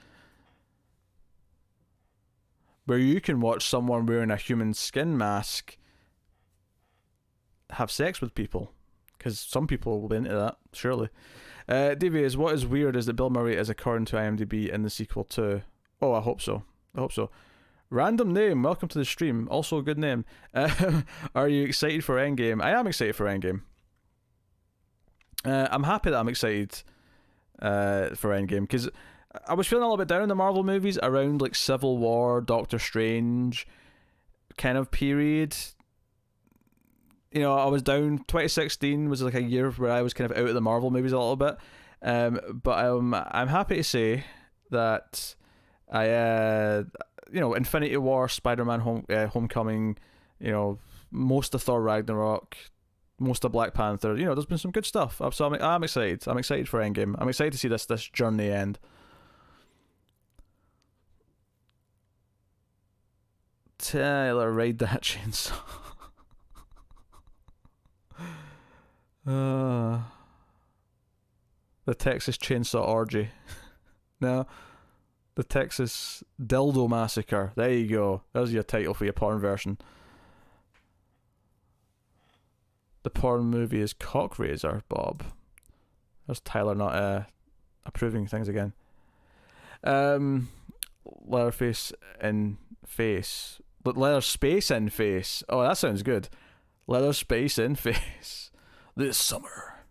Where you can watch someone wearing a human skin mask have sex with people. Because some people will be into that, surely. Devious, what is weird is that Bill Murray is according to IMDb in the sequel too. Oh, I hope so. Random name, welcome to the stream. Also a good name. Are you excited for Endgame? I am excited for Endgame. I'm happy that I'm excited for Endgame, because I was feeling a little bit down in the Marvel movies around like Civil War, Doctor Strange kind of period. You know, I was down. 2016 was like a year where I was kind of out of the Marvel movies a little bit. But I'm happy to say that Infinity War, Spider-Man Homecoming, most of Thor Ragnarok, most of Black Panther, there's been some good stuff. So I'm excited. I'm excited for Endgame. I'm excited to see this journey end. Tyler, ride that chainsaw. The Texas Chainsaw Orgy. No, the Texas Dildo Massacre. There you go. There's your title for your porn version. The porn movie is Cockraiser, Bob. There's Tyler not approving things again. Leatherface in face. Leather space in face. Oh, that sounds good. Leather space in face. This summer,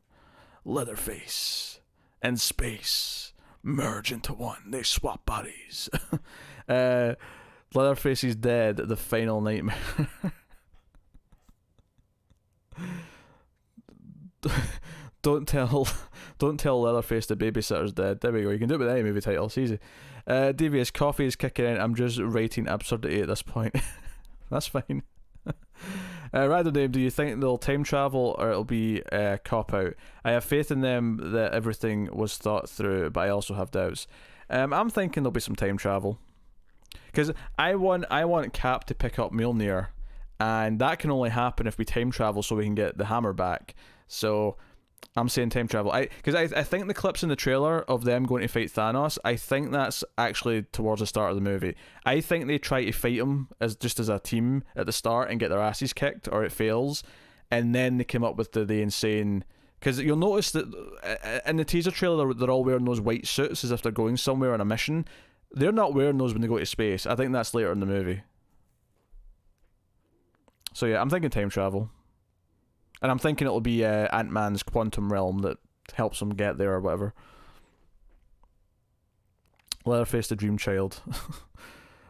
Leatherface and space merge into one. They swap bodies. Leatherface is dead. The final nightmare. Don't tell Leatherface the babysitter's dead. There we go. You can do it with any movie title. It's easy. Devious, coffee is kicking in. I'm just rating absurdity at this point. That's fine. Random name, do you think they'll time travel or it'll be a cop-out? I have faith in them that everything was thought through, but I also have doubts. I'm thinking there'll be some time travel. Because I want Cap to pick up Mjolnir, and that can only happen if we time travel so we can get the hammer back. So I'm saying time travel. Because I think the clips in the trailer of them going to fight Thanos, I think that's actually towards the start of the movie. I think they try to fight him as a team at the start and get their asses kicked, or it fails, and then they come up with the insane. Because you'll notice that in the teaser trailer, they're all wearing those white suits as if they're going somewhere on a mission. They're not wearing those when they go to space. I think that's later in the movie. So yeah, I'm thinking time travel. And I'm thinking it'll be Ant-Man's quantum realm that helps him get there or whatever. Leatherface the Dream Child.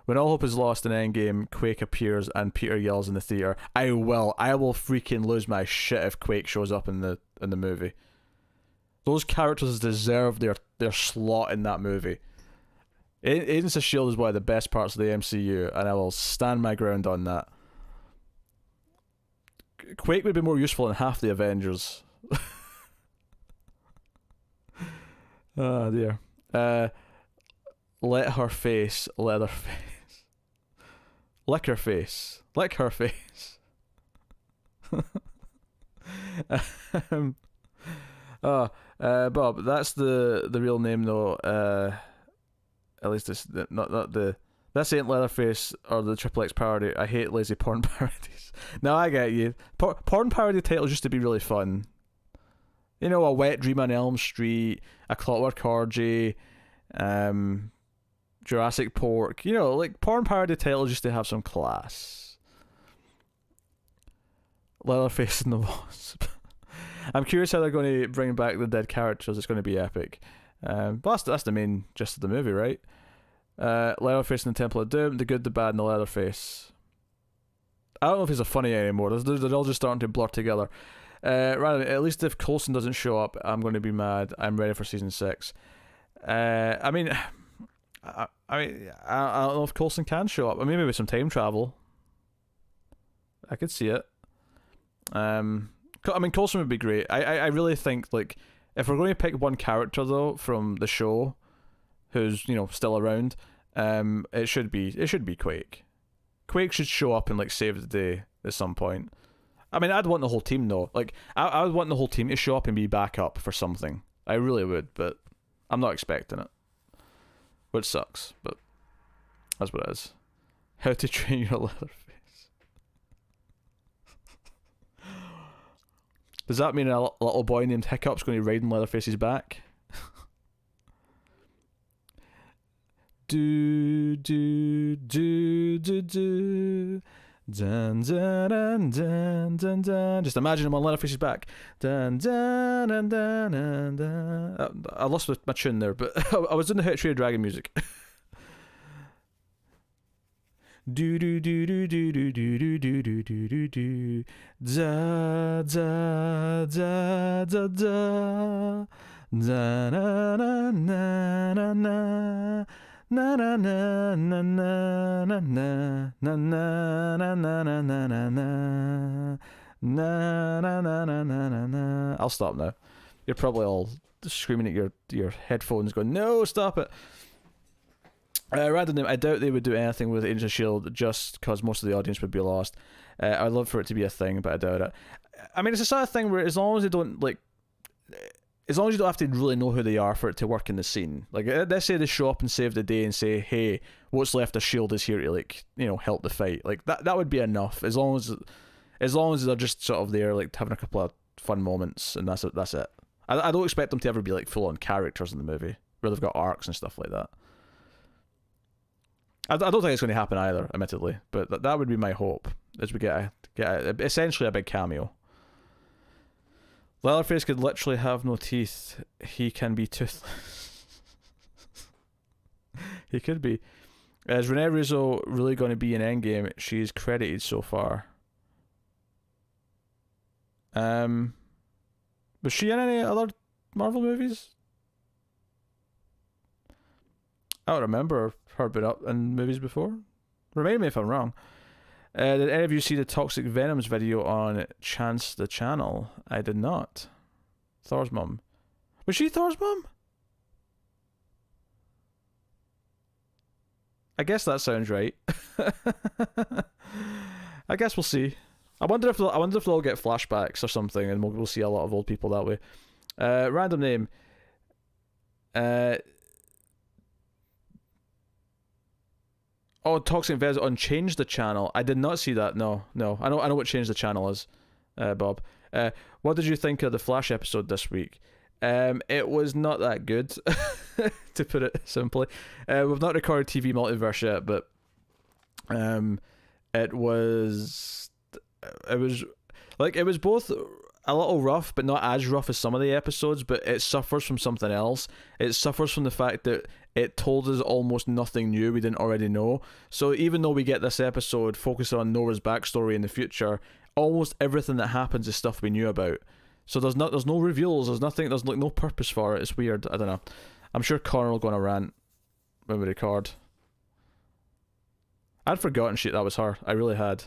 When all hope is lost in Endgame, Quake appears and Peter yells in the theater, I will freaking lose my shit if Quake shows up in the movie. Those characters deserve their slot in that movie. Agents of S.H.I.E.L.D. is one of the best parts of the MCU, and I will stand my ground on that. Quake would be more useful in half the Avengers. Oh dear. Let her face, Leatherface. Lick her face. Lick her face. Bob, that's the real name though. At least it's not the. This ain't Leatherface or the Triple X parody. I hate lazy porn parodies. No, I get you. Porn parody titles used to be really fun. You know, A Wet Dream on Elm Street, A Clockwork Orgy, Jurassic Pork. You know, like porn parody titles used to have some class. Leatherface and the Wasp. I'm curious how they're going to bring back the dead characters. It's going to be epic. But that's the main gist of the movie, right? Leatherface and the Temple of Doom, the good, the bad, and the Leatherface. I don't know if he's a funny anymore. They're all just starting to blur together. At least if Coulson doesn't show up, I'm going to be mad. I'm ready for season 6. I mean, I don't know if Coulson can show up. I mean, maybe with some time travel. I could see it. I mean, Coulson would be great. I really think, like, if we're going to pick one character though from the show, who's still around, it should be Quake. Quake should show up and like save the day at some point. I mean, I'd want the whole team though. Like, I would want the whole team to show up and be back up for something. I really would, but I'm not expecting it, which sucks. But that's what it is. How to Train Your Leatherface. Does that mean a little boy named Hiccup's going to ride on Leatherface's back? Do do do do do, dun dun dun dun dun dun. Just imagine him on Leatherface's back. Dun dun dun dun dun dun. I lost my tune there, but I was in the Hit Tree of Dragon music. Do do do do do do do do do do do do do, da da da da da, da na na na na na. Na na na na na na na na na na na na na na na na na na. I'll stop now. You're probably all screaming at your headphones, going, "No, stop it!" Random name. I doubt they would do anything with Agents of S.H.I.E.L.D. just because most of the audience would be lost. I'd love for it to be a thing, but I doubt it. I mean, it's a sort of thing where as long as they don't as long as you don't have to really know who they are for it to work in the scene. Like, let's say they show up and save the day and say, hey, what's left of S.H.I.E.L.D. is here to, like, help the fight. Like, that would be enough. As long as they're just sort of there, like, having a couple of fun moments, and that's it. I don't expect them to ever be, like, full-on characters in the movie, where they've got arcs and stuff like that. I don't think it's going to happen either, admittedly, but that would be my hope, as we get essentially a big cameo. Leatherface could literally have no teeth. He can be toothless. He could be. Is Renee Rizzo really going to be in Endgame? She's credited so far. Was she in any other Marvel movies? I don't remember her being up in movies before. Remind me if I'm wrong. Did any of you see the Toxic Venoms video on Chance the Channel? I did not. Thor's mum. Was she Thor's mum? I guess that sounds right. I guess we'll see. I wonder if they'll get flashbacks or something, and we'll see a lot of old people that way. Random name. Oh, Toxic Vez on Change the Channel. I did not see that. No. I know what Change the Channel is, Bob. What did you think of the Flash episode this week? It was not that good, to put it simply. We've not recorded TV Multiverse yet, but it was both a little rough, but not as rough as some of the episodes, but it suffers from something else. It suffers from the fact that it told us almost nothing new we didn't already know. So even though we get this episode focused on Nora's backstory in the future, almost everything that happens is stuff we knew about. So there's no reveals, there's nothing, there's like no purpose for it. It's weird. I don't know. I'm sure Connor will go on a rant when we record. I'd forgotten shit that was her. I really had.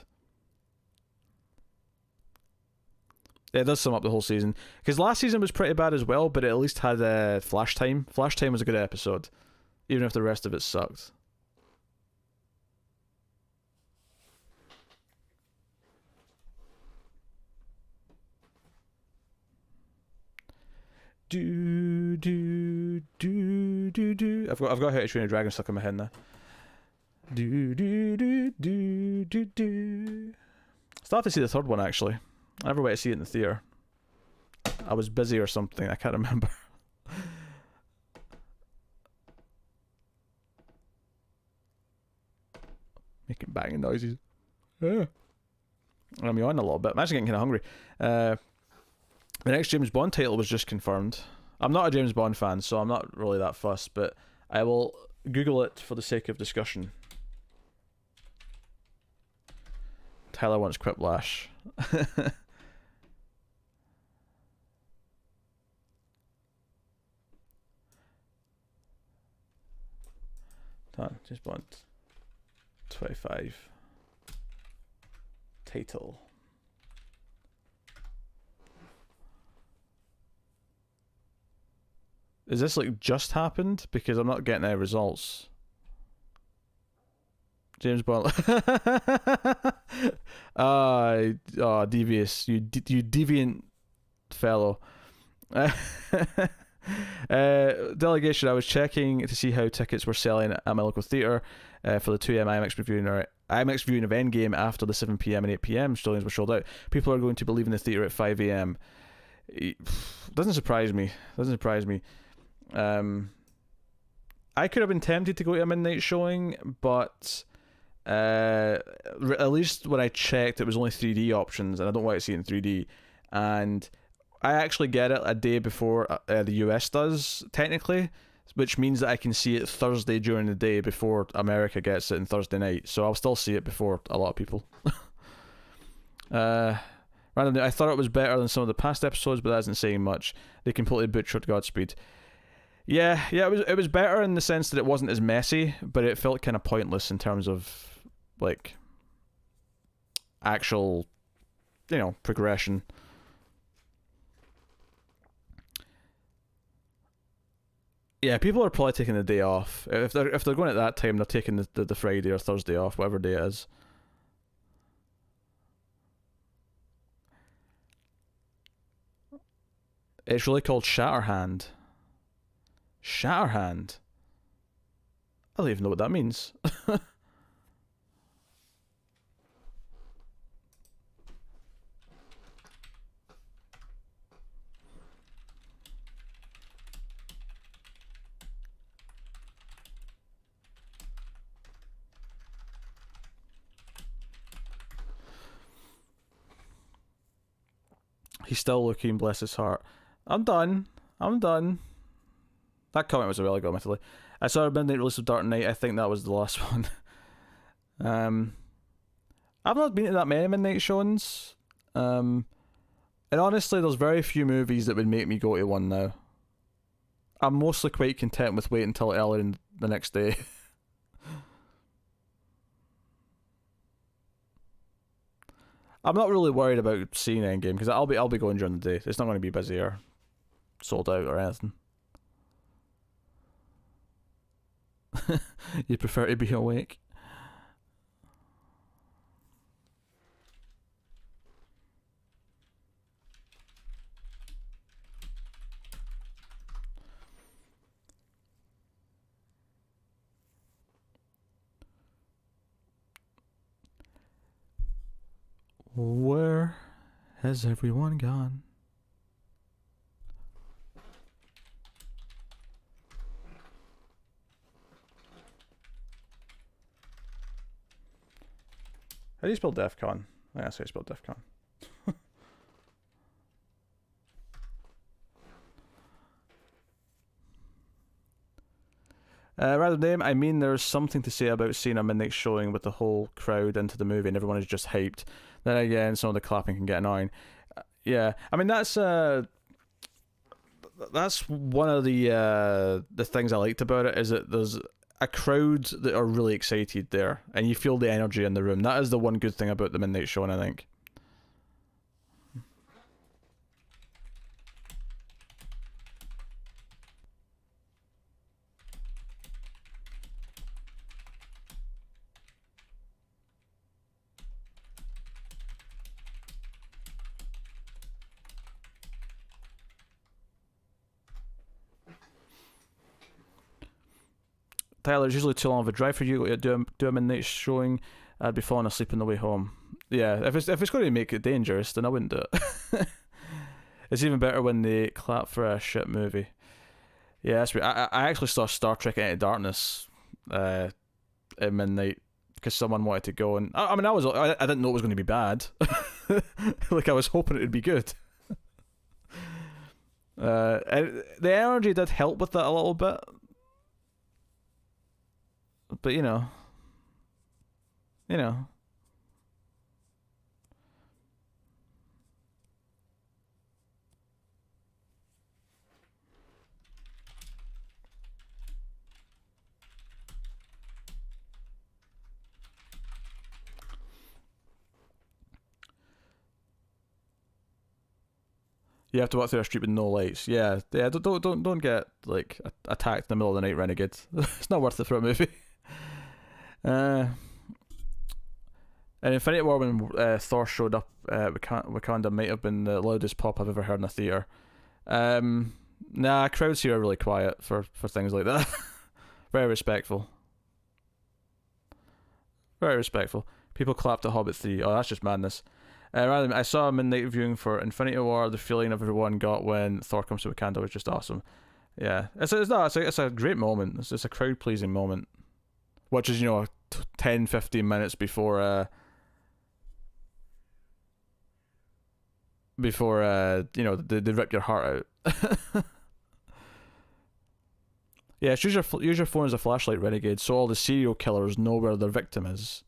It does sum up the whole season. Because last season was pretty bad as well, but it at least had Flash Time. Flash Time was a good episode, even if the rest of it sucked. I've got How to Train a Dragon stuck in my head now. Still have to see the third one actually. I never went to see it in the theater. I was busy or something. I can't remember. Making banging noises. Yeah. I'm yawning a little bit. I'm actually getting kind of hungry. The next James Bond title was just confirmed. I'm not a James Bond fan, so I'm not really that fussed, but I will Google it for the sake of discussion. Tyler wants Quiplash. James Bond 25 title. Is this like just happened? Because I'm not getting any results. James Bond. Devious. You deviant fellow. Delegation. I was checking to see how tickets were selling at my local theatre for the 2am IMAX viewing of Endgame after the 7pm and 8pm showings were sold out. People are going to be leaving the theatre at 5am. Doesn't surprise me. I could have been tempted to go to a midnight showing, but at least when I checked, it was only 3D options, and I don't want to see it in 3D. And I actually get it a day before the US does, technically, which means that I can see it Thursday during the day before America gets it on Thursday night. So I'll still see it before a lot of people. Randomly, I thought it was better than some of the past episodes, but that isn't saying much. They completely butchered Godspeed. Yeah, it was better in the sense that it wasn't as messy, but it felt kind of pointless in terms of like actual, progression. Yeah, people are probably taking the day off. If they're going at that time, they're taking the Friday or Thursday off, whatever day it is. It's really called Shatterhand. Shatterhand? I don't even know what that means. He's still looking, bless his heart. I'm done. That comment was a while ago, admittedly. I saw a midnight release of Dark Knight. I think that was the last one. I've not been to that many midnight showings. And honestly, there's very few movies that would make me go to one now. I'm mostly quite content with waiting until earlier in the next day. I'm not really worried about seeing Endgame because I'll be going during the day. It's not going to be busy or sold out or anything. You prefer to be awake? Where has everyone gone? How do you spell DEF CON? I think that's how you spell DEF CON. Random name, I mean there's something to say about seeing a midnight showing with the whole crowd into the movie and everyone is just hyped. Then again, some of the clapping can get annoying. Yeah, I mean that's one of the things I liked about it, is that there's a crowd that are really excited there and you feel the energy in the room. That is the one good thing about the midnight showing, I think. Tyler, it's usually too long of a drive for you to do a midnight showing. I'd be falling asleep on the way home. Yeah, if it's going to make it dangerous, then I wouldn't do it. It's even better when they clap for a shit movie. Yeah, that's weird. I actually saw Star Trek Into Darkness at midnight because someone wanted to go, and I didn't know it was going to be bad. Like I was hoping it'd be good. And the energy did help with that a little bit. But you know. You have to walk through a street with no lights. Yeah. Don't get like attacked in the middle of the night, renegade. It's not worth it for a movie. And Infinity War, when Thor showed up, Wakanda might have been the loudest pop I've ever heard in a theater. Nah, crowds here are really quiet for things like that. Very respectful. Very respectful. People clapped at Hobbit 3. Oh, that's just madness. I saw a midnight viewing for Infinity War. The feeling everyone got when Thor comes to Wakanda was just awesome. Yeah, it's a great moment. It's just a crowd pleasing moment, which is 10-15 minutes before they rip your heart out. Yeah, use your phone as a flashlight, renegade, so all the serial killers know where their victim is.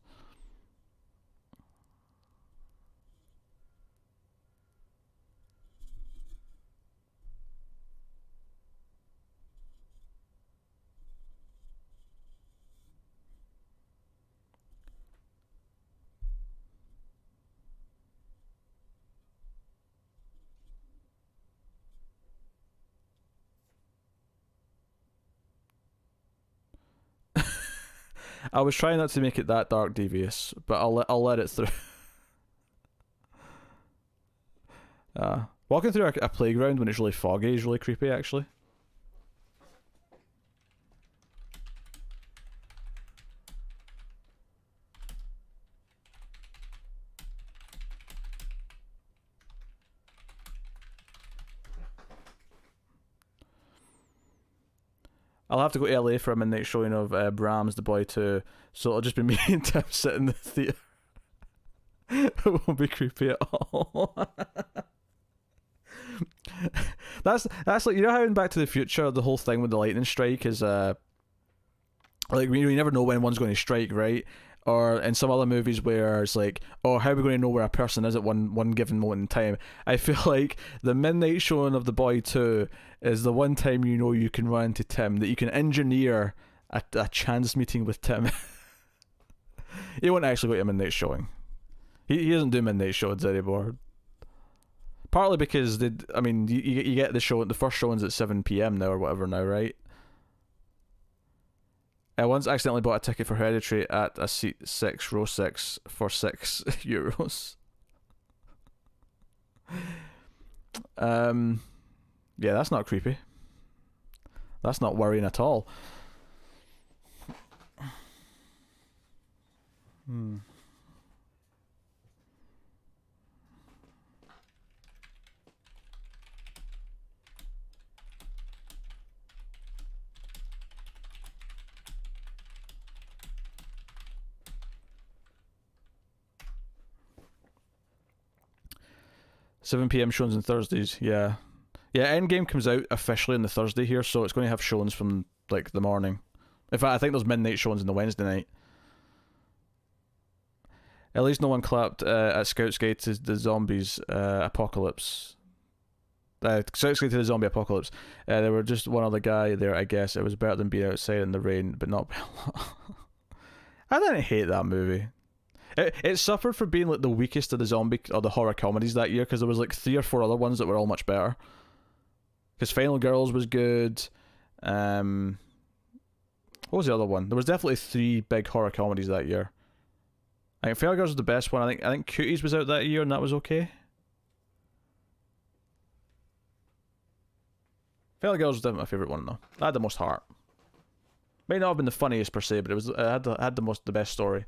I was trying not to make it that dark, devious, but I'll let it through. Walking through a playground when it's really foggy is really creepy, actually. I'll have to go to LA for a midnight showing of Brahms, The Boy 2, so it'll just be me and Tim sitting in the theatre. It won't be creepy at all. That's like, how in Back to the Future the whole thing with the lightning strike is like you never know when one's going to strike, right? Or in some other movies where it's like, oh, how are we going to know where a person is at one given moment in time? I feel like the midnight showing of The Boy 2 is the one time you can run into Tim, that you can engineer a chance meeting with Tim. He won't actually go to a midnight showing. He doesn't do midnight showings anymore. Partly because you get the first showings at 7 p.m. now or whatever now, right? I once accidentally bought a ticket for Hereditary at a seat 6, row 6 for €6. Yeah, that's not creepy. That's not worrying at all. 7 p.m. showings on Thursdays. Yeah. Yeah, Endgame comes out officially on the Thursday here, so it's going to have showings from like the morning. In fact, I think there's midnight showings on the Wednesday night. At least no one clapped at Scout's Guide to the Zombies Apocalypse. Scout's Guide to the Zombie Apocalypse. There were just one other guy there, I guess. It was better than being outside in the rain, but not. I didn't hate that movie. It suffered for being like the weakest of the zombie or the horror comedies that year, because there was like 3 or 4 other ones that were all much better. Because Final Girls was good. What was the other one? There was definitely 3 big horror comedies that year. I think Final Girls was the best one. I think Cuties was out that year, and that was okay. Final Girls was definitely my favourite one though. I had the most heart. May not have been the funniest per se, but it had the best story.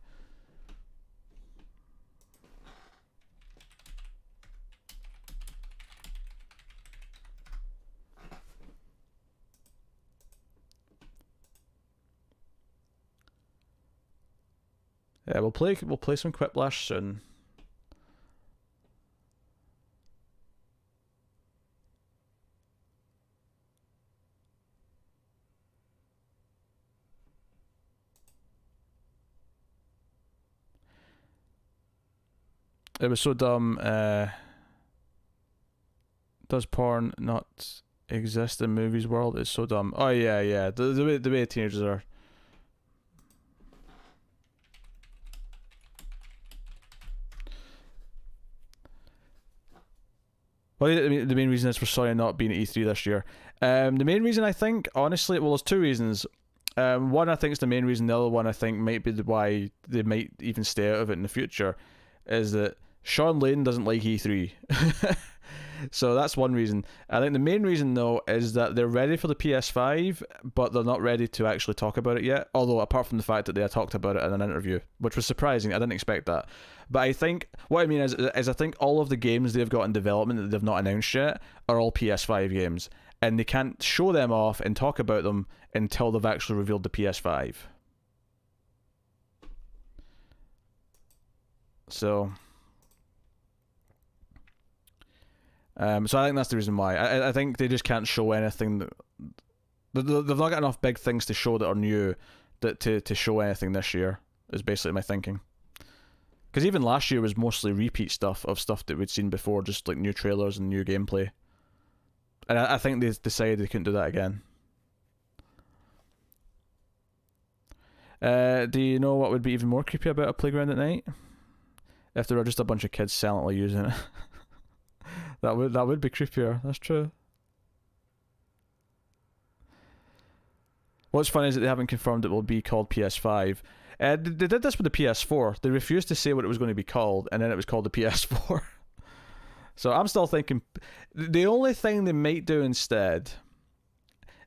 Yeah, we'll play some Quiplash soon. It was so dumb. Does porn not exist in movies world? It's so dumb. Oh yeah. The way teenagers are. Well, the main reason is for Sony not being at E3 this year. The main reason, I think, honestly, well, there's 2 reasons. One, I think, is the main reason. The other one, I think, might be why they might even stay out of it in the future, is that Sean Layden doesn't like E3. So that's one reason. I think the main reason, though, is that they're ready for the PS5, but they're not ready to actually talk about it yet. Although, apart from the fact that they had talked about it in an interview, which was surprising. I didn't expect that. But I think, what I mean is I think all of the games they've got in development that they've not announced yet are all PS5 games. And they can't show them off and talk about them until they've actually revealed the PS5. So I think that's the reason why. I think they just can't show anything. They've not got enough big things to show that are new to show anything this year, is basically my thinking. Because even last year was mostly repeat stuff that we'd seen before, just like new trailers and new gameplay. And I think they decided they couldn't do that again. Do you know what would be even more creepy about a playground at night? If there were just a bunch of kids silently using it. That would be creepier. That's true. What's funny is that they haven't confirmed it will be called PS5. They did this with the PS4. They refused to say what it was going to be called, and then it was called the PS4. So I'm still thinking the only thing they might do instead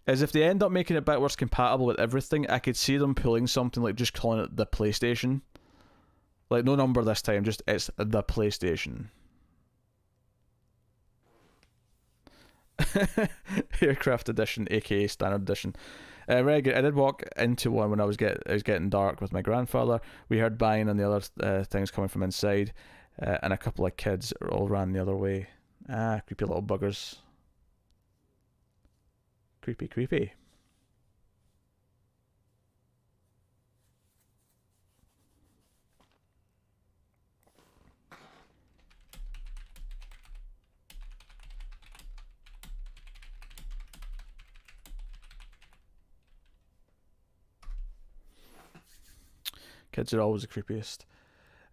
is if they end up making it backwards compatible with everything, I could see them pulling something like just calling it the PlayStation. Like, no number this time, just it's the PlayStation. Aircraft Edition, aka Standard Edition. I did walk into one when it was getting dark with my grandfather. We heard banging and the other things coming from inside, and a couple of kids all ran the other way. Creepy little buggers. Creepy. Kids are always the creepiest.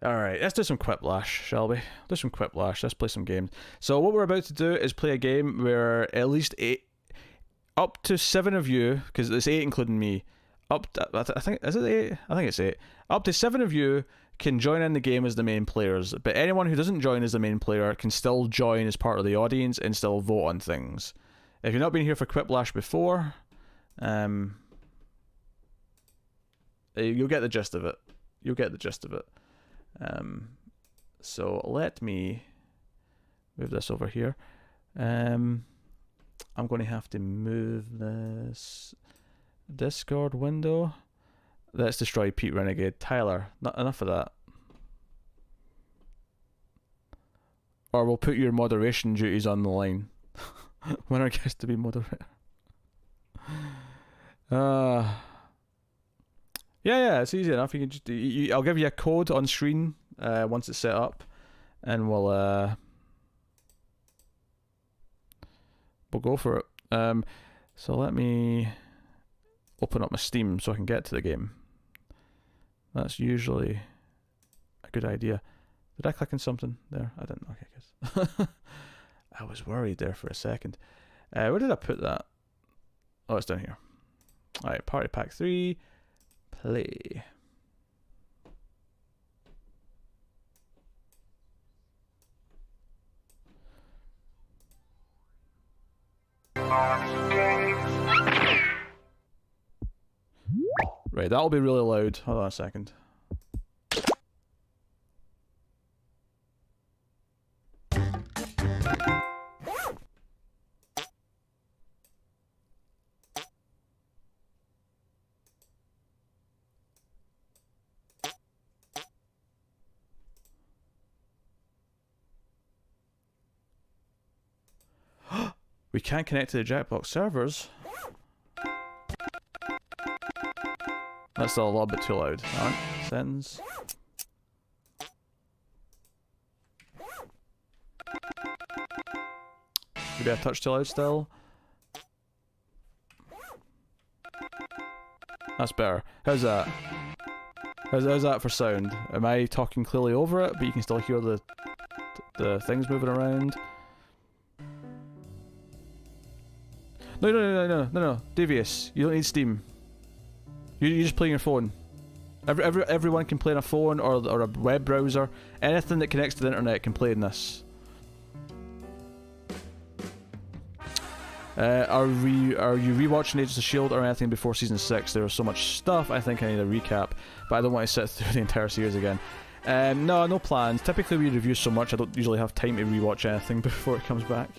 Alright, let's do some Quiplash, shall we? Do some Quiplash, let's play some games. So what we're about to do is play a game where at least up to 7 of you, because it's 8 including me, I think, is it 8? I think it's 8. Up to 7 of you can join in the game as the main players, but anyone who doesn't join as the main player can still join as part of the audience and still vote on things. If you've not been here for Quiplash before, you'll get the gist of it. So let me move this over here. I'm going to have to move this Discord window. Let's destroy Pete Renegade. Tyler, not enough of that. Or we'll put your moderation duties on the line. Winner gets to be moderator. Yeah, it's easy enough. You can just I'll give you a code on screen once it's set up, and we'll go for it. So let me open up my Steam so I can get to the game. That's usually a good idea. Did I click on something there? I didn't. Okay, guess. I was worried there for a second. Where did I put that? Oh, it's down here. Alright, Party Pack 3. Play. Right, that'll be really loud. Hold on a second. We can't connect to the Jackbox servers. That's still a little bit too loud. Alright, settings. Maybe a touch too loud still. That's better. How's that? How's that for sound? Am I talking clearly over it, but you can still hear the things moving around? No, Devious. You don't need Steam. You're just playing your phone. Everyone can play on a phone or a web browser. Anything that connects to the internet can play in this. Are you rewatching Agents of S.H.I.E.L.D. or anything before Season 6? There was so much stuff, I think I need a recap. But I don't want to sit through the entire series again. No plans. Typically we review so much I don't usually have time to rewatch anything before it comes back.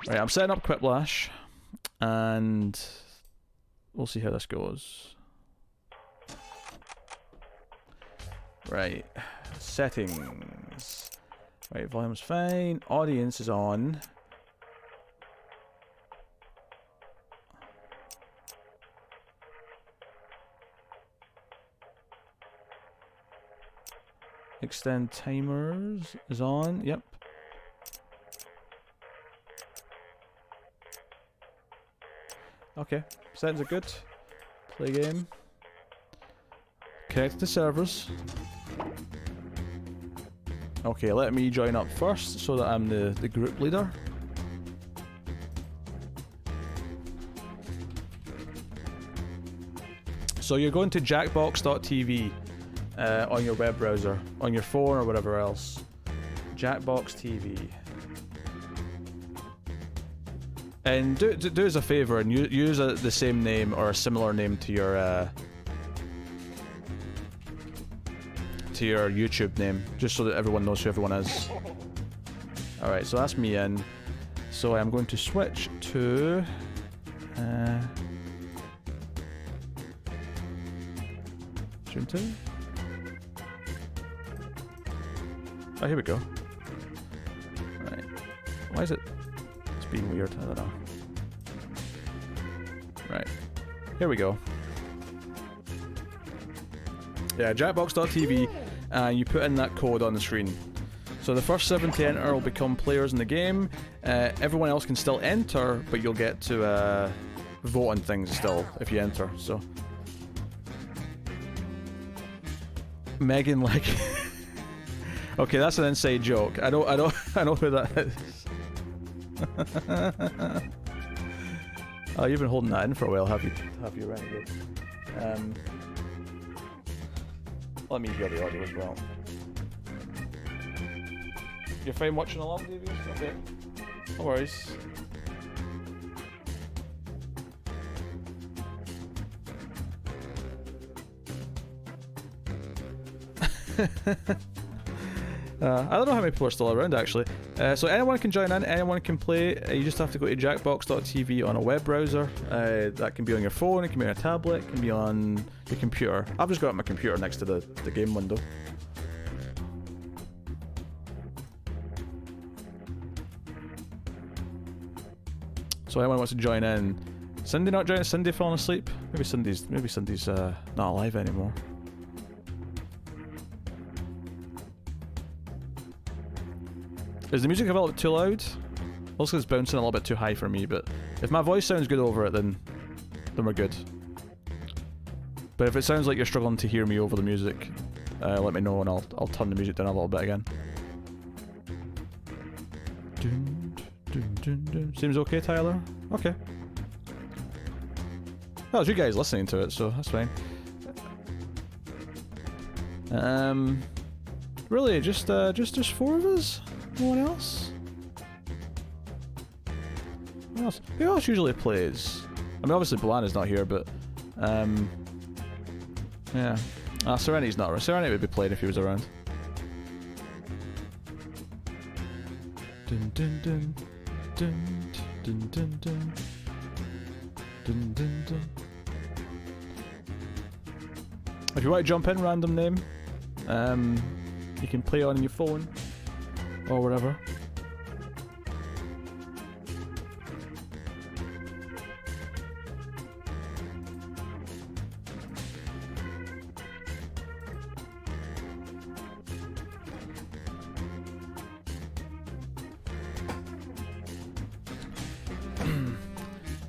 Right, I'm setting up Quiplash. And we'll see how this goes. Right, settings. Right, volume's fine. Audience is on. Extend timers is on. Yep. Okay, settings are good. Play game. Connect to servers. Okay, let me join up first so that I'm the group leader. So you're going to jackbox.tv on your web browser, on your phone or whatever else. Jackbox TV. And do us a favour and use the same name or a similar name to your YouTube name, just so that everyone knows who everyone is. Alright, so that's me in. So I'm going to switch to Stream 2. Oh, here we go. Right. Why is it? It's being weird. I don't know. Right. Here we go. Yeah, jackbox.tv, and you put in that code on the screen. So the first 7 to enter will become players in the game. Everyone else can still enter, but you'll get to vote on things still if you enter. So Megan, like, okay, that's an inside joke. I know who that is. Oh, you've been holding that in for a while, have you, Renegade? Let me hear the audio as well. You're fine watching along, Davies? Okay. No worries. I don't know how many people are still around actually. So anyone can join in, anyone can play. You just have to go to jackbox.tv on a web browser. That can be on your phone, it can be on a tablet, it can be on your computer. I've just got my computer next to the game window. So anyone wants to join in. Cindy not joining? Cindy falling asleep? Maybe Cindy's not alive anymore. Is the music a little bit too loud? Also, it's bouncing a little bit too high for me, but if my voice sounds good over it, then we're good. But if it sounds like you're struggling to hear me over the music, let me know and I'll turn the music down a little bit again. Seems okay, Tyler? Okay. Well, it's you guys listening to it, so that's fine. Really, just 4 of us? No one else? Who else usually plays? I mean, obviously Balana's not here, but yeah. Serenity's not around. Serenity would be playing if he was around. Dun dun dun dun dun dun dun dun dun dun. If you want to jump in, random name, you can play on your phone or whatever.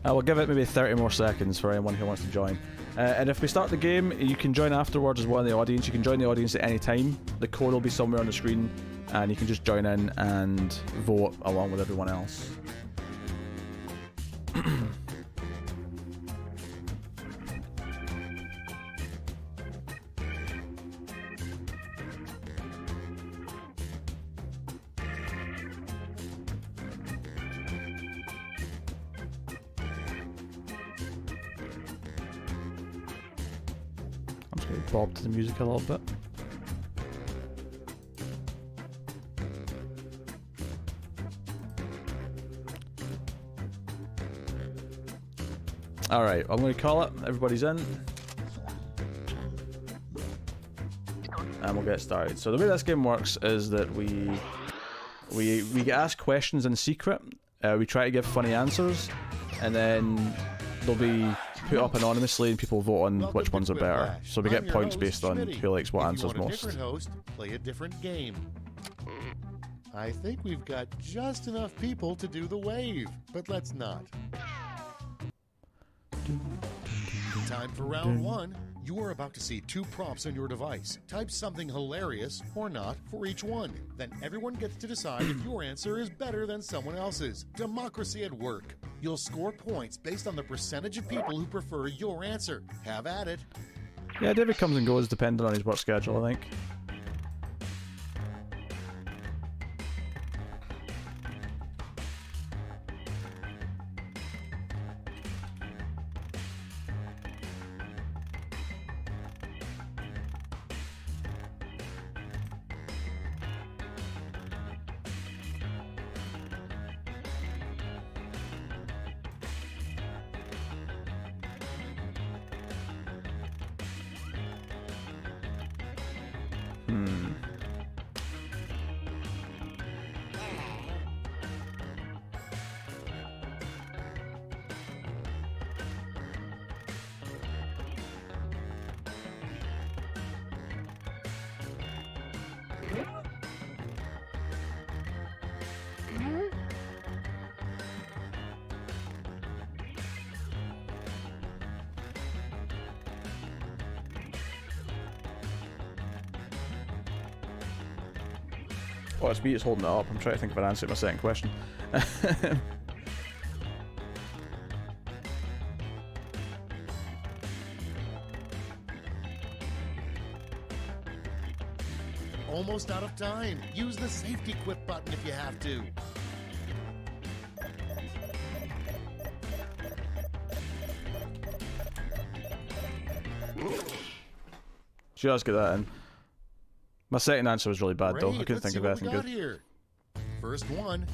We'll give it maybe 30 more seconds for anyone who wants to join. And if we start the game, you can join afterwards as one of the audience. You can join the audience at any time. The code will be somewhere on the screen, and you can just join in and vote along with everyone else. Bob to the music a little bit. Alright, I'm going to call it. Everybody's in. And we'll get started. So the way this game works is that we get asked questions in secret. We try to give funny answers. And then they'll be put up anonymously and people vote on which ones are better. So we get points based on who likes what answers most. Different host, play a different game. I think we've got just enough people to do the wave, but let's not. Time for round 1. You are about to see 2 prompts on your device. Type something hilarious or not for each one. Then everyone gets to decide if your answer is better than someone else's. Democracy at work. You'll score points based on the percentage of people who prefer your answer. Have at it. Yeah, David comes and goes depending on his work schedule, I think. Oh, it's me that's holding it up. I'm trying to think of an answer to my second question. Almost out of time. Use the safety quit button if you have to. Just get that in. My second answer was really bad though. I couldn't think of anything good. Here. First one,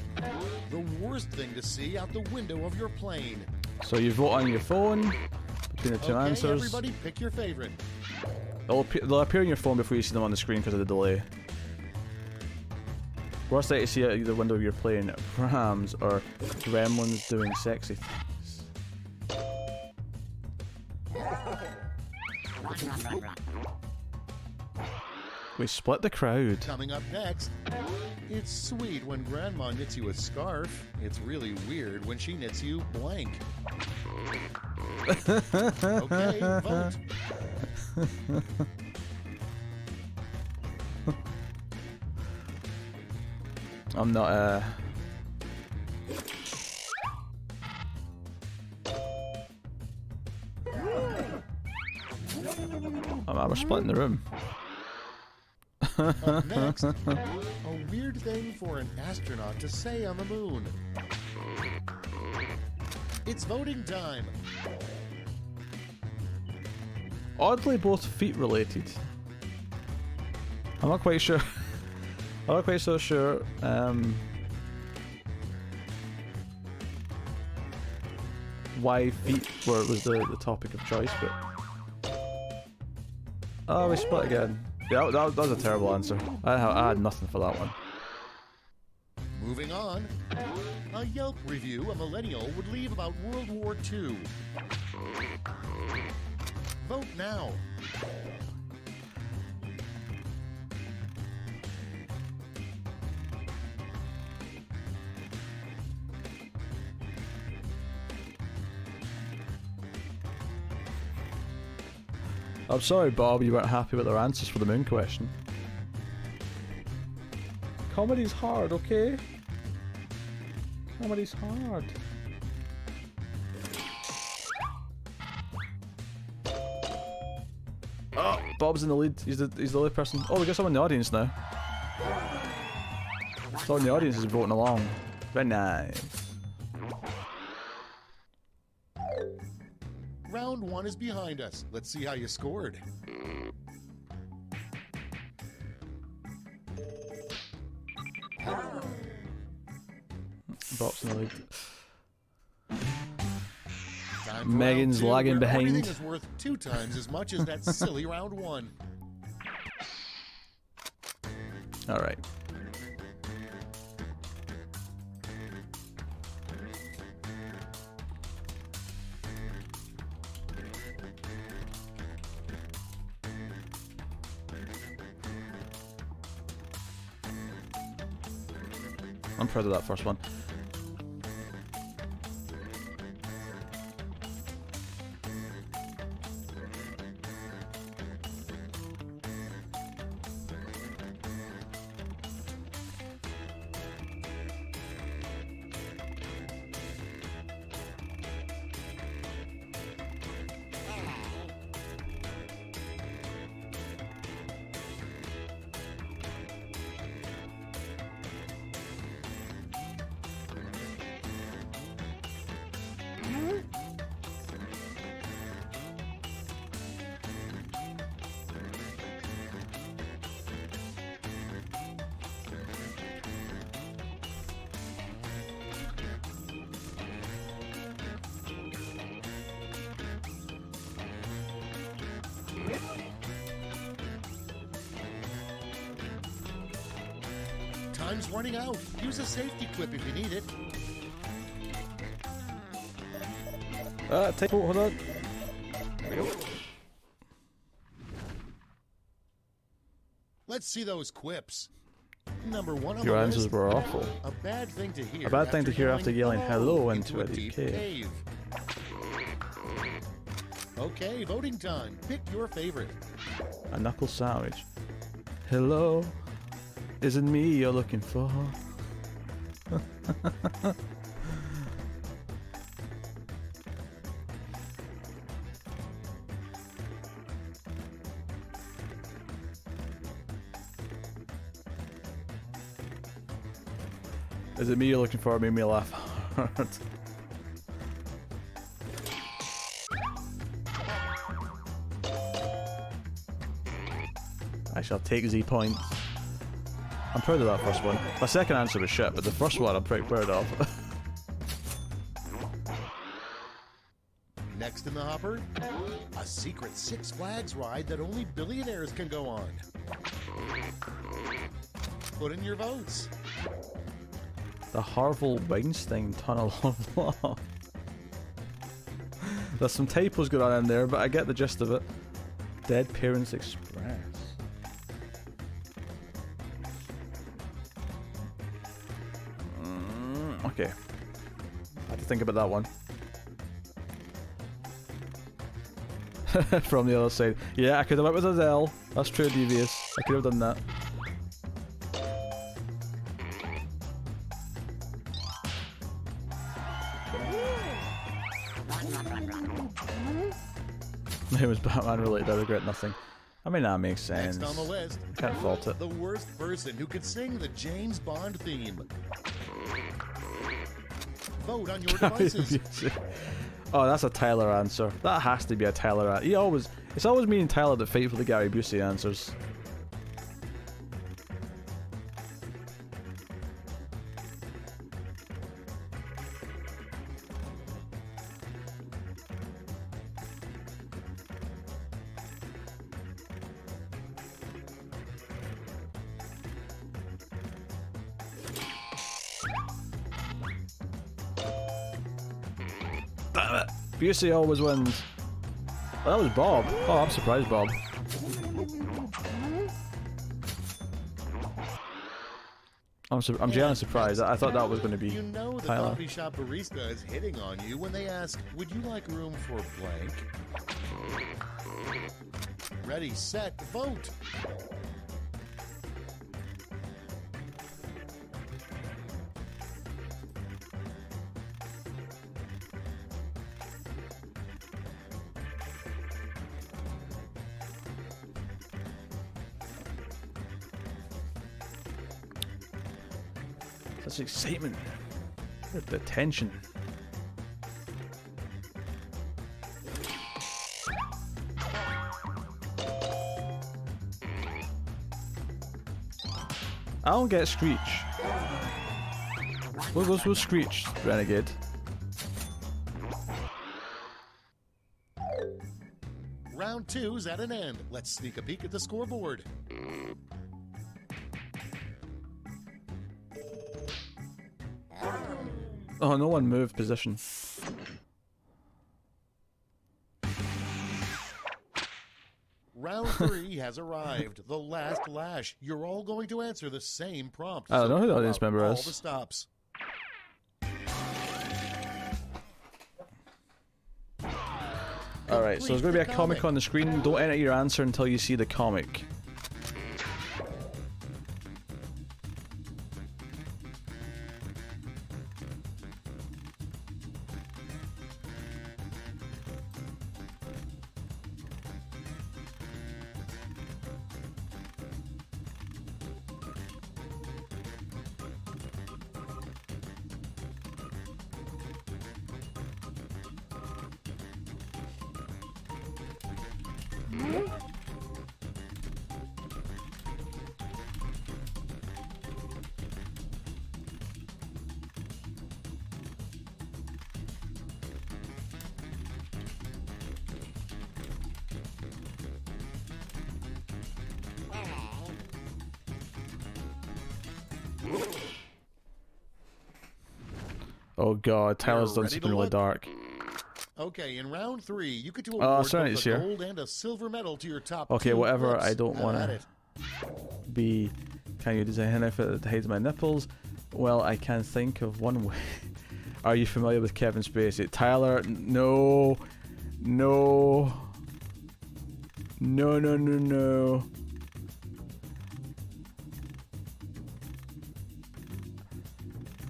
the worst thing to see out the window of your plane. So you vote on your phone between the two answers. Everybody pick your favorite. They'll appear on your phone before you see them on the screen because of the delay. Worst sight to see out the window you're playing Rams or gremlins doing sexy things. We split the crowd. Coming up next, it's sweet when Grandma knits you a scarf. It's really weird when she knits you blank. Okay, vote. I'm not we're splitting the room. Up next, a weird thing for an astronaut to say on the moon. It's voting time. Oddly, both feet related. I'm not quite sure. I'm not quite so sure. Why feet was the topic of choice, but oh, we split again. Yeah, that was a terrible answer. I had nothing for that one. Moving on, a Yelp review a millennial would leave about World War II. Vote now. I'm sorry, Bob, you weren't happy with their answers for the moon question. Comedy's hard, okay? Comedy's hard. Oh, Bob's in the lead. He's the lead person. Oh, we got someone in the audience now. Someone in the audience is voting along. Very nice. Round one is behind us. Let's see how you scored. Bob's in the lead. Time for Megan's round two, lagging where behind. Everything is worth 2 times as much as that silly round one. Alright. I'm proud of that first one. Time's running out. Use a safety quip if you need it. Hold on. There we go. Let's see those quips. Number one on Your the answers list, were awful. a bad thing to hear. A bad thing to hear after yelling hello into a deep deep cave. cave. Okay, voting time. Pick your favorite. A knuckle sandwich. Hello? Is it me you're looking for? Is it me you're looking for? It made me laugh hard. I shall take Z points. I'm proud of that first one. My second answer was shit, but the first one I'm pretty proud of. Next in the hopper, a secret Six Flags ride that only billionaires can go on. Put in your votes. The Harville Weinstein Tunnel of Law. There's some typos going on in there, but I get the gist of it. Dead Parents Express. Okay. I had to think about that one. From the other side. Yeah, I could have went with Adele. That's true, Devious. I could have done that. It was Batman related, I regret nothing. I mean, that makes sense. Next on the list, Can't fault it. the worst person who could sing the James Bond theme. Vote on your devices. Oh, that's a Tyler answer. That has to be a Tyler answer. It's always me and Tyler that fight for the Gary Busey answers. Damn it. Busey always wins. Well, that was Bob. Oh, I'm surprised, Bob. I'm genuinely surprised. I thought that was going to be You know the Tyler. coffee shop barista is hitting on you when they ask, would you like room for blank? Ready, set, vote. Such excitement. The tension. I don't get Screech. What goes with Screech, Renegade? Round two's at an end. Let's sneak a peek at the scoreboard. Oh, no one moved position. Round three has arrived. The last lash. You're all going to answer the same prompt. I don't know who the pull audience out member all is. the stops. Alright, so there's going to be a comic on the screen. Don't enter your answer until you see the comic. Oh god, Tyler's done ready something to really look? dark. Okay, in round three, you get to Oh, award Serenity's both a here. gold and a silver medal to your top Okay, two whatever, clips. I don't Have want at to it. be... Can you design an outfit that hides my nipples? Well, I can think of one way. Are you familiar with Kevin Spacey? Tyler, no. No. No, no, no, no.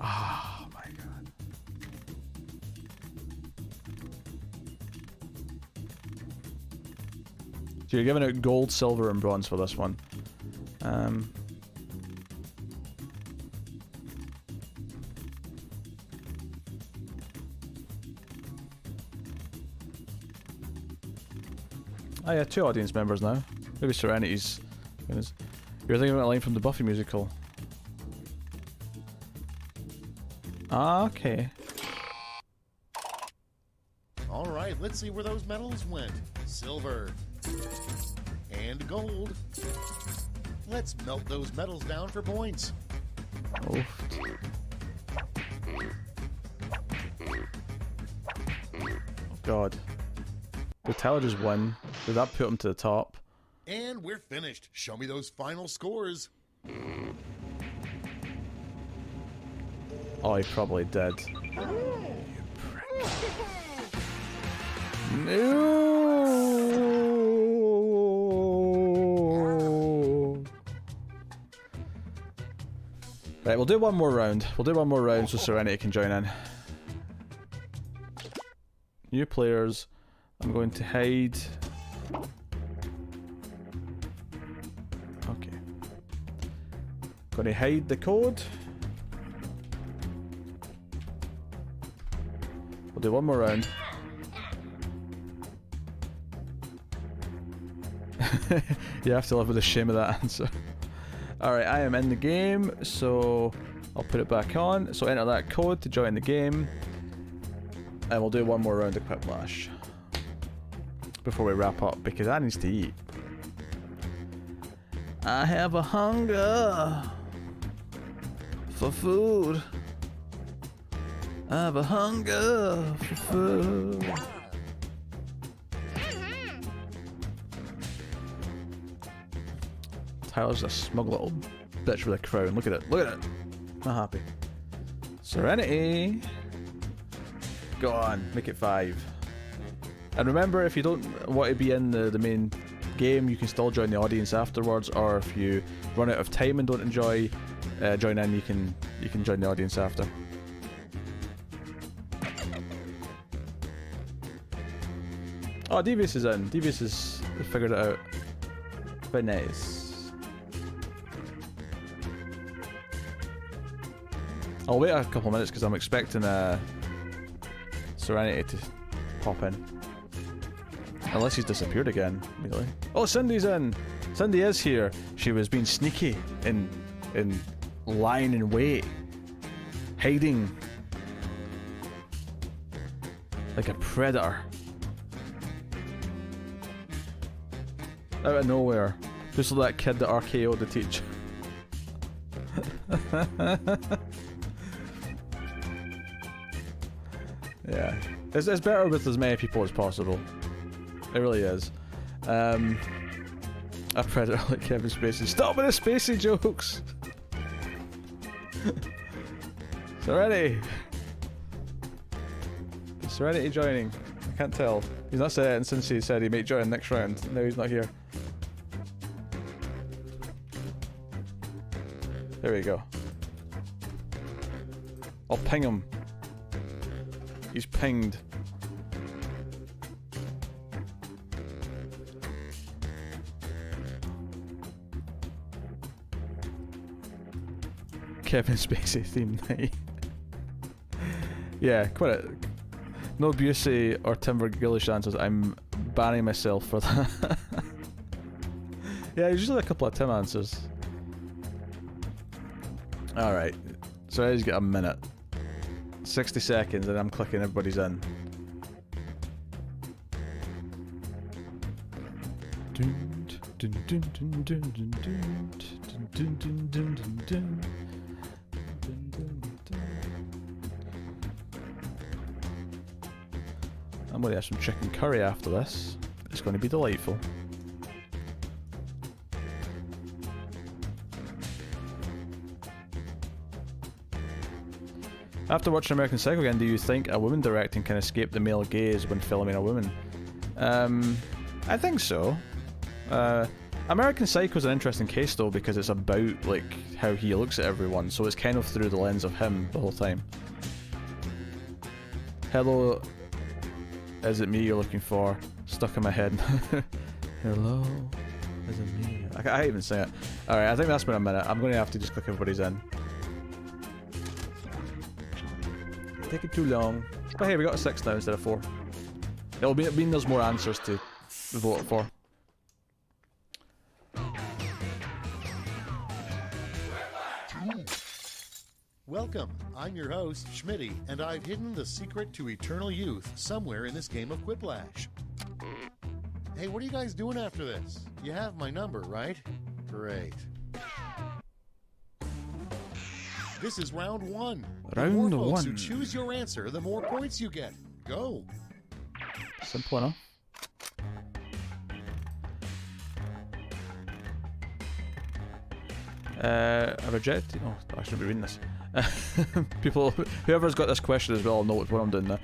Oh my god. So you're giving out gold, silver, and bronze for this one. Oh yeah, 2 audience members now. Maybe Serenity's. You're thinking about a line from the Buffy musical. Ah, okay. All right, let's see where those medals went. Silver. And gold. Let's melt those metals down for points. Oh. God. Did Tyler just win? Did that put him to the top? And we're finished. Show me those final scores. Oh, he probably did. You prick. No! Right, we'll do one more round. We'll do one more round so Serenity can join in. New players. I'm going to hide. Okay. Going to hide the code. We'll do one more round. You have to live with the shame of that answer. Alright, I am in the game, so I'll put it back on. So enter that code to join the game. And we'll do one more round of Quiplash before we wrap up, because I need to eat. I have a hunger for food. I have a hunger for food. Tyler's a smug little bitch with a crown. Look at it. Look at it. Not happy. Serenity. Go on. Make it 5. And remember, if you don't want to be in the main game, you can still join the audience afterwards. Or if you run out of time and don't enjoy join in, you can join the audience after. Oh, Devious is in. Devious has figured it out. Very nice. I'll wait a couple of minutes because I'm expecting Serenity to pop in. Unless he's disappeared again, really. Oh, Cindy's in! Cindy is here. She was being sneaky in lying in wait. Hiding. Like a predator. Out of nowhere. Just like that kid that RKO'd the teacher. Yeah. It's better with as many people as possible. It really is. A predator like Kevin Spacey. Stop with the Spacey jokes! Serenity! Is Serenity joining? I can't tell. He's not said it since he said he might join next round. No, he's not here. There we go. I'll ping him. He's pinged. Kevin Spacey theme night. Yeah, quite it. No Busey or Tim Vergilish answers. I'm banning myself for that. Yeah, usually a couple of Tim answers. Alright, so he's got a minute. 60 seconds and I'm clicking everybody's in. I'm going to have some chicken curry after this. It's going to be delightful. After watching American Psycho again, do you think a woman directing can escape the male gaze when filming a woman? I think so. American Psycho is an interesting case though, because it's about like how he looks at everyone, so it's kind of through the lens of him the whole time. Hello, is it me you're looking for? Stuck in my head. Hello, is it me? I can't even say it. Alright, I think that's been a minute. I'm going to have to just click everybody's in. Taking too long. But hey, we got a 6 now instead of 4. It'll mean there's more answers to vote for. Welcome, I'm your host, Schmitty, and I've hidden the secret to eternal youth somewhere in this game of Quiplash. Hey, what are you guys doing after this? You have my number, right? Great. This is round 1. Round the more folks who 1. choose your answer, the more points you get. Go. Simple enough. I reject. Oh, I shouldn't be reading this. People, whoever's got this question as well, know what I'm doing now.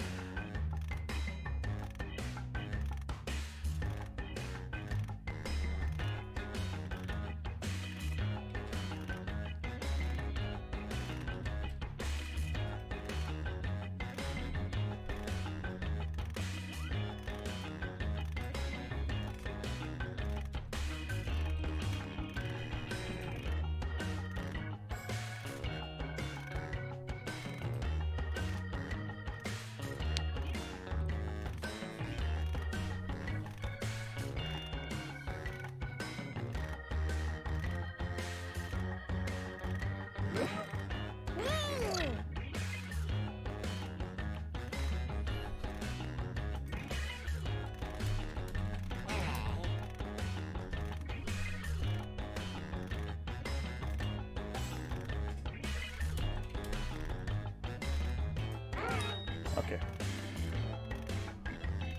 Okay.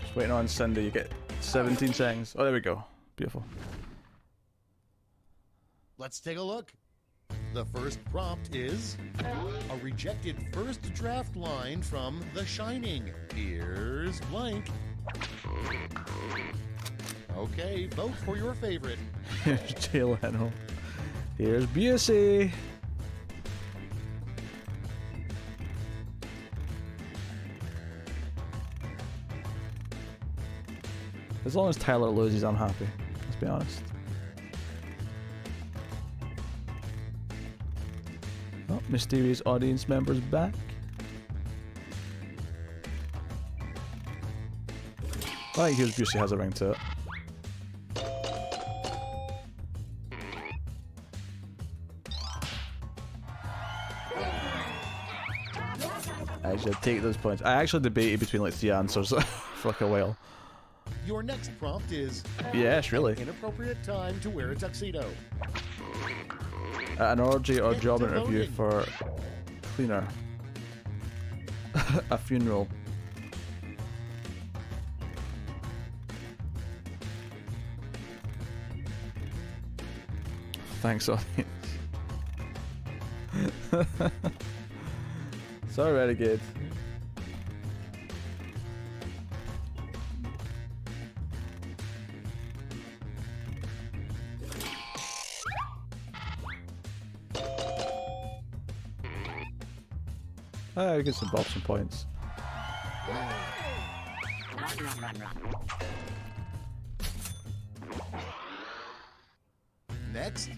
Just waiting on Cindy. You get 17 seconds. Oh, there we go. Beautiful. Let's take a look. The first prompt is a rejected first draft line from The Shining. Here's blank. Okay, vote for your favorite. Here's Jay Leno. Here's Busey. As long as Tyler loses, I'm happy. Let's be honest. Oh, mysterious audience members back. I think Here's Busey has a ring to it. I should take those points. I actually debated between like 3 answers for like a while. Your next prompt is Yes, really. inappropriate time to wear a tuxedo. An orgy or Get job to interview voting. for cleaner. A funeral. Thanks, audience. Sorry, Renegade. We get some bobs and points. Next,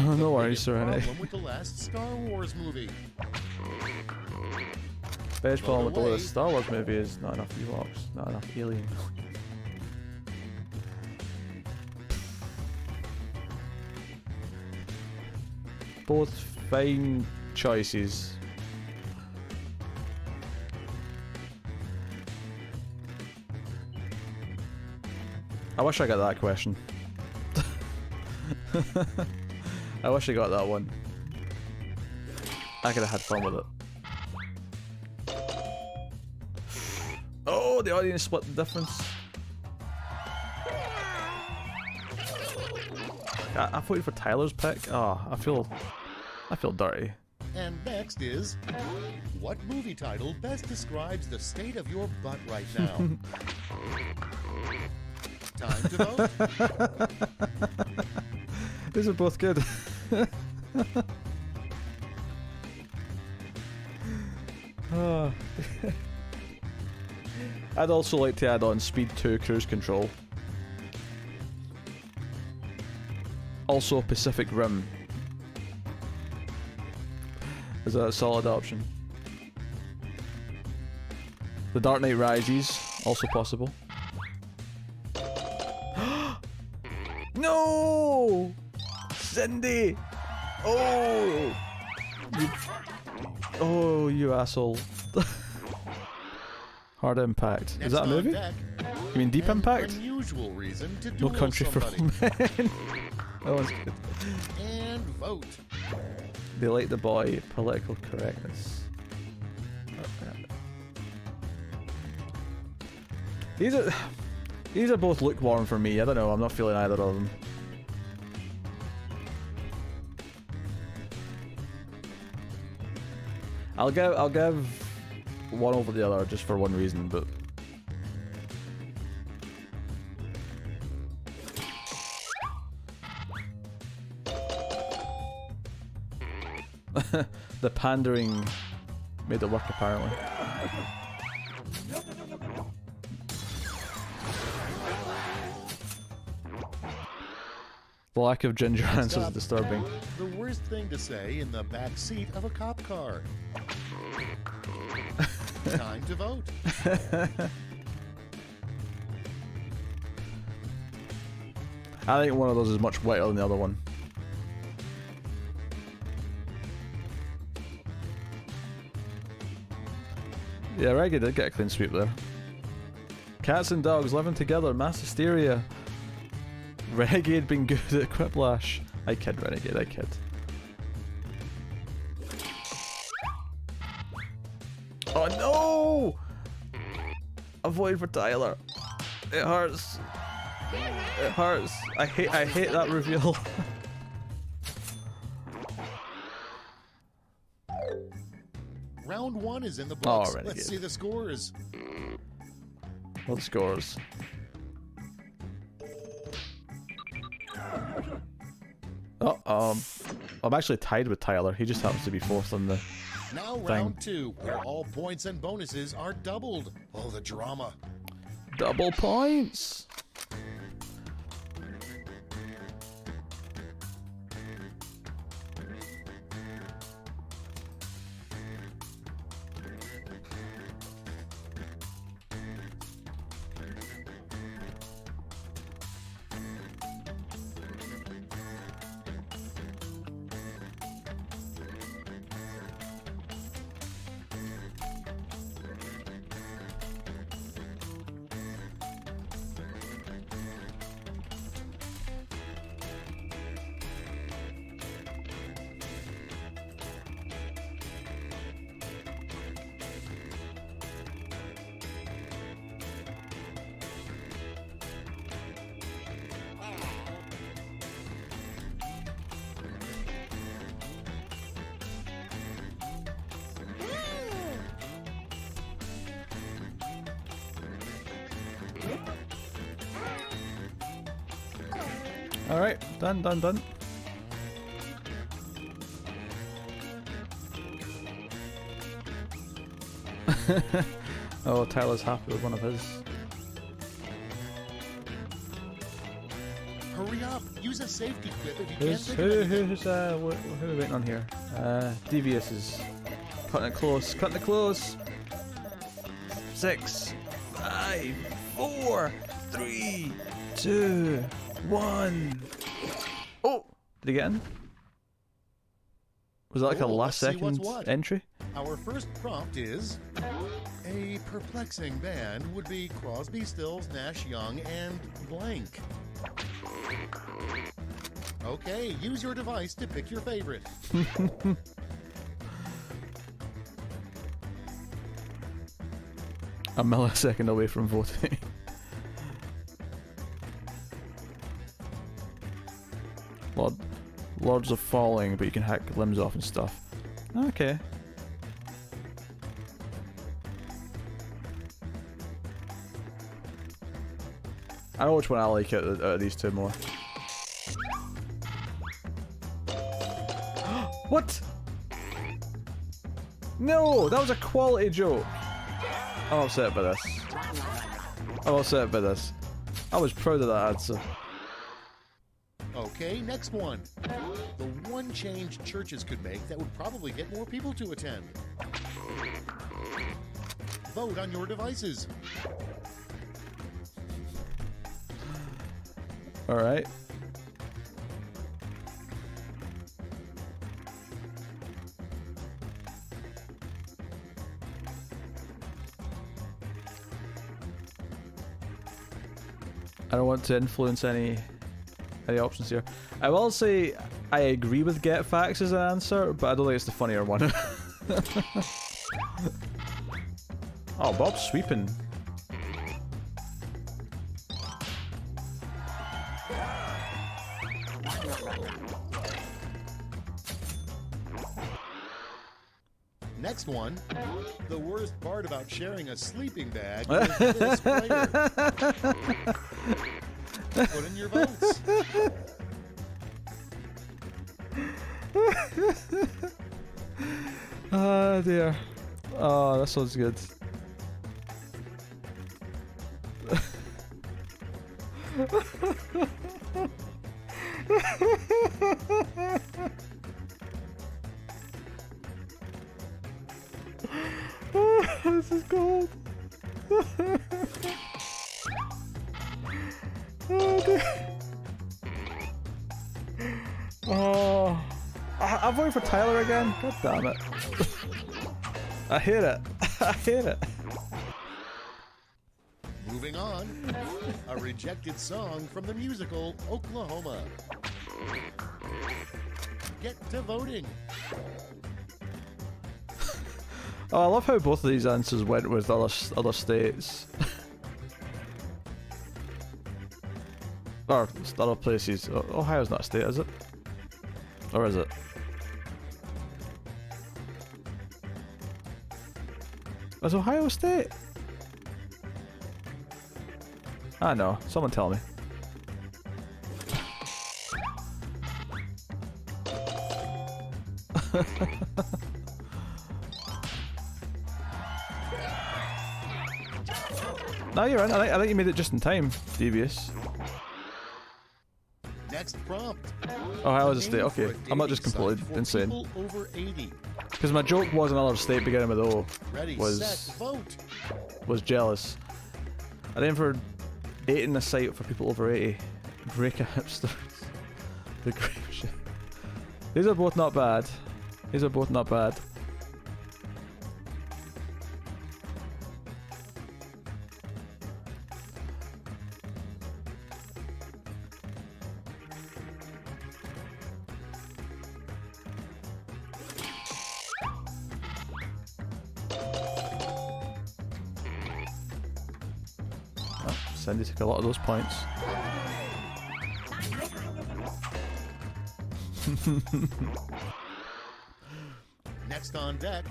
No worries, sir. problem with the last Star Wars movie. Biggest problem with the away. latest Star Wars movie is not enough Ewoks, not enough aliens. Both fine choices. I wish I got that question. I wish I got that one. I could have had fun with it. Oh, the audience split the difference. I voted for Tyler's pick. Oh, I feel dirty. And next is, what movie title best describes the state of your butt right now? Time to vote. These are both good. Oh. I'd also like to add on Speed 2 Cruise Control. Also Pacific Rim. Is that a solid option? The Dark Knight Rises, also possible. No! Cindy! Oh! You asshole. Hard Impact. Next Is that a on movie? deck, You mean Deep an Impact? unusual reason to No duel Country for somebody. Old Men. That one's good. And vote. They like the boy. Political correctness. These are both lukewarm for me. I don't know. I'm not feeling either of them. I'll give one over the other just for one reason, but the pandering made it work apparently. The lack of ginger answers is disturbing. The worst thing to say in the back seat of a cop car. Time to vote. I think one of those is much wetter than the other one. Yeah, Reggie did get a clean sweep there. Cats and dogs living together, mass hysteria. Renegade being good at Quiplash. I kid, Renegade, I kid. Oh no! Avoid for Tyler. It hurts. It hurts. I hate that reveal. Round 1 is in the books. Oh, Let's see the scores. What scores? Oh, I'm actually tied with Tyler. He just happens to be fourth on the Now thing. round 2, where all points and bonuses are doubled. Oh, the drama. Double points. Alright, done. Oh, Tyler's happy with one of his. Hurry up! Use a safety clip if you can't think of anything. Who are we waiting on here? Devious is cutting it close. 6, 5, 4, 3, 2, 1. Oh! Did he get in? Was that like a last let's see what's second what. entry? Our first prompt is... A perplexing band would be Crosby, Stills, Nash Young, and blank. Okay, use your device to pick your favorite. A millisecond away from voting. Lords of Falling, but you can hack limbs off and stuff. Okay. I know which one I like out of these two more. What? No, that was a quality joke. I'm upset by this. I was proud of that answer. Okay, next one. The one change churches could make that would probably get more people to attend. Vote on your devices. Alright. I don't want to influence any options here. I will say I agree with get facts as an answer, but I don't think it's the funnier one. Oh, Bob's sweeping. Next one. The worst part about sharing a sleeping bag is this player. Put in your votes. Oh dear. Oh, that sounds good. This is gold. Oh dear. Oh, I'm voting for Tyler again. God damn it. I hate it. I hate it. Moving on. A rejected song from the musical Oklahoma. Get to voting. Oh, I love how both of these answers went with other states. Or other places. Ohio's not a state, is it? Or is it? Is Ohio a state? I know. Someone tell me. No, you're in. I think you made it just in time, Devious. Next prompt. Ohio is a state. Okay, I'm not just completely insane. Over 80. Because my joke was another state beginning with O. Ready, Was set, vote. was jealous. I aim for dating a site for people over 80. Break a hipster. The grave shit. These are both not bad. These are both not bad. Cindy took a lot of those points. Next on deck.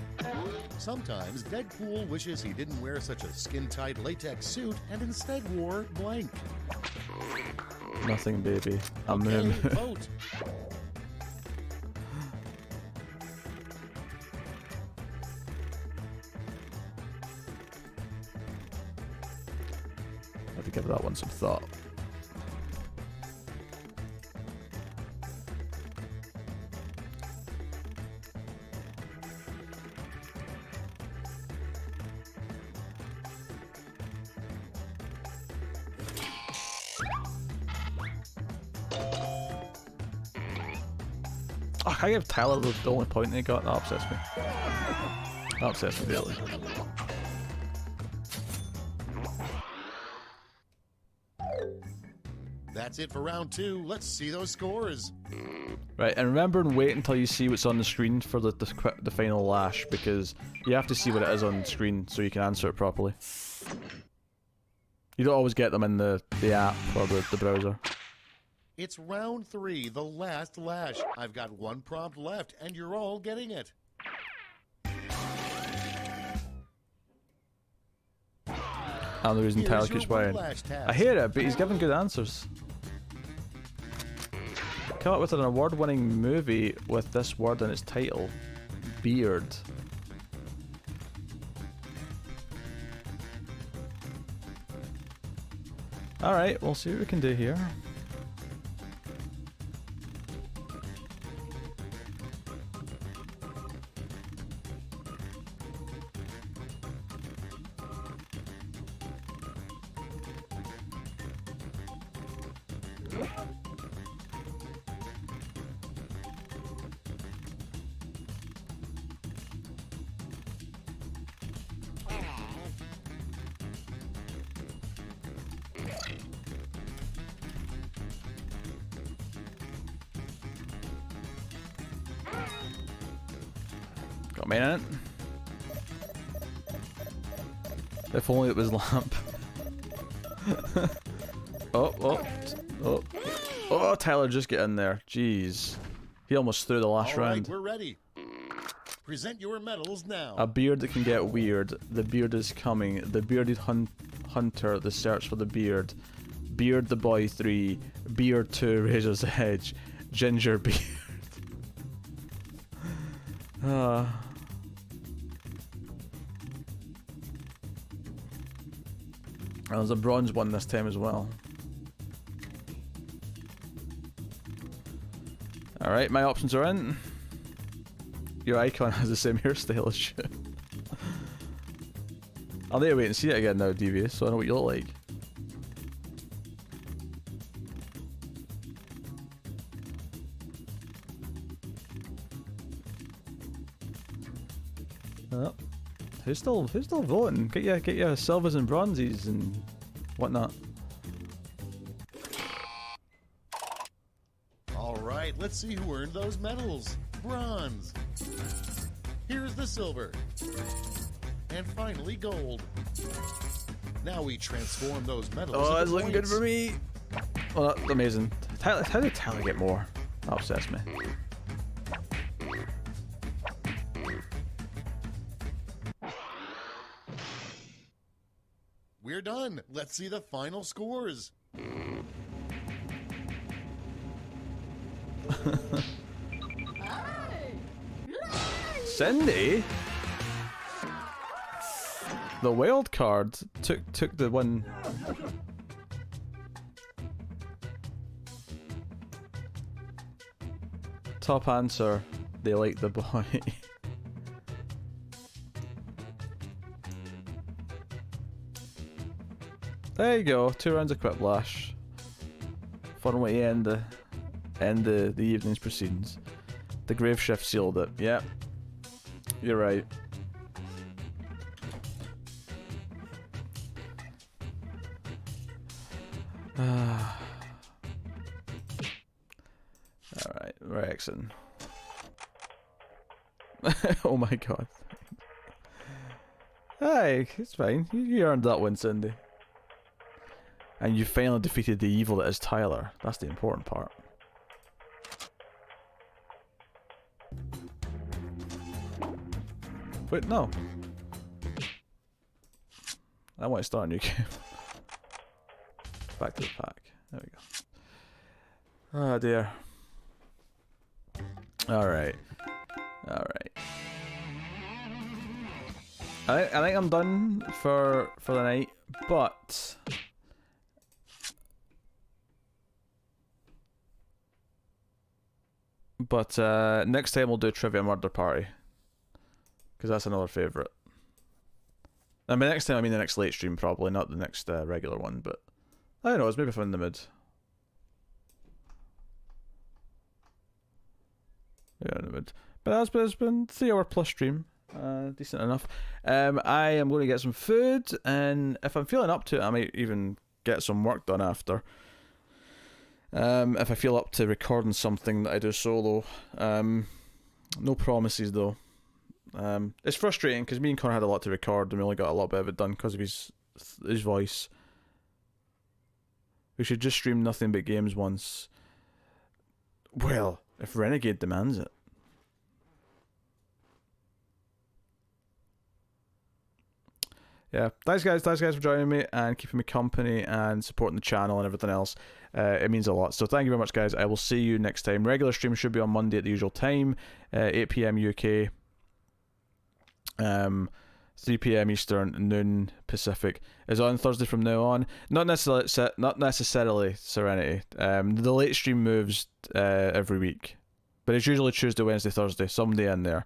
Sometimes Deadpool wishes he didn't wear such a skin-tight latex suit and instead wore blank. Nothing, baby. I'm Okay, in. vote. I have to give that one some thought. Oh, I give Tyler the only point he got. That upsets me. That upsets me really. That's it for round 2. Let's see those scores. Right, and remember and wait until you see what's on the screen for the final lash, because you have to see what it is on the screen so you can answer it properly. You don't always get them in the app or the browser. It's round 3, the last lash. I've got one prompt left, and you're all getting it. I'm the reason Here's Tyler your keeps one buying. lash task. I hear it, but he's giving good answers. Come up with an award-winning movie with this word in its title. Beard. Alright, we'll see what we can do here. a minute. If only it was lamp. Oh, Tyler, just get in there. Jeez. He almost threw the last round. We're ready. Present your medals now. A beard that can get weird. The beard is coming. The bearded hunter. The search for the beard. Beard the boy 3. Beard 2. Razor's Edge. Ginger beard. There's a bronze one this time as well. Alright, my options are in. Your icon has the same hairstyle as you. I'll need to wait and see it again now, Devious, so I know what you look like. Oh. Who's still voting? Get your silvers and bronzes and whatnot. Alright, let's see who earned those medals. Bronze. Here's the silver. And finally gold. Now we transform those medals. Oh, that's looking good for me. Oh, that's amazing. How did Tyler get more? That upsets me. We're done. Let's see the final scores. Cindy? The wild card took the one. Top answer, they like the boy. There you go, 2 rounds of Quiplash. Fun way to end the evening's proceedings. The grave shift sealed it. Yep. You're right. Alright, Rexon. Oh my god. Hey, it's fine. You earned that one, Cindy. And you finally defeated the evil that is Tyler. That's the important part. Wait, no. I want to start a new game. Back to the pack. There we go. Oh dear. Alright. Alright. I think I'm done for the night, but next time we'll do Trivia Murder Party, because that's another favourite. And by next time I mean the next late stream, probably not the next regular one, but I don't know, it's maybe if I'm in the mood. Yeah, in the mood. But it's been 3 hour plus stream. Decent enough. I am going to get some food, and if I'm feeling up to it, I might even get some work done after. If I feel up to recording something that I do solo. No promises though. It's frustrating because me and Connor had a lot to record and we only got a little bit of it done because of his voice. We should just stream nothing but games once. Well, if Renegade demands it. Yeah, thanks guys for joining me and keeping me company and supporting the channel and everything else. It means a lot. So thank you very much, guys. I will see you next time. Regular stream should be on Monday at the usual time, 8 PM UK, 3 PM Eastern, noon Pacific. Is on Thursday from now on. Not necessarily Serenity. The late stream moves every week, but it's usually Tuesday, Wednesday, Thursday, someday in there.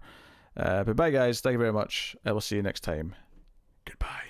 But bye, guys. Thank you very much. I will see you next time. Goodbye.